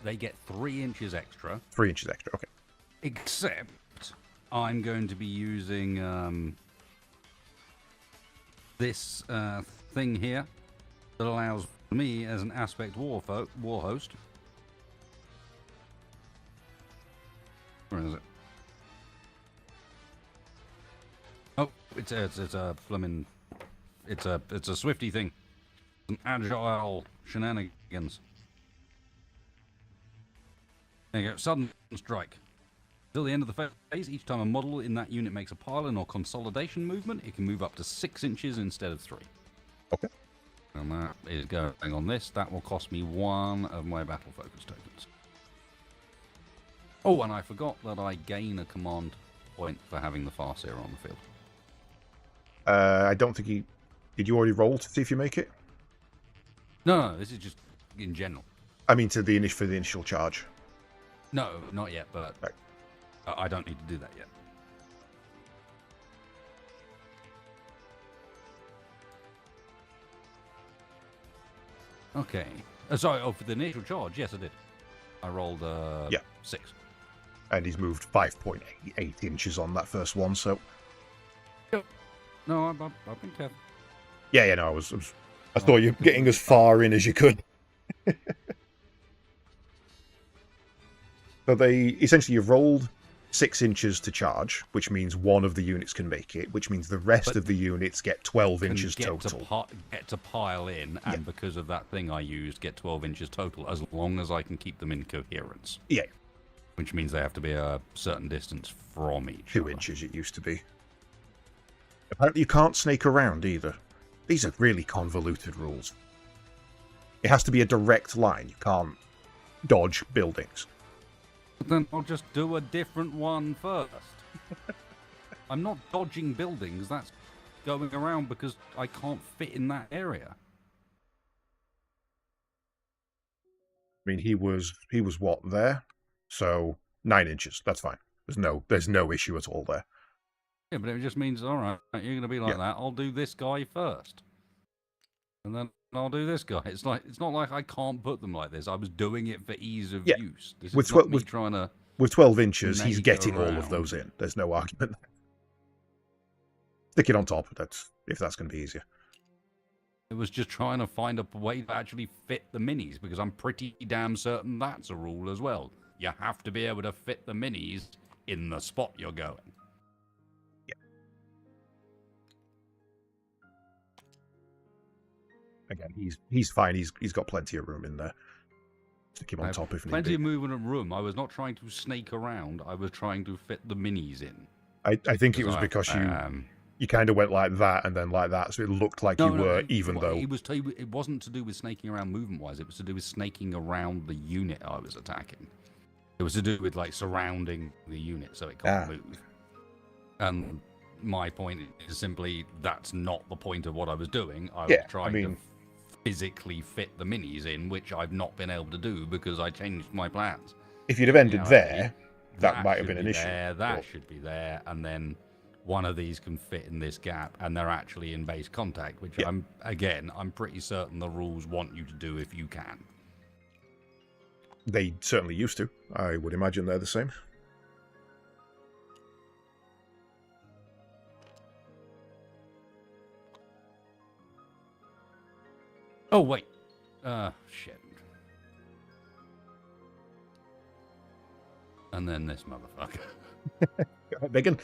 They get 3 inches extra. 3 inches extra, okay. Except I'm going to be using this thing here that allows me as an aspect war host. Where is it? Oh, it's a flimming. It's a swifty thing. An agile shenanigans. There you go. Sudden strike. Till the end of the phase, each time a model in that unit makes a pile-in or consolidation movement, it can move up to 6 inches instead of 3. Okay. And that is going on this. That will cost me 1 of my battle focus tokens. Oh, and I forgot that I gain a command point for having the Farseer on the field. I don't think he... Did you already roll to see if you make it? No, this is just in general. I mean, for the initial charge. No, not yet, but right. I don't need to do that yet. Okay. Sorry, for the initial charge, yes, I did. I rolled 6. And he's moved 5.8 inches on that first one, so... Yep. No, I've been careful. Yeah, no, I thought you were getting as far in as you could. So essentially you've rolled 6 inches to charge, which means 1 of the units can make it, which means the rest of the units get 12 inches total. Get to pile in, and because of that thing I used, get 12 inches total, as long as I can keep them in coherence. Yeah. Which means they have to be a certain distance from each 2 inches it used to be. Apparently you can't snake around either. These are really convoluted rules. It has to be a direct line. You can't dodge buildings. But then I'll just do a different one first. I'm not dodging buildings. That's going around because I can't fit in that area. I mean, he was what there? So 9 inches. That's fine. There's no issue at all there. Yeah, but it just means, all right, you're going to be like that. I'll do this guy first, and then I'll do this guy. It's not like I can't put them like this. I was doing it for ease of use. This is not me trying to. With 12 inches, he's getting all of those in. There's no argument. Stick it on top. If that's going to be easier. It was just trying to find a way to actually fit the minis, because I'm pretty damn certain that's a rule as well. You have to be able to fit the minis in the spot you're going. Yeah. Again, he's fine. He's got plenty of room in there. Stick him on top if need be. Plenty of movement and room. I was not trying to snake around. I was trying to fit the minis in. I think it was because you kind of went like that and then like that, so it looked like you were, even though... It wasn't to do with snaking around movement-wise. It was to do with snaking around the unit I was attacking. It was to do with, like, surrounding the unit so it can't move. And my point is simply, that's not the point of what I was doing. I was trying to physically fit the minis in, which I've not been able to do because I changed my plans. If you'd have ended there, that might have been an issue. That should be there, and then one of these can fit in this gap, and they're actually in base contact, which I'm pretty certain the rules want you to do if you can. They certainly used to. I would imagine they're the same. Oh, wait. Shit. And then this motherfucker. Megan.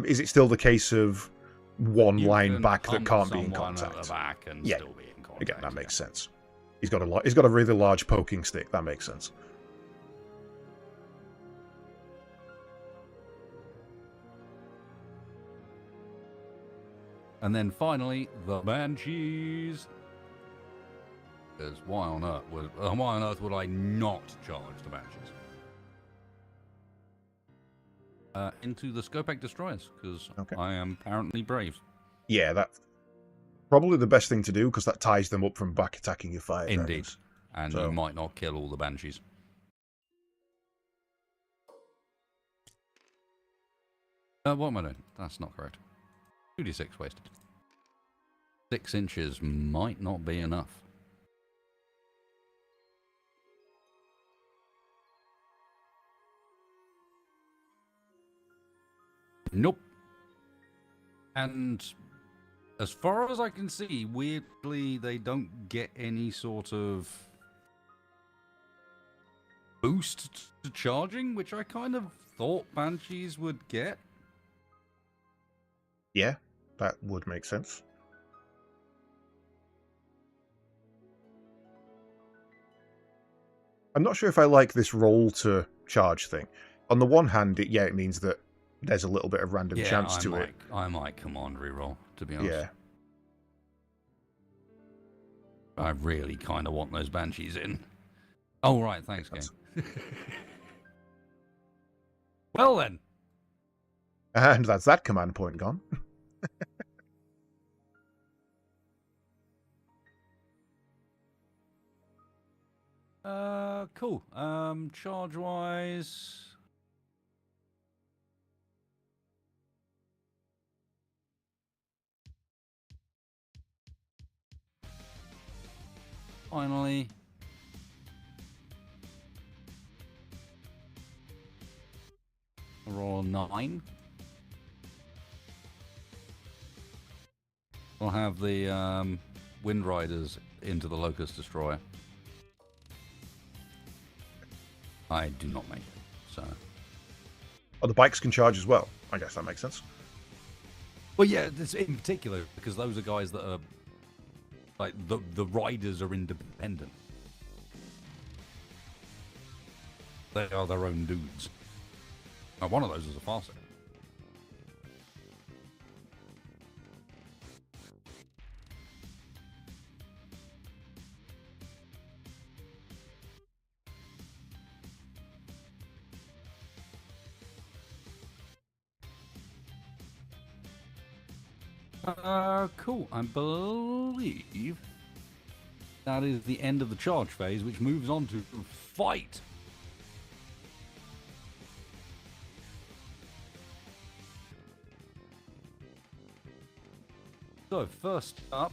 Is it still the case of one line back that can't be in contact? At the back and still be in contact. Again, that makes sense. He's got a really large poking stick. That makes sense. And then finally, the Banshees. Because why on earth would I not charge the Banshees? Into the Skopek destroyers, because I am apparently brave. Yeah, that's probably the best thing to do, because that ties them up from back attacking your fire. Indeed. And you might not kill all the Banshees. What am I doing? That's not correct. 2d6 wasted. 6 inches might not be enough. Nope. And as far as I can see, weirdly, they don't get any sort of boost to charging, which I kind of thought Banshees would get. Yeah, that would make sense. I'm not sure if I like this roll to charge thing. On the one hand, it means that there's a little bit of random chance to it. I might command reroll, to be honest. Yeah. I really kind of want those Banshees in. Oh, right, thanks, game. Well, then. And that's that command point gone. Cool. Charge-wise... Finally. Roll 9. We'll have the Wind Riders into the Locust Destroyer. I do not make it, so... Oh, the bikes can charge as well. I guess that makes sense. Well, yeah, this in particular, because those are guys that are... Like, the riders are independent. They are their own dudes. Now, one of those is a farseer. Cool. I believe... that is the end of the charge phase, which moves on to fight. So first up,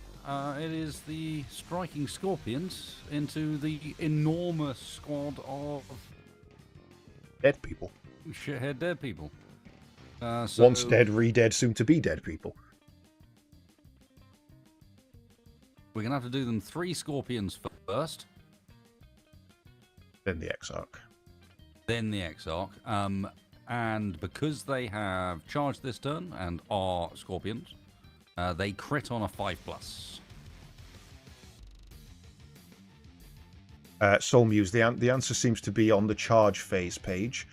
it is the striking scorpions into the enormous squad of Dead people. shithead dead people. Once dead, re-dead, soon to be dead people. We're going to have to do them 3 scorpions first. Then the Exarch. Then the Exarch. And because they have charged this turn and are scorpions, they crit on a 5+. Soul Muse, the answer seems to be on the charge phase page.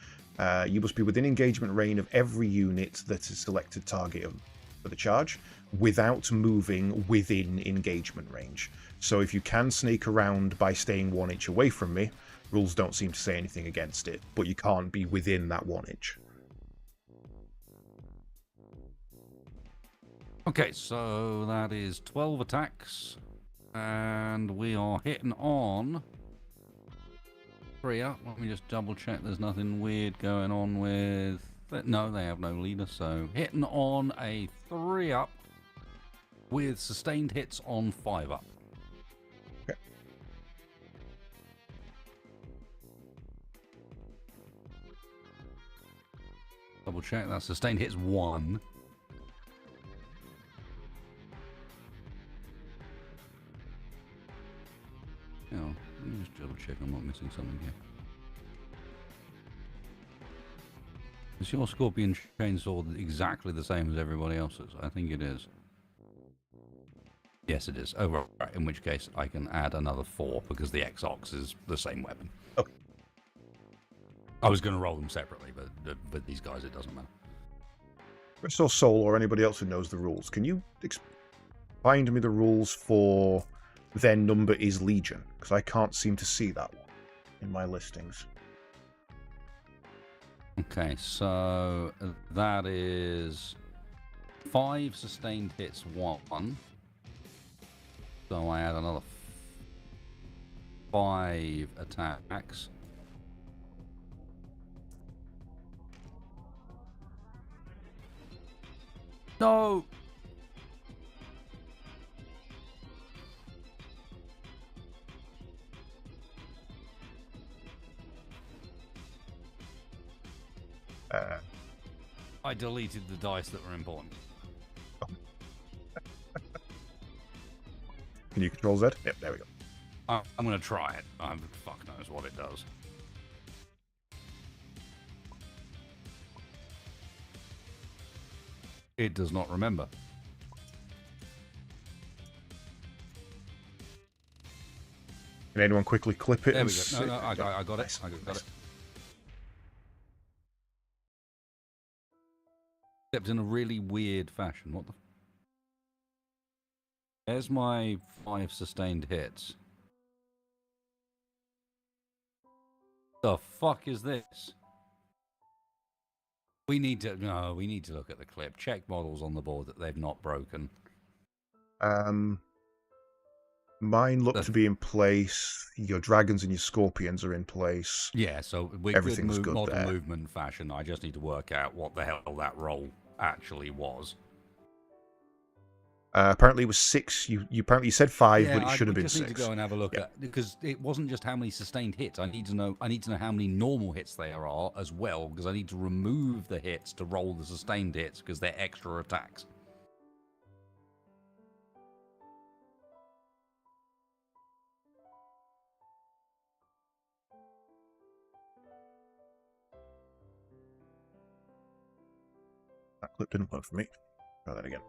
You must be within engagement range of every unit that is selected target for the charge without moving within engagement range. So if you can sneak around by staying 1 inch away from me, rules don't seem to say anything against it, but you can't be within that 1 inch. Okay, so that is 12 attacks, and we are hitting on 3 up. Let me just double check there's nothing weird going on with... No, they have no leader, so hitting on a 3 up with sustained hits on 5 up. Okay. Double check, that sustained hits 1. Oh, let me just double check I'm not missing something here. Is your Scorpion Chainsaw exactly the same as everybody else's? I think it is. Yes, it is. Oh, right. In which case, I can add another 4 because the X-Ox is the same weapon. Okay. I was going to roll them separately, but with these guys, it doesn't matter. So Soul or anybody else who knows the rules, can you find me the rules for their number is Legion? Because I can't seem to see that one in my listings. Okay, so that is 5 sustained hits 1. So I add another 5 attacks. No! I deleted the dice that were important. Can you control Z? Yep, there we go. I'm going to try it. Fuck knows what it does. It does not remember. Can anyone quickly clip it? There we go. No, I got it. I got it. Except in a really weird fashion. What the... There's my 5 sustained hits. The fuck is this? We need to look at the clip. Check models on the board that they've not broken. Mine look to be in place. Your dragons and your scorpions are in place. Yeah, so we're Everything's good model there. movement fashion. I just need to work out what the hell that roll actually was. Apparently it was 6. You apparently said 5, Yeah, but it should have been 6. I need to go and have a look at, because it wasn't just how many sustained hits. I need to know how many normal hits there are as well, because I need to remove the hits to roll the sustained hits because they're extra attacks. That clip didn't work for me. Try that again.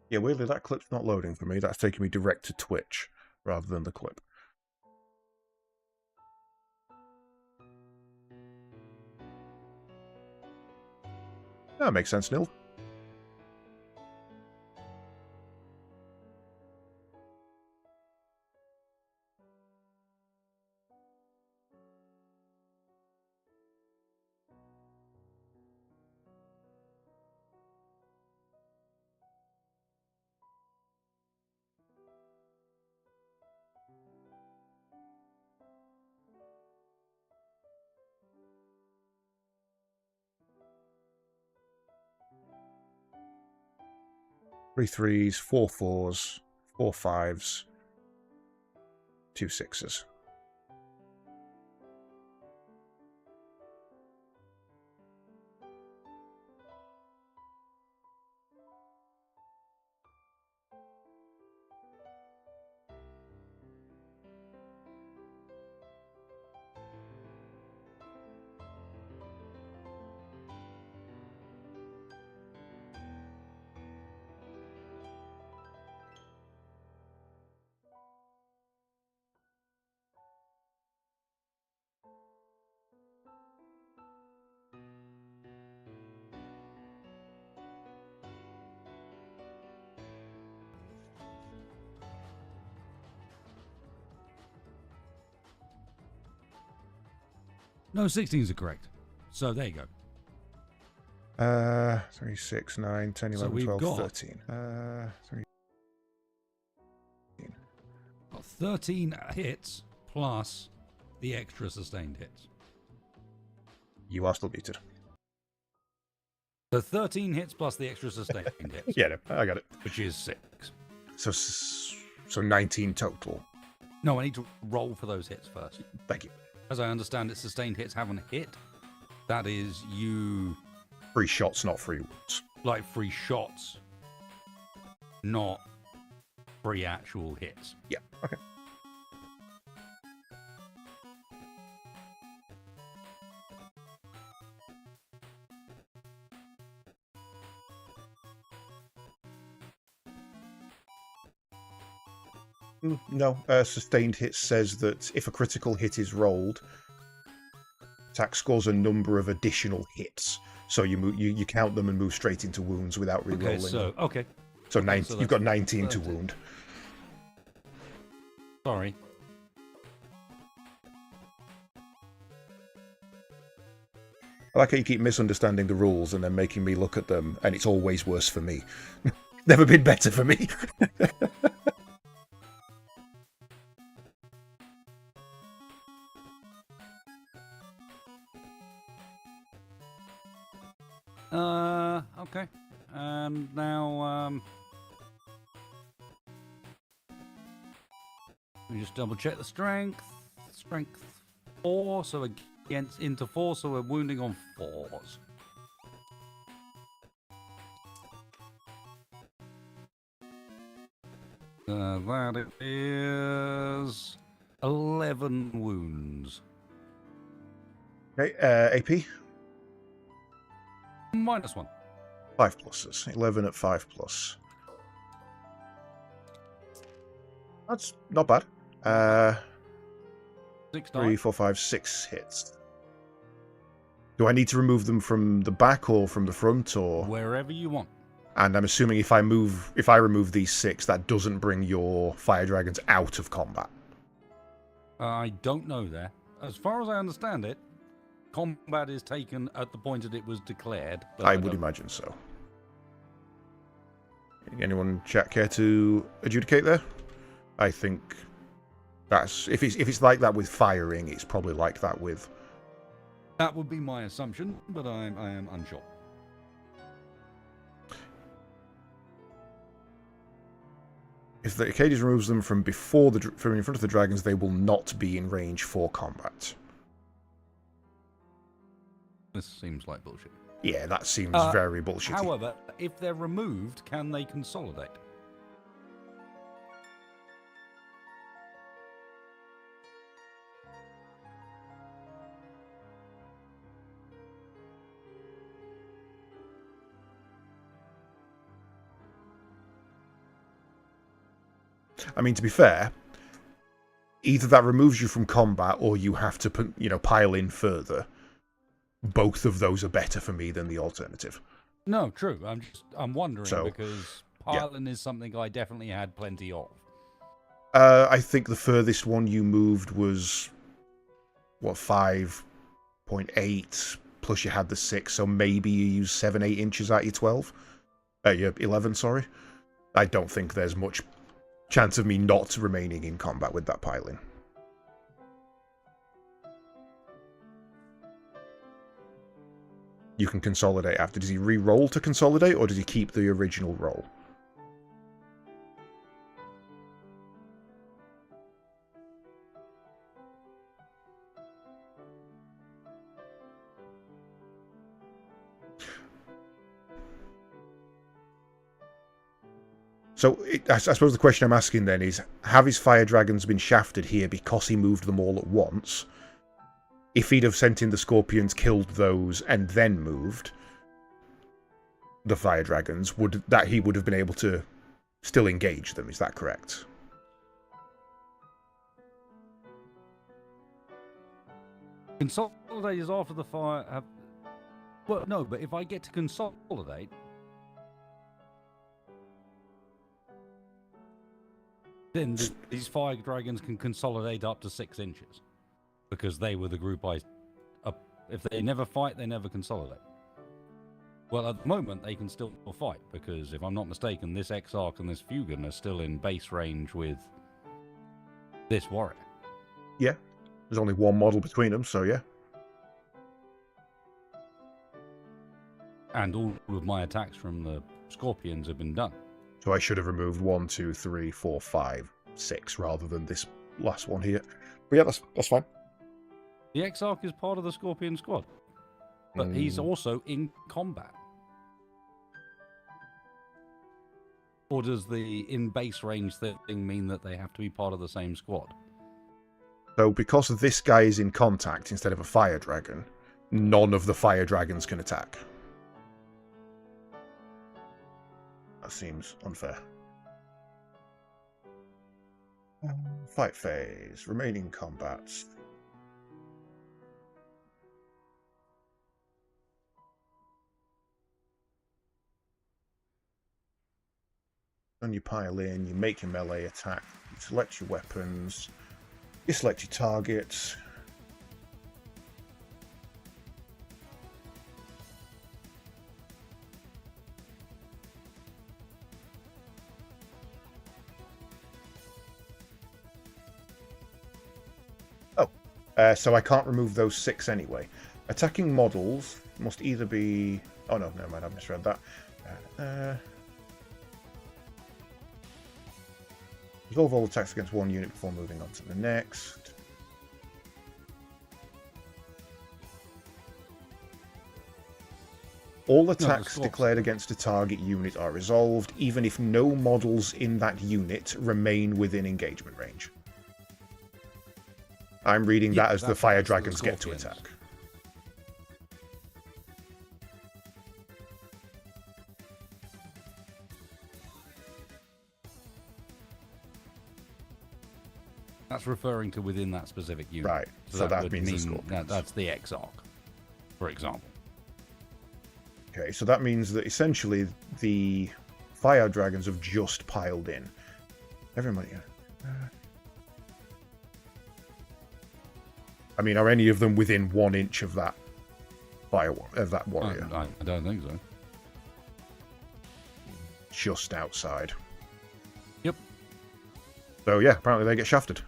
Yeah, weirdly, that clip's not loading for me. That's taking me direct to Twitch rather than the clip. That makes sense, Nil. 3 3s, 4 4s, 4 5s, 2 6s. No, 16s are correct. So there you go. 3, 6, 9, 10, 11, we've 12, got 13. 3. Got 13 hits plus the extra sustained hits. You are still muted. So 13 hits plus the extra sustained hits. Yeah, no, I got it. Which is 6. So 19 total. No, I need to roll for those hits first. Thank you. As I understand it, sustained hits haven't hit. That is you... Free shots, not free wounds. Like free shots, not free actual hits. Yeah, okay. No, sustained hit says that if a critical hit is rolled, attack scores a number of additional hits. So you count them and move straight into wounds without re-rolling. So you've got 19 to wound. Sorry. I like how you keep misunderstanding the rules and then making me look at them, and it's always worse for me. Never been better for me. Okay. And now, let me just double check the strength. Strength 4, so against into 4, so we're wounding on 4s. That is 11 wounds. Okay, AP? -1. 5 pluses. 11 at 5 plus. That's not bad. 6 3, 4, 5, 6 hits. Do I need to remove them from the back or from the front, or wherever you want? And I'm assuming if I remove these 6, that doesn't bring your fire dragons out of combat. I don't know there. As far as I understand it, combat is taken at the point that it was declared. But I would imagine so. Anyone chat care to adjudicate there? I think that's if it's like that with firing, it's probably like that with. That would be my assumption, but I am unsure. If the Acades removes them from from in front of the dragons, they will not be in range for combat. This seems like bullshit. Yeah, that seems very bullshit. However, if they're removed, can they consolidate? I mean, to be fair, either that removes you from combat or you have to, pile in further. Both of those are better for me than the alternative. No, true. I'm wondering because piling is something I definitely had plenty of. I think the furthest one you moved was 5.8 plus you had the 6, so maybe you use 7-8 inches at your 12. Your 11, sorry. I don't think there's much chance of me not remaining in combat with that piling. You can consolidate after. Does he re-roll to consolidate, or does he keep the original roll? So I suppose the question I'm asking then is, have his fire dragons been shafted here because he moved them all at once? If he'd have sent in the scorpions, killed those, and then moved the fire dragons, he would have been able to still engage them? Is that correct? Consolidate is after the fire. Well, no, but if I get to consolidate, then these fire dragons can consolidate up to 6 inches, because they were the group if they never fight, they never consolidate. Well, at the moment, they can still fight, because if I'm not mistaken, this Exarch and this Fugan are still in base range with this warrior. Yeah. There's only one model between them, so yeah. And all of my attacks from the scorpions have been done. So I should have removed 1, 2, 3, 4, 5, 6 rather than this last one here. But yeah, that's fine. The Exarch is part of the scorpion squad, but he's also in combat. Or does the in base range thing mean that they have to be part of the same squad? So because this guy is in contact instead of a fire dragon, none of the fire dragons can attack. That seems unfair. Fight phase. Remaining combats. Then you pile in, you make your melee attack, you select your weapons, you select your targets. So I can't remove those 6 anyway. Attacking models must either be... Oh no, never mind, I misread that. Resolve all attacks against one unit before moving on to the next. All attacks declared against a target unit are resolved, even if no models in that unit remain within engagement range. I'm reading that as the fire dragons get to attack. That's referring to within that specific unit. Right, so that means the scorpions. That's the Exarch, for example. Okay, so that means that essentially the fire dragons have just piled in. Everybody... I mean, are any of them within 1 inch of that that warrior? I don't think so. Just outside. Yep. So yeah, apparently they get shafted.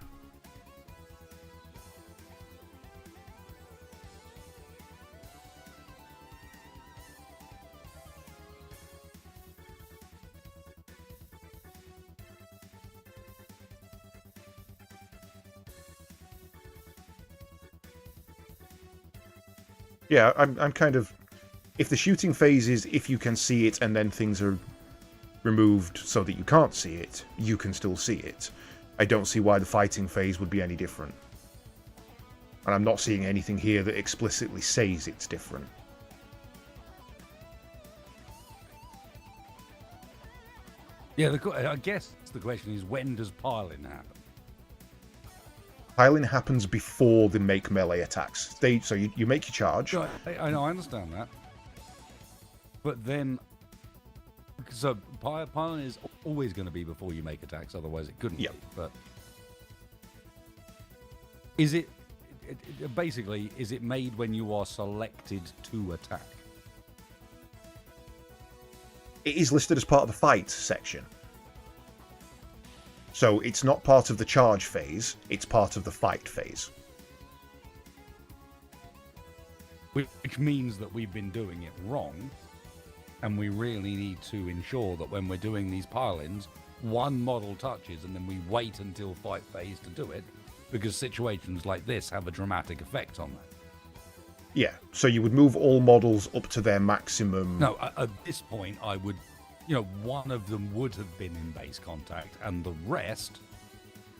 Yeah, I'm kind of... If the shooting phase is if you can see it and then things are removed so that you can't see it, you can still see it. I don't see why the fighting phase would be any different. And I'm not seeing anything here that explicitly says it's different. Yeah, I guess the question is, when does piling happen? Piling happens before the make melee attacks. So you make your charge. I know, I understand that. But then... So piling is always going to be before you make attacks, otherwise it couldn't be. But is it... Basically, is it made when you are selected to attack? It is listed as part of the fight section. So it's not part of the charge phase, it's part of the fight phase. Which means that we've been doing it wrong, and we really need to ensure that when we're doing these pile-ins, one model touches and then we wait until fight phase to do it, because situations like this have a dramatic effect on that. Yeah, so you would move all models up to their maximum... No, at this point I would one of them would have been in base contact, and the rest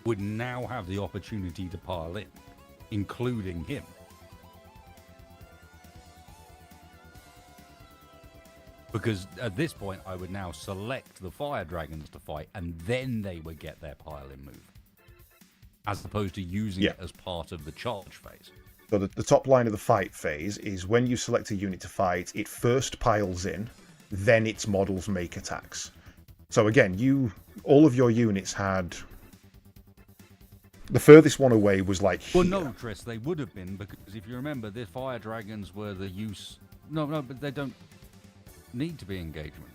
would now have the opportunity to pile in, including him. Because at this point, I would now select the fire dragons to fight, and then they would get their pile-in move, as opposed to using it as part of the charge phase. So the top line of the fight phase is when you select a unit to fight, it first piles in, then its models make attacks. So again, all of your units had... The furthest one away was like here. Well, no, Tris, they would have been, because if you remember, the fire dragons were the use... No, but they don't need to be engagement.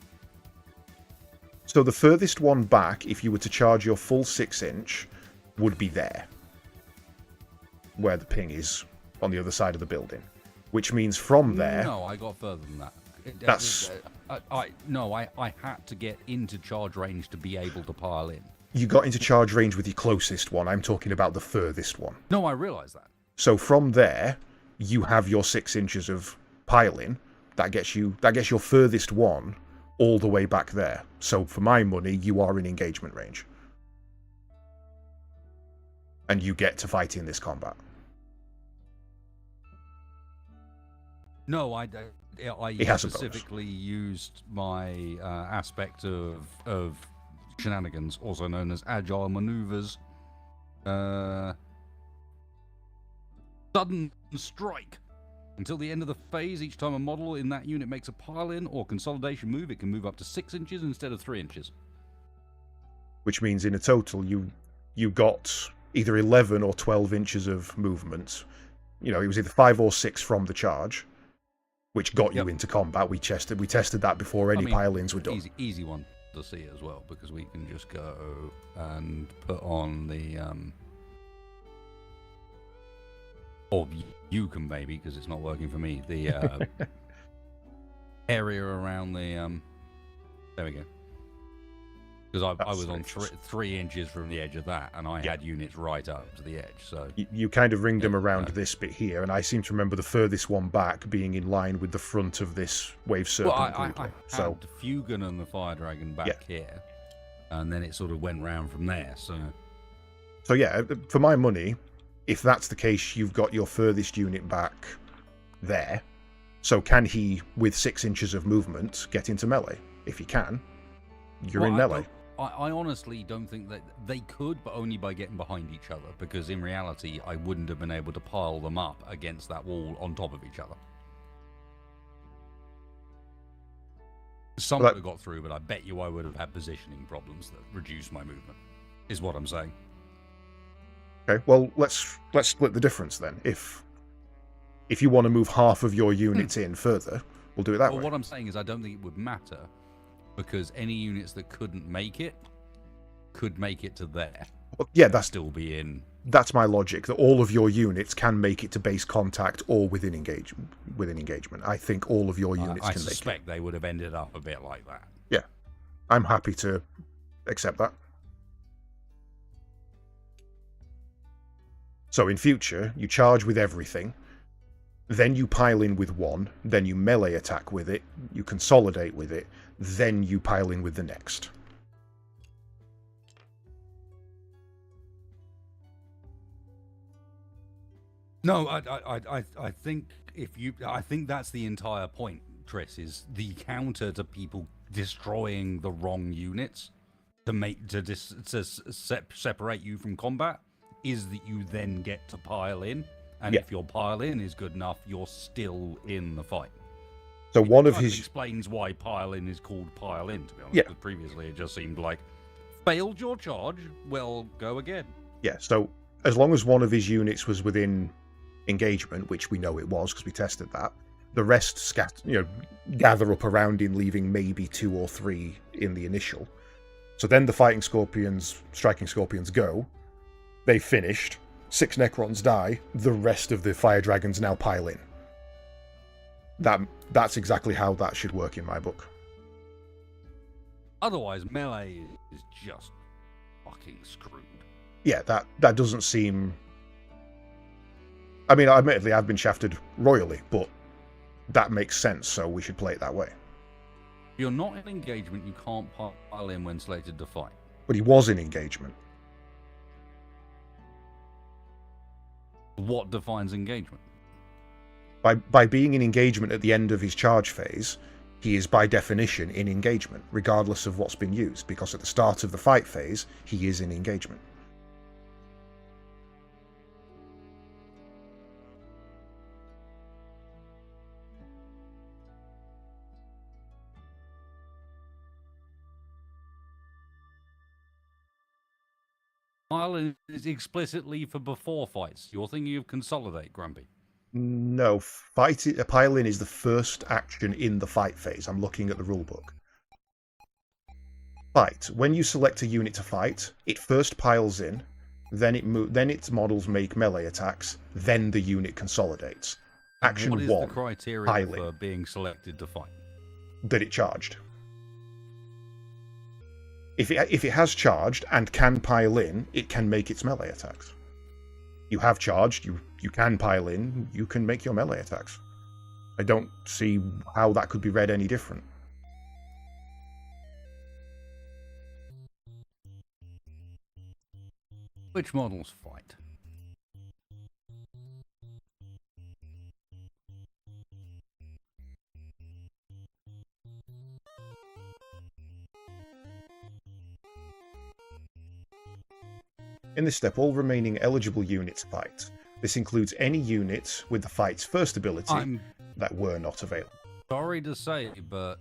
So the furthest one back, if you were to charge your full 6-inch, would be there. Where the ping is on the other side of the building. Which means from there... No, I got further than that. That's... I had to get into charge range to be able to pile in. You got into charge range with your closest one. I'm talking about the furthest one. No, I realise that. So from there, you have your 6 inches of piling. That gets your furthest one all the way back there. So for my money, you are in engagement range. And you get to fight in this combat. No, I specifically used my aspect of shenanigans, also known as agile maneuvers. Sudden strike. Until the end of the phase, each time a model in that unit makes a pile-in or consolidation move, it can move up to 6 inches instead of 3 inches. Which means in a total, you got either 11 or 12 inches of movement. It was either 5 or 6 from the charge, which got you into combat. We tested that before any pile-ins were done. Easy one to see as well, because we can just go and put on the... Or you can maybe, because it's not working for me. The area around the... there we go. Because I was on 3 inches from the edge of that, and I had units right up to the edge. So you kind of ringed them around this bit here, and I seem to remember the furthest one back being in line with the front of this wave serpent. Well, I had the Fugan and the Fire Dragon back here, and then it sort of went round from there. So yeah, for my money, if that's the case, you've got your furthest unit back there. So can he, with 6 inches of movement, get into melee? If he can, you're in melee. I honestly don't think that they could, but only by getting behind each other, because in reality, I wouldn't have been able to pile them up against that wall on top of each other. Some would have got through, but I bet you I would have had positioning problems that reduced my movement, is what I'm saying. Okay, well, let's split the difference then. If you want to move half of your units in further, we'll do it that way. Well, what I'm saying is I don't think it would matter, because any units that couldn't make it could make it to there. Well, yeah, that's still be in. That's my logic. That all of your units can make it to base contact or within engagement. I think all of your units can make it. I suspect they would have ended up a bit like that. Yeah, I'm happy to accept that. So in future, you charge with everything, then you pile in with one, then you melee attack with it, you consolidate with it, then you pile in with the next. No, I think I think that's the entire point, Tris, is the counter to people destroying the wrong units to separate you from combat is that you then get to pile in, and if your pile in is good enough, you're still in the fight. So one of his explains why pile in is called pile in, to be honest. Yeah. Because previously it just seemed like failed your charge, well, go again. Yeah. So as long as one of his units was within engagement, which we know it was because we tested that, the rest gather up around him, leaving maybe 2 or 3 in the initial. So then the striking scorpions go. They finished. 6 Necrons die. The rest of the fire dragons now pile in. That's exactly how that should work in my book. Otherwise, melee is just fucking screwed. Yeah, that doesn't seem... I mean, admittedly, I've been shafted royally, but that makes sense, so we should play it that way. You're not in engagement, you can't pile in when selected to fight. But he was in engagement. What defines engagement? By being in engagement at the end of his charge phase, he is by definition in engagement, regardless of what's been used, because at the start of the fight phase, he is in engagement. Pile is explicitly for before fights. You're thinking of consolidate, Grumpy. No, a pile-in is the first action in the fight phase. I'm looking at the rulebook. Fight. When you select a unit to fight, it first piles in, then its models make melee attacks, then the unit consolidates. Action 1. What is the criteria for being selected to fight? That it charged. If it has charged and can pile in, it can make its melee attacks. You have charged, you can pile in, you can make your melee attacks. I don't see how that could be read any different. Which models fight? In this step, all remaining eligible units fight. This includes any units with the fight's first ability that were not available. Sorry to say, but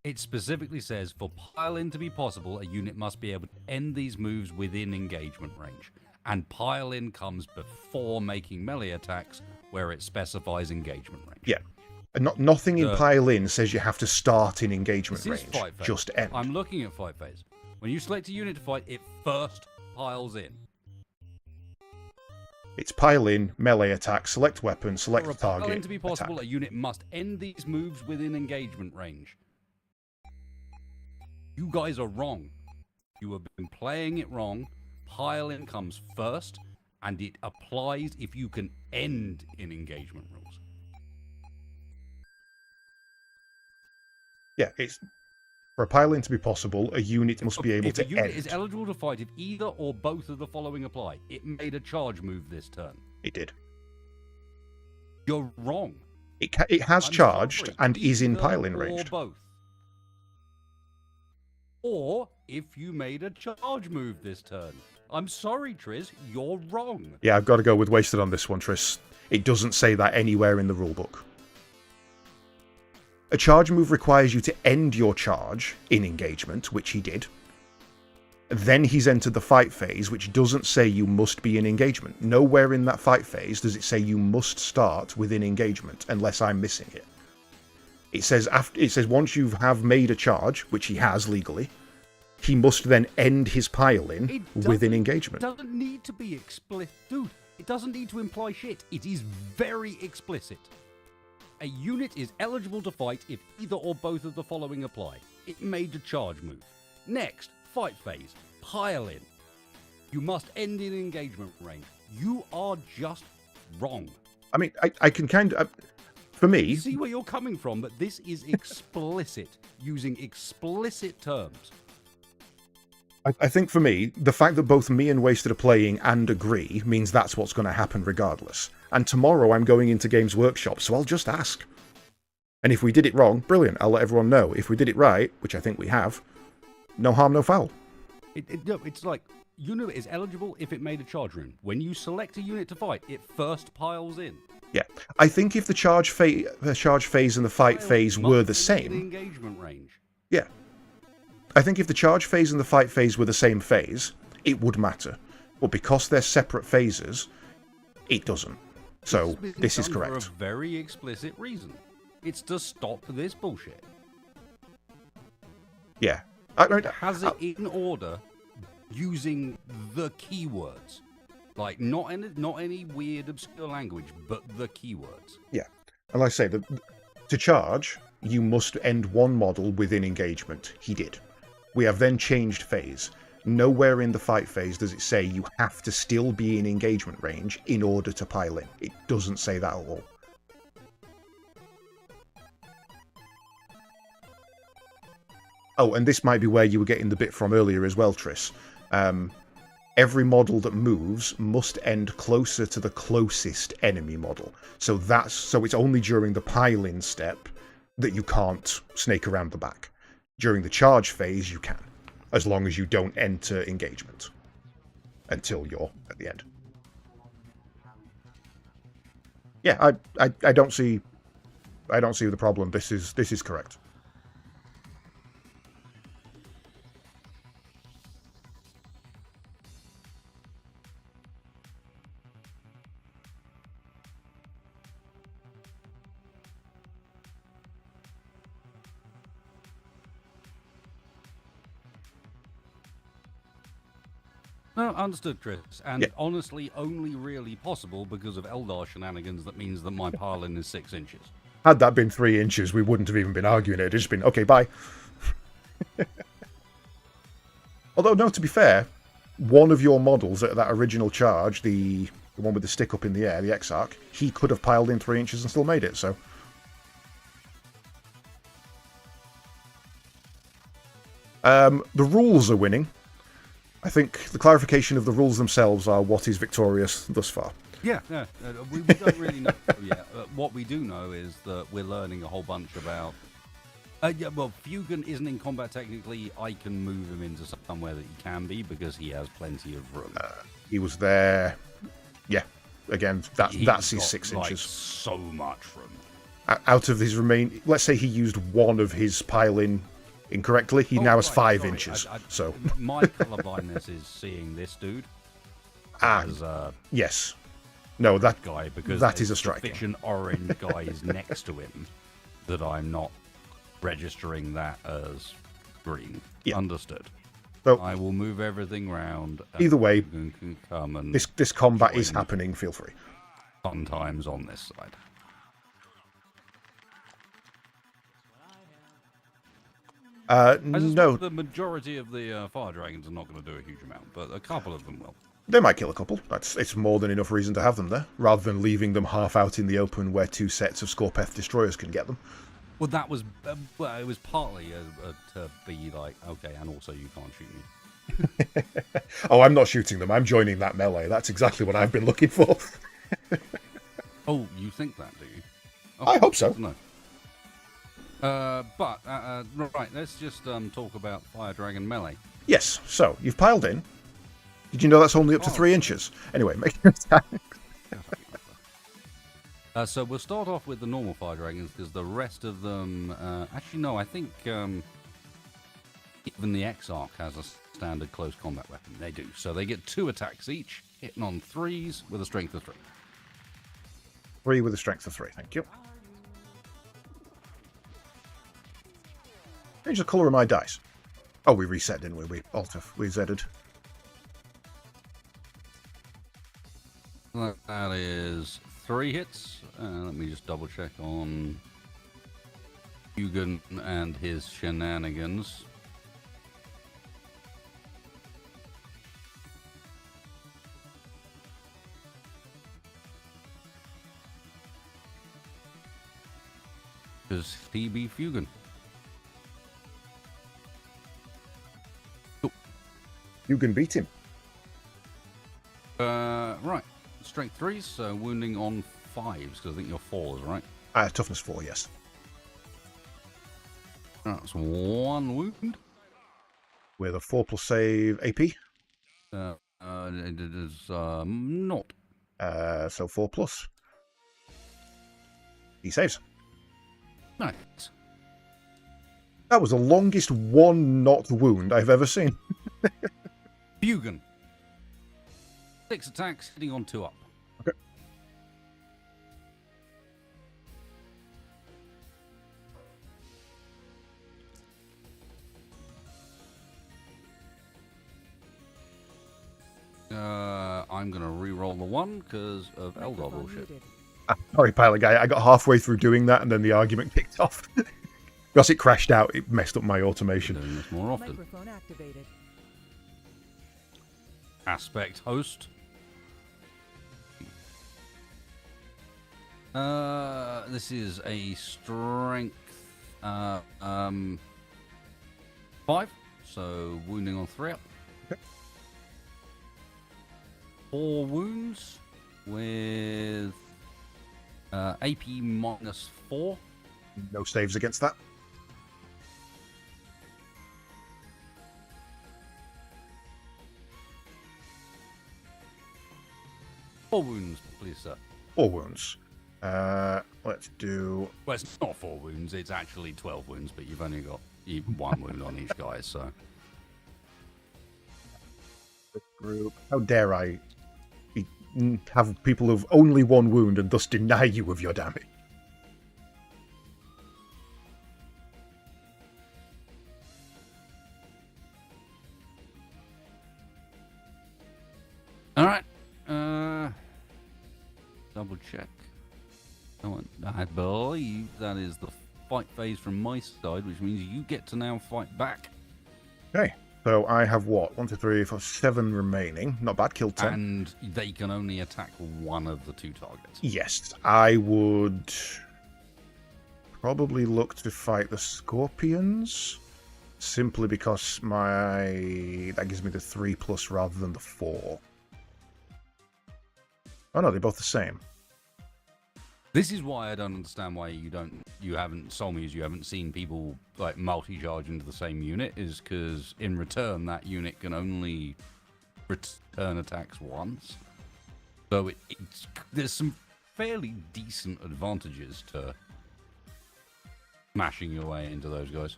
it specifically says for pile-in to be possible, a unit must be able to end these moves within engagement range. And pile-in comes before making melee attacks, where it specifies engagement range. Yeah. And nothing in pile-in says you have to start in engagement range. Fight phase. Just end. I'm looking at fight phase. When you select a unit to fight, it first piles in. It's pile in, melee attack, select weapon, select For a target. pile-in to be possible, attack. a unit must end these moves within engagement range. You guys are wrong. You have been playing it wrong. Pile-in comes first, and it applies if you can end in engagement rules. Yeah, it's for a pile-in to be possible, a unit must be able to end. If a unit is eligible to fight if either or both of the following apply. It made a charge move this turn. It did. You're wrong. It has charged and is in pile-in range. Or both. Or if you made a charge move this turn. I'm sorry, Triz, you're wrong. Yeah, I've got to go with wasted on this one, Tris. It doesn't say that anywhere in the rulebook. A charge move requires you to end your charge in engagement, which he did. Then he's entered the fight phase, which doesn't say you must be in engagement. Nowhere in that fight phase does it say you must start within engagement, unless I'm missing it. It says once you have made a charge, which he has legally, he must then end his pile-in within engagement. It doesn't need to be explicit. Dude, it doesn't need to imply shit. It is very explicit. A unit is eligible to fight if either or both of the following apply. It made a charge move. Next, fight phase. Pile in. You must end in engagement range. You are just wrong. I mean, I can kind of... For me... See where you're coming from, but this is explicit. Using explicit terms. I think for me, the fact that both me and Wasted are playing and agree means that's what's going to happen regardless. And tomorrow I'm going into Games Workshop, so I'll just ask. And if we did it wrong, brilliant, I'll let everyone know. If we did it right, which I think we have, no harm, no foul. It's like, unit is eligible if it made a charge rune. When you select a unit to fight, it first piles in. Yeah, I think if the charge phase and the fight phase were the same... engagement range. Yeah. I think if the charge phase and the fight phase were the same phase, it would matter. But because they're separate phases, it doesn't. So, this is correct. For a very explicit reason. It's to stop this bullshit. Yeah. Has it in order using the keywords. Like, not any weird, obscure language, but the keywords. Yeah. And like I say, to charge, you must end one model within engagement. He did. We have then changed phase. Nowhere in the fight phase does it say you have to still be in engagement range in order to pile in. It doesn't say that at all. Oh, and this might be where you were getting the bit from earlier as well, Triss. Every model that moves must end closer to the closest enemy model. So it's only during the pile-in step that you can't snake around the back. During the charge phase, you can, as long as you don't enter engagement until you're at the end. Yeah, I don't see the problem. This is correct. No, understood, Chris. And honestly, only really possible because of Eldar shenanigans that means that my pile-in is 6 inches. Had that been 3 inches, we wouldn't have even been arguing it. It'd just been, okay, bye. Although, no, to be fair, one of your models at that original charge, the one with the stick up in the air, the Exarch, he could have piled in 3 inches and still made it, so... The rules are winning. I think the clarification of the rules themselves are what is victorious thus far. Yeah. We don't really know yet. What we do know is that we're learning a whole bunch about... Fugan isn't in combat technically. I can move him into somewhere that he can be because he has plenty of room. He was there... Yeah, again, that's his 6 inches. Like, so much room. Out of his remain... Let's say he used one of his pile-in incorrectly. He now has 5 inches. So my colorblindness is seeing this dude. As, yes. No, that guy, because that is a striker. Fiction orange guy is next to him. That I'm not registering that as green. Yeah. Understood. So I will move everything round. Either way, can come and this combat is happening. Feel free. Fun times on this side. No. The majority of the fire dragons are not going to do a huge amount, but a couple of them will. They might kill a couple. It's more than enough reason to have them there, rather than leaving them half out in the open where 2 sets of Scorpeth destroyers can get them. Well, that was it was partly to be like, okay, and also you can't shoot me. Oh, I'm not shooting them. I'm joining that melee. That's exactly what I've been looking for. Oh, you think that, do you? Oh, I hope so. No. Right, let's just talk about Fire Dragon Melee. Yes, so, you've piled in. Did you know that's only up to 3 inches? Anyway, make your attack. So we'll start off with the normal Fire Dragons, because the rest of them... actually, no, I think even the Exarch has a standard close combat weapon. They do. So they get 2 attacks each, hitting on 3s with a strength of 3. 3 with a strength of 3, thank you. Change the colour of my dice. Oh, we reset, didn't we? We Z'd. That is 3 hits. Let me just double check on Hugan and his shenanigans. Does he be Fugan? You can beat him. Right. Strength 3s, so wounding on 5s, because I think you're 4s, right? Toughness 4, yes. That's 1 wound. With a 4+ save AP. It is not. So 4+. He saves. Nice. That was the longest 1 not wound I've ever seen. Fugan. 6 attacks, hitting on 2 up. Okay. I'm going to re-roll the 1 because of Eldar bullshit. Sorry, pilot guy. I got halfway through doing that and then the argument kicked off. Because it crashed out, it messed up my automation. Doing this more often. Microphone activated. Aspect host. This is a strength 5, so wounding on 3 up. Okay. 4 wounds with AP -4. No saves against that. Four wounds, please, sir. 4 wounds. Let's do... Well, it's not 4 wounds, it's actually 12 wounds, but you've only got 1 wound on each guy, so... Group. How dare I have people who've only 1 wound and thus deny you of your damage? Alright. Double check. I believe that is the fight phase from my side, which means you get to now fight back. Okay. So I have what? 1, 2, 3, 4, 7 remaining. Not bad. Killed 10. And they can only attack one of the 2 targets. Yes. I would probably look to fight the Scorpions. Simply because that gives me the 3+ rather than the 4. Oh no, they're both the same. This is why I don't understand why you haven't seen people like multi-charge into the same unit, is because in return that unit can only return attacks once. So there's some fairly decent advantages to smashing your way into those guys.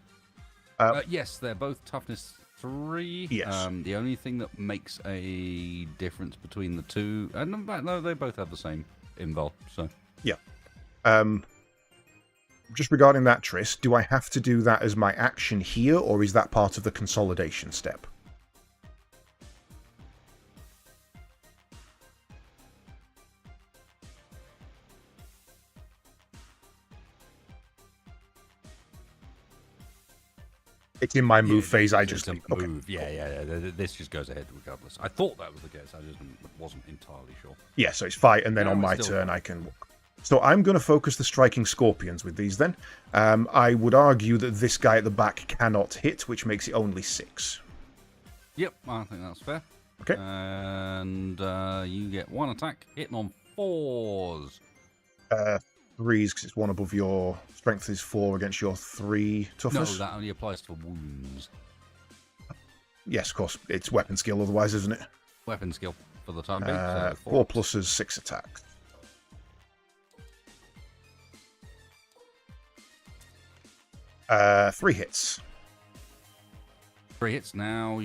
Yes, they're both toughness 3. Yes. The only thing that makes a difference between the 2, and in fact, no, they both have the same invul. So yeah. Just regarding that, Triss, do I have to do that as my action here, or is that part of the consolidation step? It's in my move phase. I just move. Okay. Yeah. This just goes ahead regardless. I thought that was the case. I just wasn't entirely sure. Yeah, so it's fight, and then on my turn I can. So I'm going to focus the striking Scorpions with these. Then I would argue that this guy at the back cannot hit, which makes it only 6. Yep, I think that's fair. Okay. And you get 1 attack hitting on 4s. 3s because it's 1 above your strength is 4 against your 3 toughness. No, that only applies to wounds. Yes, of course. It's weapon skill otherwise, isn't it? Weapon skill for the time being. So 4 pluses, 6 attacks. Three hits. 3 hits. Now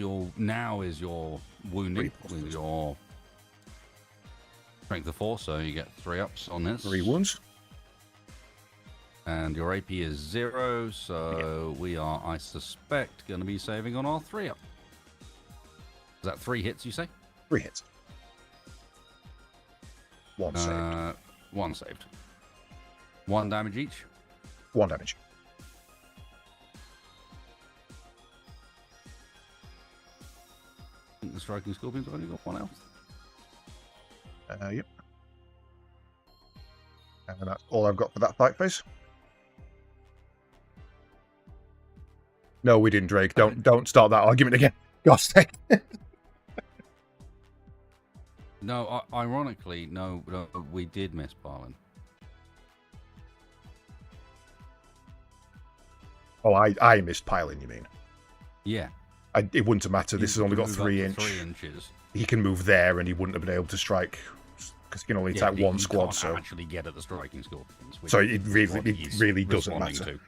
is your wounding with your strength of 4, so you get 3 ups on this. 3 wounds. And your AP is 0, so we are, I suspect, going to be saving on our 3 up. Is that 3 hits, you say? 3 hits. 1 saved. 1 saved. 1 damage each? 1 damage. I think the striking Scorpion's only got 1 health. Yep. And that's all I've got for that fight phase. No, we didn't, Drake. Don't start that argument again. God's sake. No, ironically, no, we did miss piling. Oh, I missed piling, you mean? Yeah. It wouldn't have mattered. This has only got 3 inches. He can move there, and he wouldn't have been able to strike because he can only attack 1 squad. Can't so actually get at the striking Scorpions. So it really doesn't matter. To.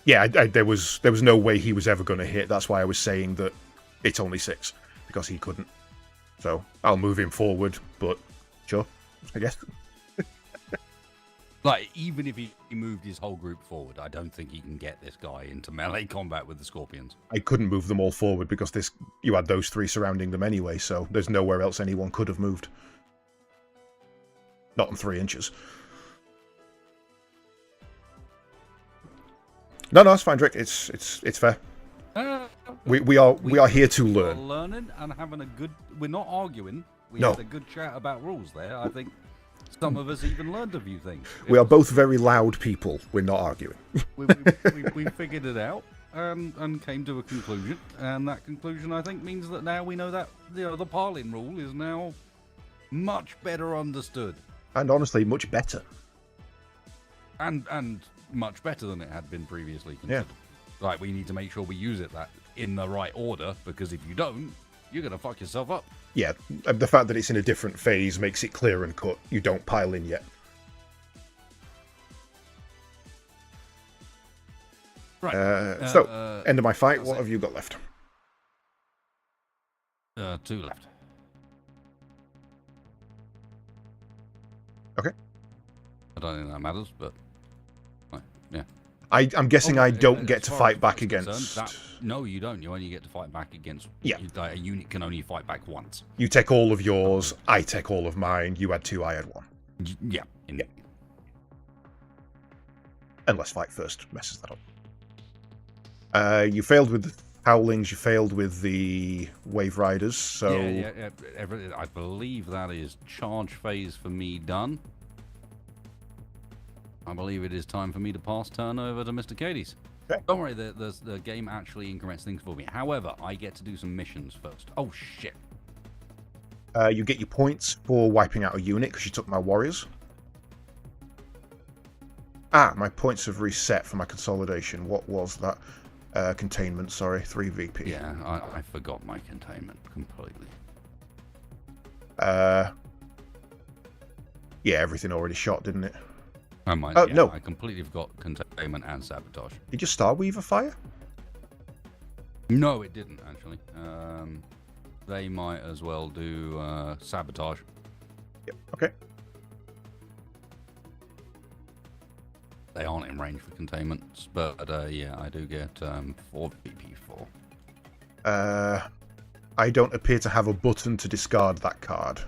Yeah, there was no way he was ever going to hit. That's why I was saying that it's only 6 because he couldn't. So I'll move him forward, but sure, I guess. Like, even if he moved his whole group forward, I don't think he can get this guy into melee combat with the Scorpions. I couldn't move them all forward because you had those 3 surrounding them anyway, so there's nowhere else anyone could have moved. Not in 3 inches. No, it's fine, Drake. It's fair. We are here to learn. Learning and having a good. We're not arguing. We No. had a good chat about rules there. I think Some of us even learned a few things. We are both very loud people. We're not arguing. We figured it out and came to a conclusion, and that conclusion, I think, means that now we know that the Parlin rule is now much better understood. And honestly, much better. And much better than it had been previously considered. Yeah. Like, we need to make sure we use it in the right order, because if you don't, you're going to fuck yourself up. Yeah, the fact that it's in a different phase makes it clear and cut. You don't pile in yet. Right. So, end of my fight. What have you got left? 2 left. Okay. I don't think that matters, but yeah. I'm guessing I don't get to fight back against... No, you don't. You only get to fight back against... Yeah. A unit can only fight back once. You take all of yours, I take all of mine, you had 2, I had 1. Yeah. Yeah. Unless fight first messes that up. You failed with the Howlings, you failed with the Wave Riders, so... Yeah. I believe that is charge phase for me done. I believe it is time for me to pass turn over to Mr. Cadies. Okay. Don't worry, the game actually increments things for me. However, I get to do some missions first. Oh, shit. You get your points for wiping out a unit because you took my warriors. My points have reset for my consolidation. What was that? Containment, sorry. 3 VP. Yeah, I forgot my containment completely. Yeah, everything already shot, didn't it? No. I completely forgot containment and sabotage. Did your Star Weaver fire? No, it didn't, actually. They might as well do sabotage. Yep, okay. They aren't in range for containments, but yeah, I do get 4 VP4. I don't appear to have a button to discard that card.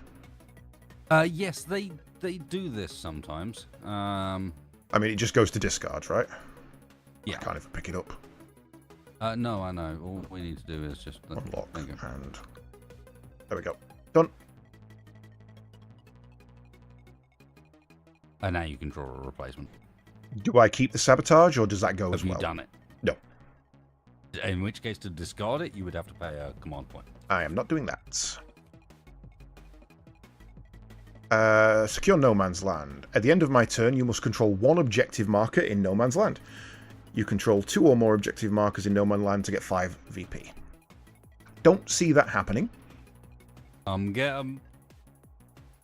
Yes, they do this sometimes. I mean, it just goes to discard, right? Yeah. I can't even pick it up. No, I know. All we need to do is just... Unlock, and... There we go. Done. And now you can draw a replacement. Do I keep the sabotage, or does that go as well? Have you done it? No. In which case, to discard it, you would have to pay a command point. I am not doing that. Secure No Man's Land. At the end of my turn, you must control 1 objective marker in No Man's Land. You control 2 or more objective markers in No Man's Land to get 5 VP. Don't see that happening. Get 'em.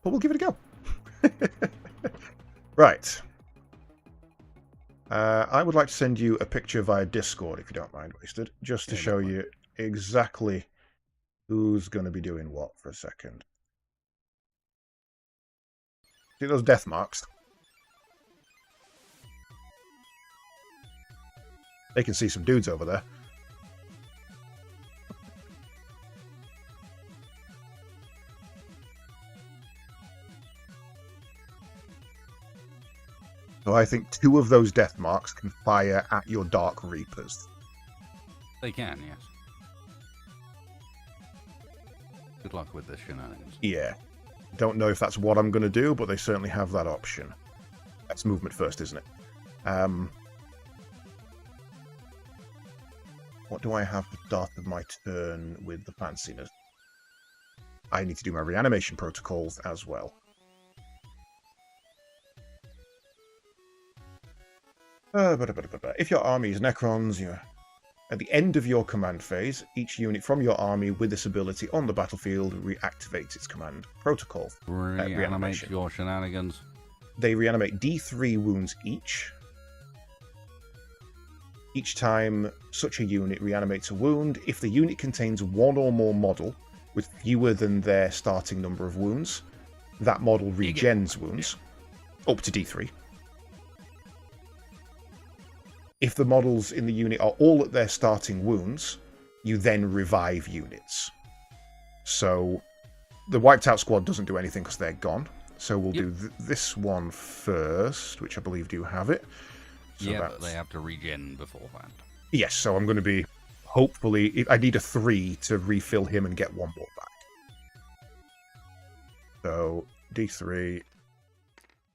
But we'll give it a go. Right. I would like to send you a picture via Discord, if you don't mind, Wasted, just to show you exactly who's going to be doing what for a second. See those death marks? They can see some dudes over there. So I think 2 of those death marks can fire at your Dark Reapers. They can, yes. Good luck with this shenanigans. Yeah. Don't know if that's what I'm going to do, but they certainly have that option. That's movement first, isn't it? What do I have at the start of my turn with the fanciness? I need to do my reanimation protocols as well. If your army is Necrons, at the end of your command phase, each unit from your army with this ability on the battlefield reactivates its command protocol. Reanimate your shenanigans. They reanimate D3 wounds each. Each time such a unit reanimates a wound, if the unit contains 1 or more model with fewer than their starting number of wounds, that model regens wounds up to D3. If the models in the unit are all at their starting wounds, you then revive units. So the wiped out squad doesn't do anything because they're gone. So we'll do this one first, which I believe do have it. So but they have to regen beforehand. Yes, so I'm going to be, hopefully, I need a 3 to refill him and get 1 more back. So D3,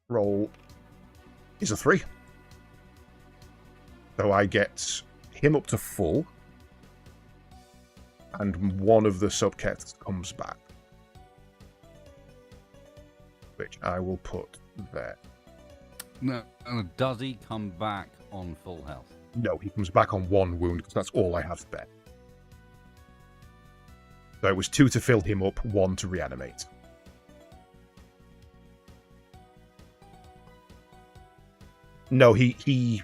roll is a 3. So I get him up to full, and one of the subkets comes back, which I will put there. No, does he come back on full health? No, he comes back on 1 wound, because that's all I have spare. So it was 2 to fill him up, 1 to reanimate. No, he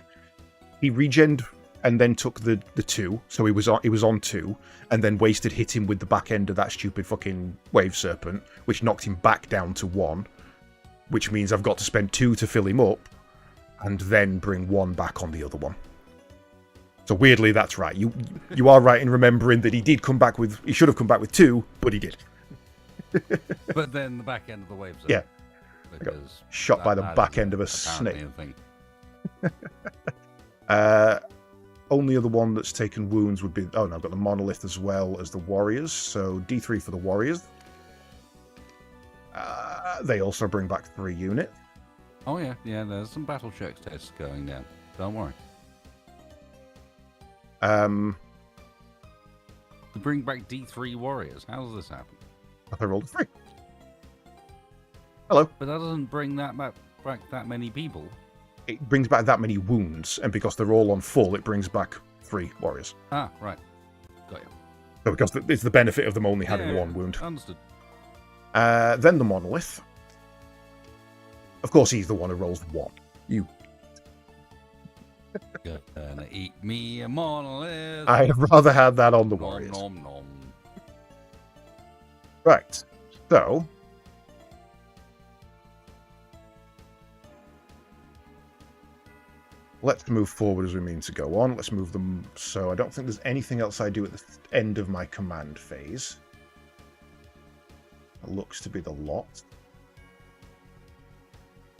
regened and then took the 2, so he was on 2, and then wasted hit him with the back end of that stupid fucking wave serpent, which knocked him back down to 1, which means I've got to spend 2 to fill him up, and then bring 1 back on the other one. So weirdly, that's right. You are right in remembering that he should have come back with 2, but he did. But then the back end of the wave serpent. Yeah. Because shot by the back end of a snake. Only other one that's taken wounds would be... Oh, no, I've got the monolith as well as the warriors. So D3 for the warriors. They also bring back 3 units. Oh, yeah. Yeah, there's some battle check tests going down. Don't worry. To bring back D3 warriors. How does this happen? I rolled a 3. Hello. But that doesn't bring that back that many people. It brings back that many wounds, and because they're all on full, it brings back 3 warriors. Ah, right. Got you. So because it's the benefit of them only having 1 wound. Understood. Then the monolith. Of course, he's the one who rolls 1. You. Gonna eat me a monolith. I have rather had that on the warriors. Nom, nom. Right. So... let's move forward as we mean to go on. Let's move them. So I don't think there's anything else I do at the end of my command phase. It looks to be the lot.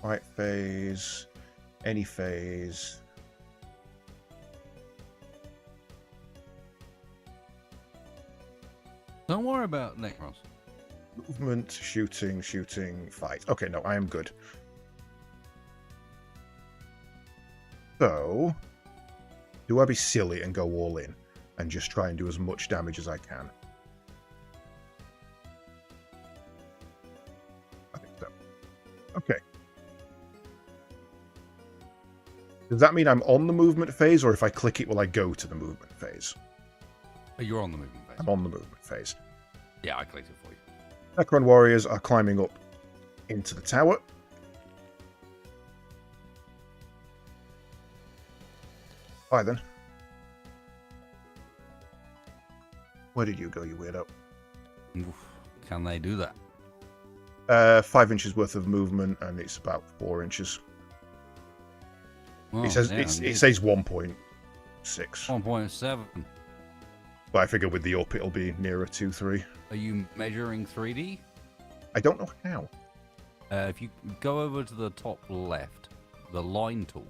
Fight phase. Any phase. Don't worry about Necros. Movement, shooting, fight. Okay, no, I am good. So, do I be silly and go all in and just try and do as much damage as I can? I think so. Okay. Does that mean I'm on the movement phase, or if I click it, will I go to the movement phase? You're on the movement phase. I'm on the movement phase. Yeah, I clicked it for you. Necron warriors are climbing up into the tower. Bye then. Where did you go, you weirdo? Oof, can they do that? 5 inches worth of movement, and it's about 4 inches. Well, It says yeah, it says 1.6. 1.7. But I figure with the up, it'll be nearer 2-3. Are you measuring 3D? I don't know how. If you go over to the top left, the line tool,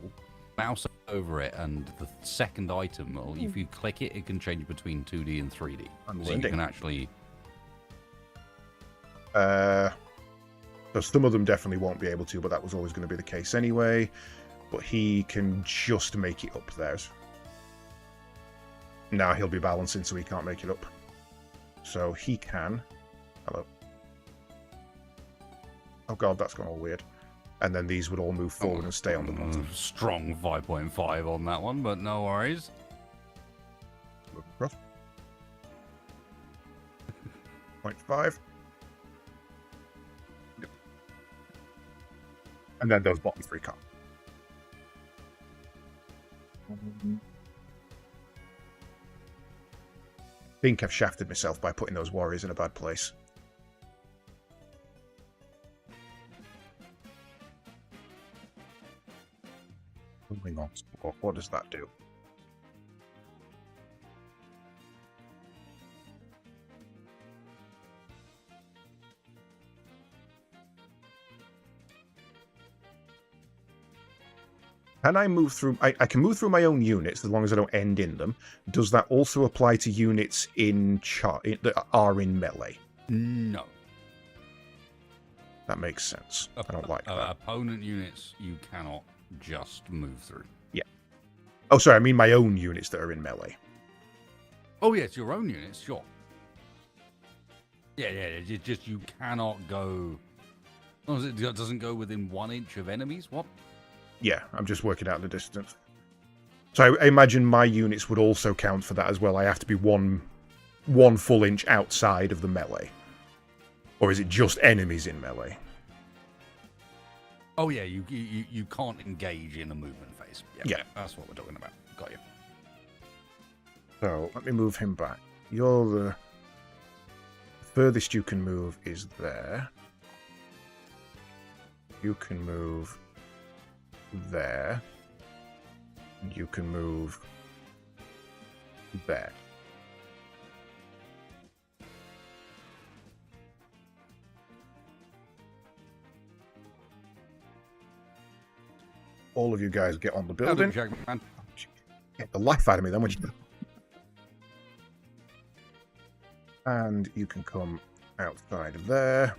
mouse over it, and the second item, well, if you click it, it can change between 2D and 3D. So you can actually... So some of them definitely won't be able to, but that was always going to be the case anyway. But he can just make it up there. Now he'll be balancing, so he can't make it up. So he can. Hello. Oh god, that's gone all weird. And then these would all move forward and stay on the bottom. Strong 5.5 on that one, but no worries. Move across. 0.5. Yep. And then those bottom 3 can't. I think I've shafted myself by putting those warriors in a bad place. Moving on. What does that do? Can I move through... I can move through my own units as long as I don't end in them. Does that also apply to units in that are in melee? No. That makes sense. I don't like that. Opponent units you cannot just move through. Yeah. Oh, sorry, I mean my own units that are in melee. Oh, yes, your own units, sure. Yeah, just you cannot go... Oh, it doesn't go within 1 inch of enemies? What? Yeah, I'm just working out the distance. So I imagine my units would also count for that as well. I have to be one full inch outside of the melee. Or is it just enemies in melee? Oh, yeah, you can't engage in a movement phase. Yeah, that's what we're talking about. Got you. So, let me move him back. You're the furthest you can move is there. You can move there. And you can move there. All of you guys get on the building. Get the life out of me then, would you? And you can come outside of there.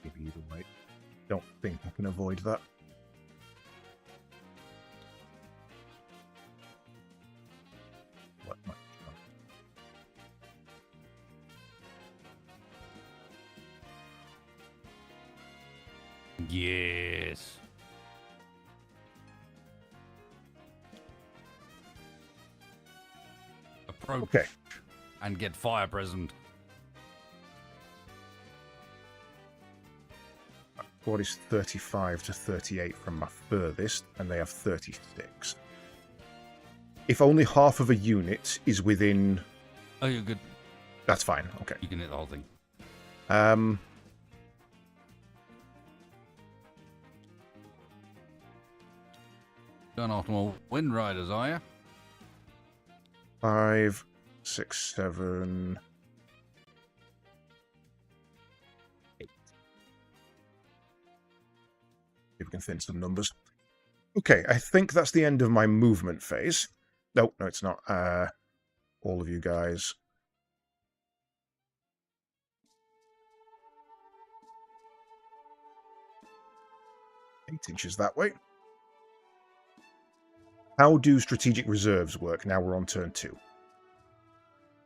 Give you the weight. Don't think I can avoid that. Yes. Approach and get fire present. What is 35 to 38 from my furthest, and they have 36. If only half of a unit is within... Oh, you're good. That's fine, okay. You can hit the whole thing. Going after more Wind Riders, are you? 5, 6, 7... 8. If we can thin some numbers. Okay, I think that's the end of my movement phase. No, it's not. All of you guys. Eight inches that way. How do strategic reserves work? Now we're on turn 2.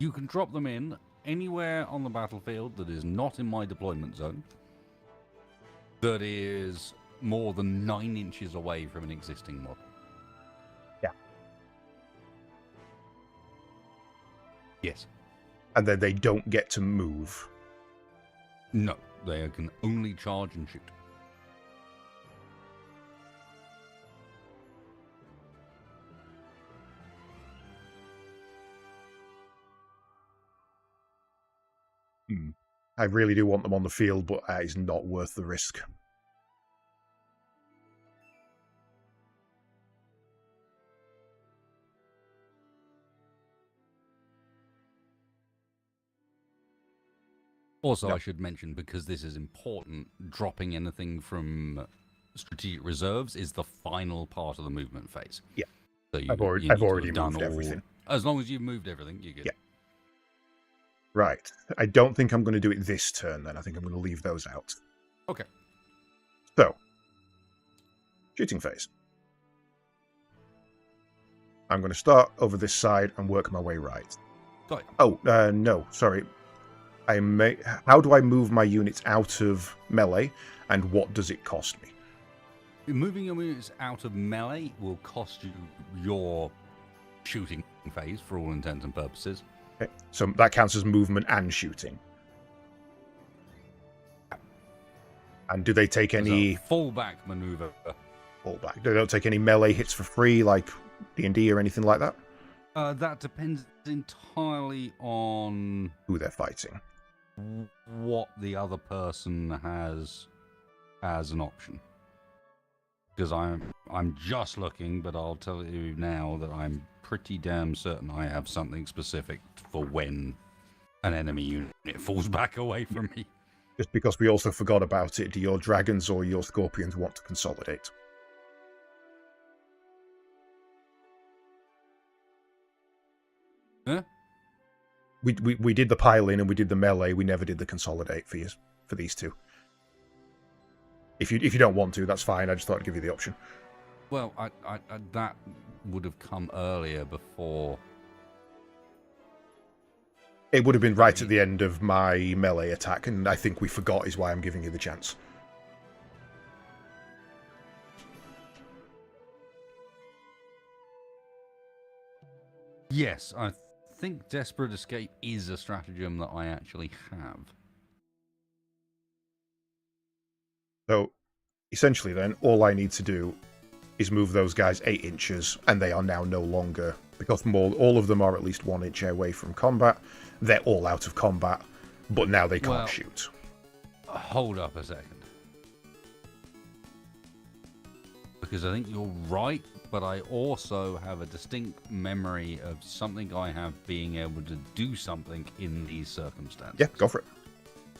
You can drop them in anywhere on the battlefield that is not in my deployment zone, that is more than 9 inches away from an existing model. Yeah. Yes. And then they don't get to move. No, they can only charge and shoot. I really do want them on the field, but it's not worth the risk. Also, I should mention, because this is important, dropping anything from strategic reserves is the final part of the movement phase. Yeah. So I've already moved everything. As long as you've moved everything, you're good. Yeah. Right. I don't think I'm going to do it this turn, then. I think I'm going to leave those out. Okay. So, shooting phase. I'm going to start over this side and work my way right. Got it. Oh, no, sorry. How do I move my units out of melee, and what does it cost me? Moving your units out of melee will cost you your shooting phase, for all intents and purposes. Okay. So that counts as movement and shooting. And do they take any... fallback maneuver. Fallback. They don't take any melee hits for free, like D&D or anything like that? That depends entirely on... who they're fighting. What the other person has as an option. because I'm just looking, but I'll tell you now that I'm pretty damn certain I have something specific for when an enemy unit falls back away from me. Just because we also forgot about it, do your dragons or your scorpions want to consolidate? Huh? We did the pile-in and we did the melee. We never did the consolidate for these two. If you don't want to, that's fine. I just thought I'd give you the option. Well, I that would have come earlier before. It would have been right at the end of my melee attack, and I think we forgot is why I'm giving you the chance. Yes, I think Desperate Escape is a stratagem that I actually have. So, essentially then, all I need to do is move those guys 8 inches, and they are now no longer, because all of them are at least 1 inch away from combat. They're all out of combat, but now they can't shoot. Hold up a second. Because I think you're right, but I also have a distinct memory of something I have being able to do something in these circumstances. Yeah, go for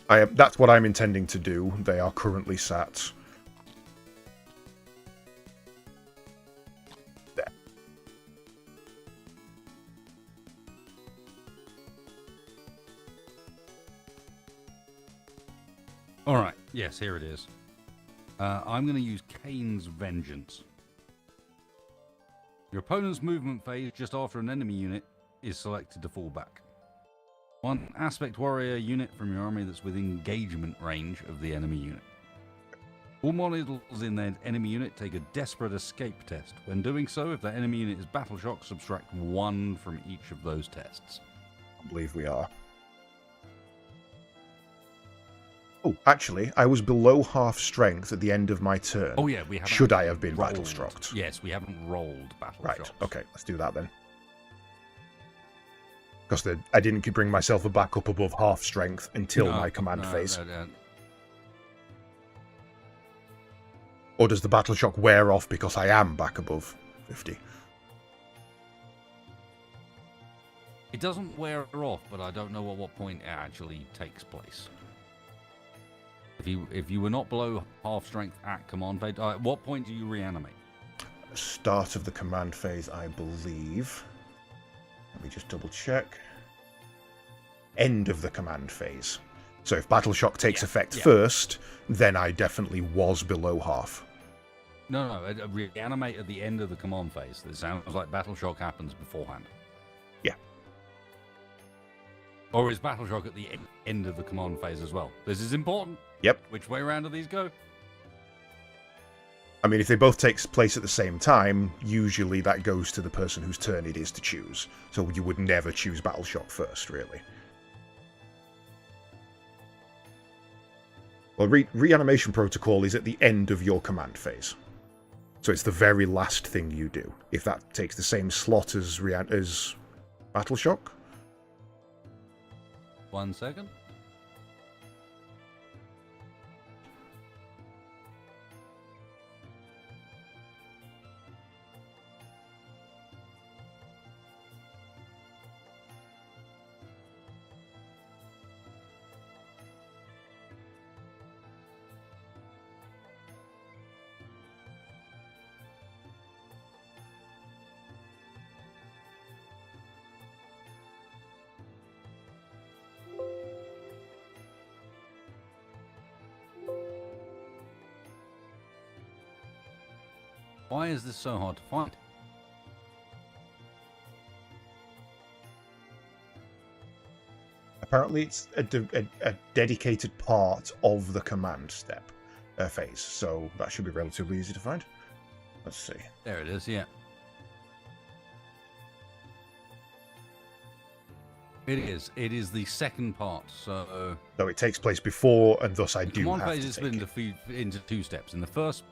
it. That's what I'm intending to do. They are currently sat there. All right. Yes, here it is. I'm going to use Kane's Vengeance. Your opponent's movement phase just after an enemy unit is selected to fall back. One aspect warrior unit from your army that's within engagement range of the enemy unit. All models in their enemy unit take a Desperate Escape test. When doing so, if that enemy unit is battle shock, subtract 1 from each of those tests. I believe we are. Oh, actually, I was below half strength at the end of my turn. Oh yeah, we haven't. Should I have been rolled. battle shocked? Yes, we haven't rolled battle right. shocks. Okay, let's do that then. Because I didn't bring myself back up above half strength until my command phase. No. Or does the battle shock wear off because I am back above 50? It doesn't wear off, but I don't know at what point it actually takes place. If you were not below half strength at command phase, at what point do you reanimate? Start of the command phase, I believe. Let me just double check. End of the command phase. So if battle shock takes effect first, then I definitely was below half. No, reanimate at the end of the command phase. It sounds like battle shock happens beforehand. Yeah. Or is battle shock at the end of the command phase as well? This is important. Yep. Which way around do these go? I mean, if they both take place at the same time, usually that goes to the person whose turn it is to choose. So you would never choose battle shock first, really. Well, reanimation protocol is at the end of your command phase. So it's the very last thing you do. If that takes the same slot as battle shock. 1 second. Why is this so hard to find? Apparently it's a dedicated part of the command step phase, so that should be relatively easy to find. Let's see. There it is, yeah. It is. It is the second part, so... So it takes place before, and thus I do command have phase to is take split it. into 2 steps. In the first,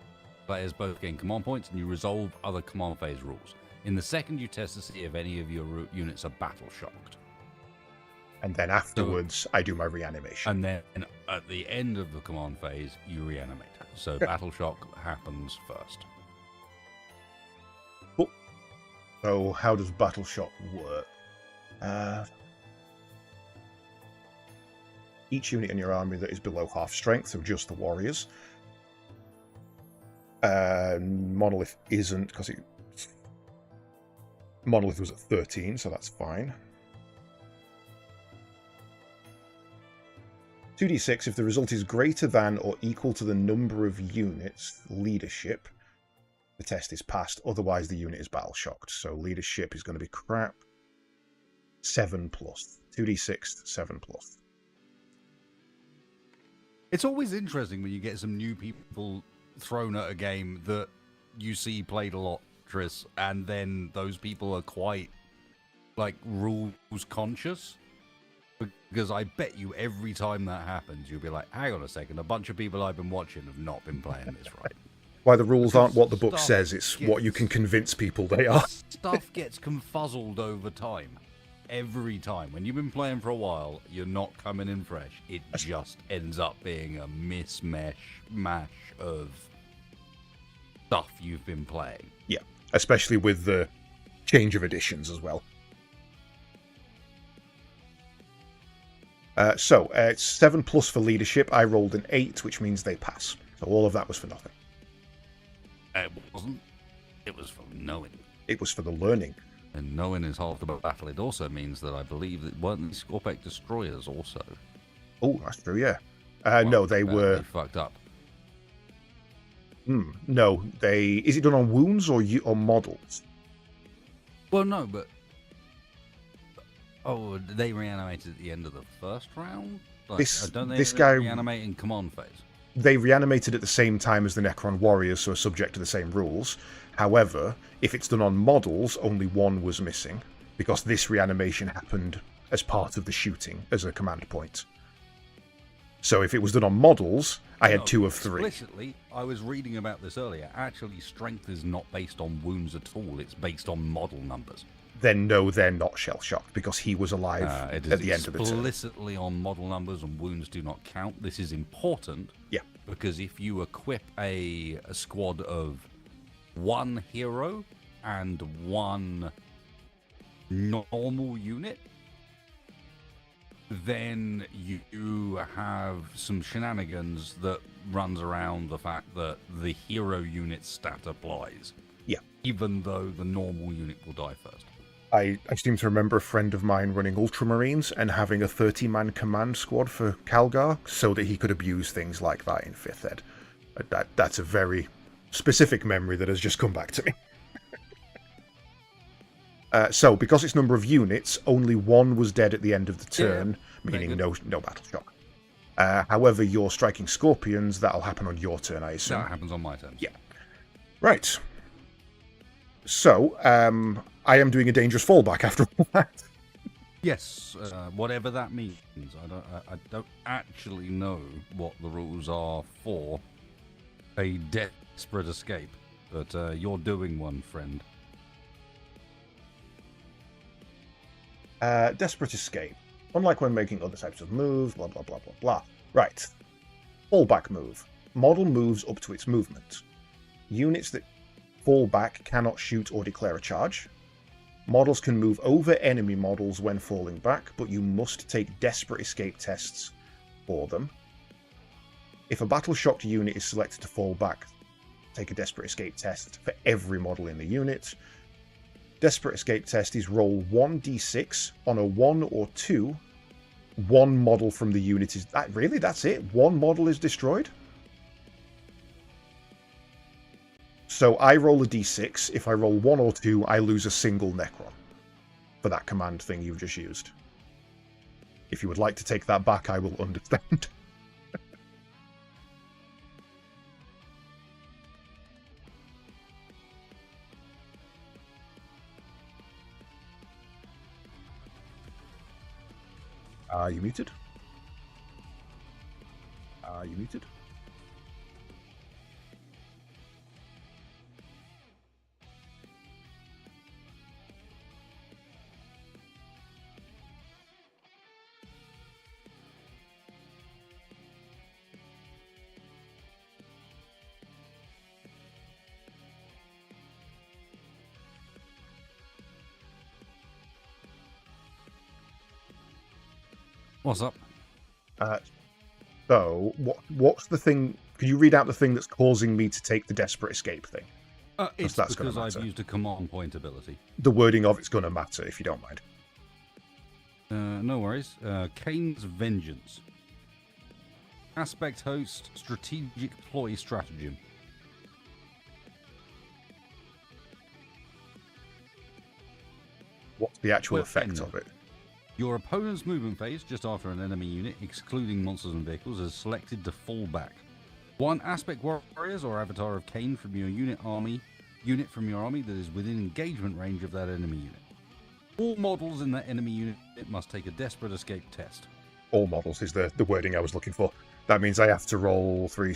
players both gain command points, and you resolve other command phase rules. In the second, you test to see if any of your units are battle shocked. And then afterwards, I do my reanimation. And then at the end of the command phase, you reanimate. So Battle Shock happens first. Cool. So how does Battle Shock work? Each unit in your army that is below half strength, so just the warriors. Monolith isn't, because Monolith was at 13, so that's fine. 2d6, if the result is greater than or equal to the number of units, leadership, the test is passed, otherwise the unit is battle shocked. So leadership is going to be crap. 7+. 2d6, 7+. It's always interesting when you get some new people thrown at a game that you see played a lot, Tris, and then those people are quite, like, rules conscious. Because I bet you every time that happens, you'll be like, hang on a second, a bunch of people I've been watching have not been playing this right. Why the rules aren't what the book says, it's what you can convince people they are. Stuff gets confuzzled over time. Every time. When you've been playing for a while, you're not coming in fresh. It just ends up being a mash of stuff you've been playing. Yeah, especially with the change of editions as well. So it's 7+ for leadership. I rolled an 8, which means they pass. So all of that was for nothing. It wasn't. It was for knowing. It was for the learning. And knowing is half the battle. It also means that I believe that weren't the Scorpec destroyers also. Oh, that's true, yeah. Well, no, they were... They fucked up. No, they... Is it done on wounds or models? Well, no, but... Oh, they reanimated at the end of the first round? Like, don't they reanimate in command phase? They reanimated at the same time as the Necron Warriors, so are subject to the same rules. However, if it's done on models, only one was missing, because this reanimation happened as part of the shooting, as a command point. So if it was done on models, I had 2 of 3. Explicitly, I was reading about this earlier. Actually, strength is not based on wounds at all. It's based on model numbers. Then no, they're not shell-shocked, because he was alive at the end of the turn. Explicitly on model numbers, and wounds do not count. This is important. Yeah. Because if you equip a squad of 1 hero and 1 normal unit, then you have some shenanigans that runs around the fact that the hero unit stat applies. Yeah. Even though the normal unit will die first. I seem to remember a friend of mine running Ultramarines and having a 30-man command squad for Calgar so that he could abuse things like that in 5th Ed. That's a very specific memory that has just come back to me. So, because it's number of units, only 1 was dead at the end of the turn, meaning no battle shock. However, you're striking Scorpions, that'll happen on your turn, I assume. That happens on my turn. Yeah. Right. So, I am doing a dangerous fallback after all that. Yes, whatever that means. I don't actually know what the rules are for a desperate escape, but you're doing one, friend. Desperate escape. Unlike when making other types of moves, blah, blah, blah, blah, blah. Right. Fallback move. Model moves up to its movement. Units that fall back cannot shoot or declare a charge. Models can move over enemy models when falling back, but you must take desperate escape tests for them. If a battle-shocked unit is selected to fall back, take a desperate escape test for every model in the unit. Desperate escape test is roll 1d6. On a 1 or 2, 1 model from the unit is... Really? That's it? 1 model is destroyed? So I roll a d6. If I roll 1 or 2, I lose a single Necron for that command thing you've just used. If you would like to take that back, I will understand. Are you muted? Are you muted? What's up? So, what's the thing? Can you read out the thing that's causing me to take the desperate escape thing? It's that's because gonna I've matter. used a command point ability. The wording of it's going to matter, if you don't mind. No worries. Kane's Vengeance. Aspect host, strategic ploy stratagem. What's the actual Well, effect of it? Your opponent's movement phase just after an enemy unit, excluding monsters and vehicles, is selected to fall back. One aspect warriors or avatar of Kane from your unit from your army that is within engagement range of that enemy unit. All models in that enemy unit must take a desperate escape test. All models is the wording I was looking for. That means I have to roll 3